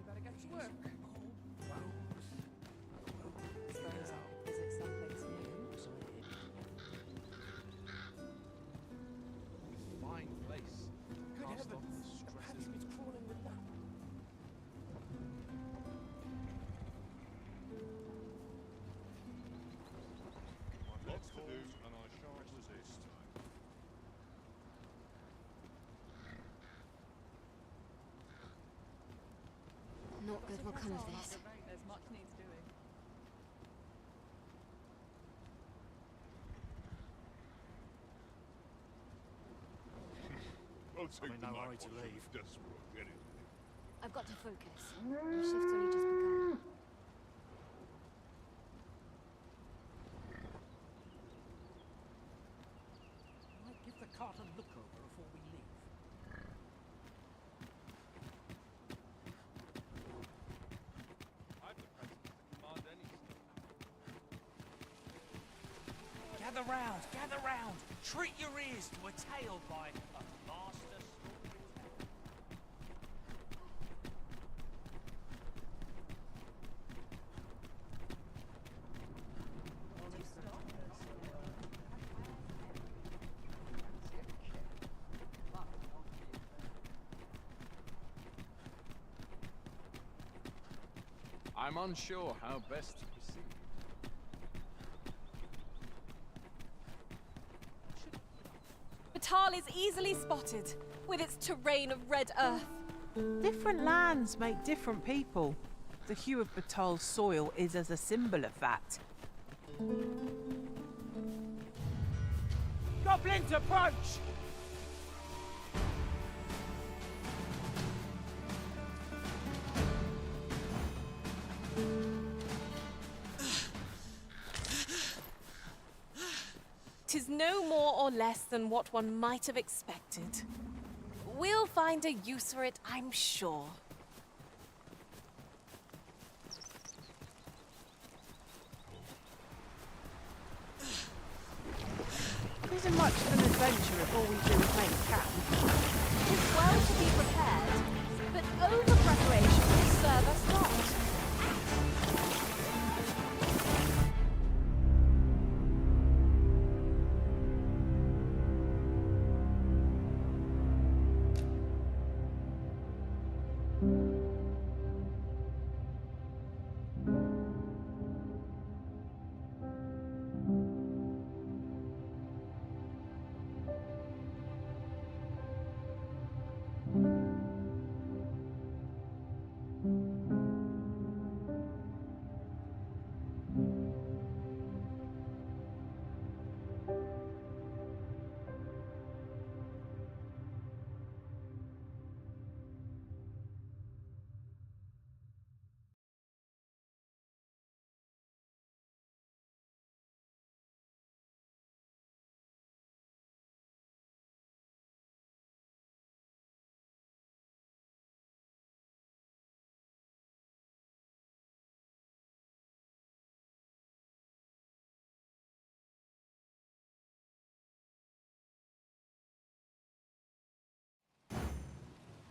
G: better get to work.
A: Is it someplace new?
J: Fine place.
L: Good heavens, perhaps it's crawling with that.
H: Lots to do, and I shan't resist.
B: Not good will come of this.
G: There's much needs doing.
H: I'll take
R: in
H: the
R: no
H: knife
R: hurry to
H: wash
R: leave.
H: if desperate. Get it.
B: I've got to focus. The shift's only just begun.
L: Might give the cart a look over before we leave.
J: I've the presence to command anything.
E: Gather round, gather round. Treat your ears to a tale by a master storyteller.
P: I'm unsure how best to proceed.
F: Batal is easily spotted, with its terrain of red earth.
A: Different lands make different people. The hue of Batal's soil is as a symbol of that.
N: Goblins approach!
F: Tis no more or less than what one might have expected. We'll find a use for it, I'm sure.
A: It isn't much of an adventure if all we do is make camp.
F: Tis well to be prepared, but over-preparation will serve us not.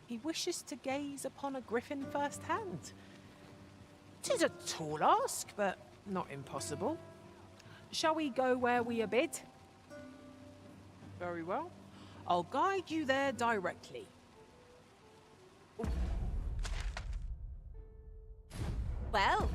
A: He wishes to gaze upon a griffin firsthand. 'Tis a tall ask, but not impossible. Shall we go where we are bid? Very well. I'll guide you there directly.
F: Well,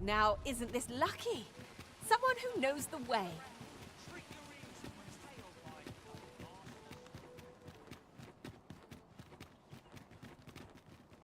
F: now isn't this lucky? Someone who knows the way.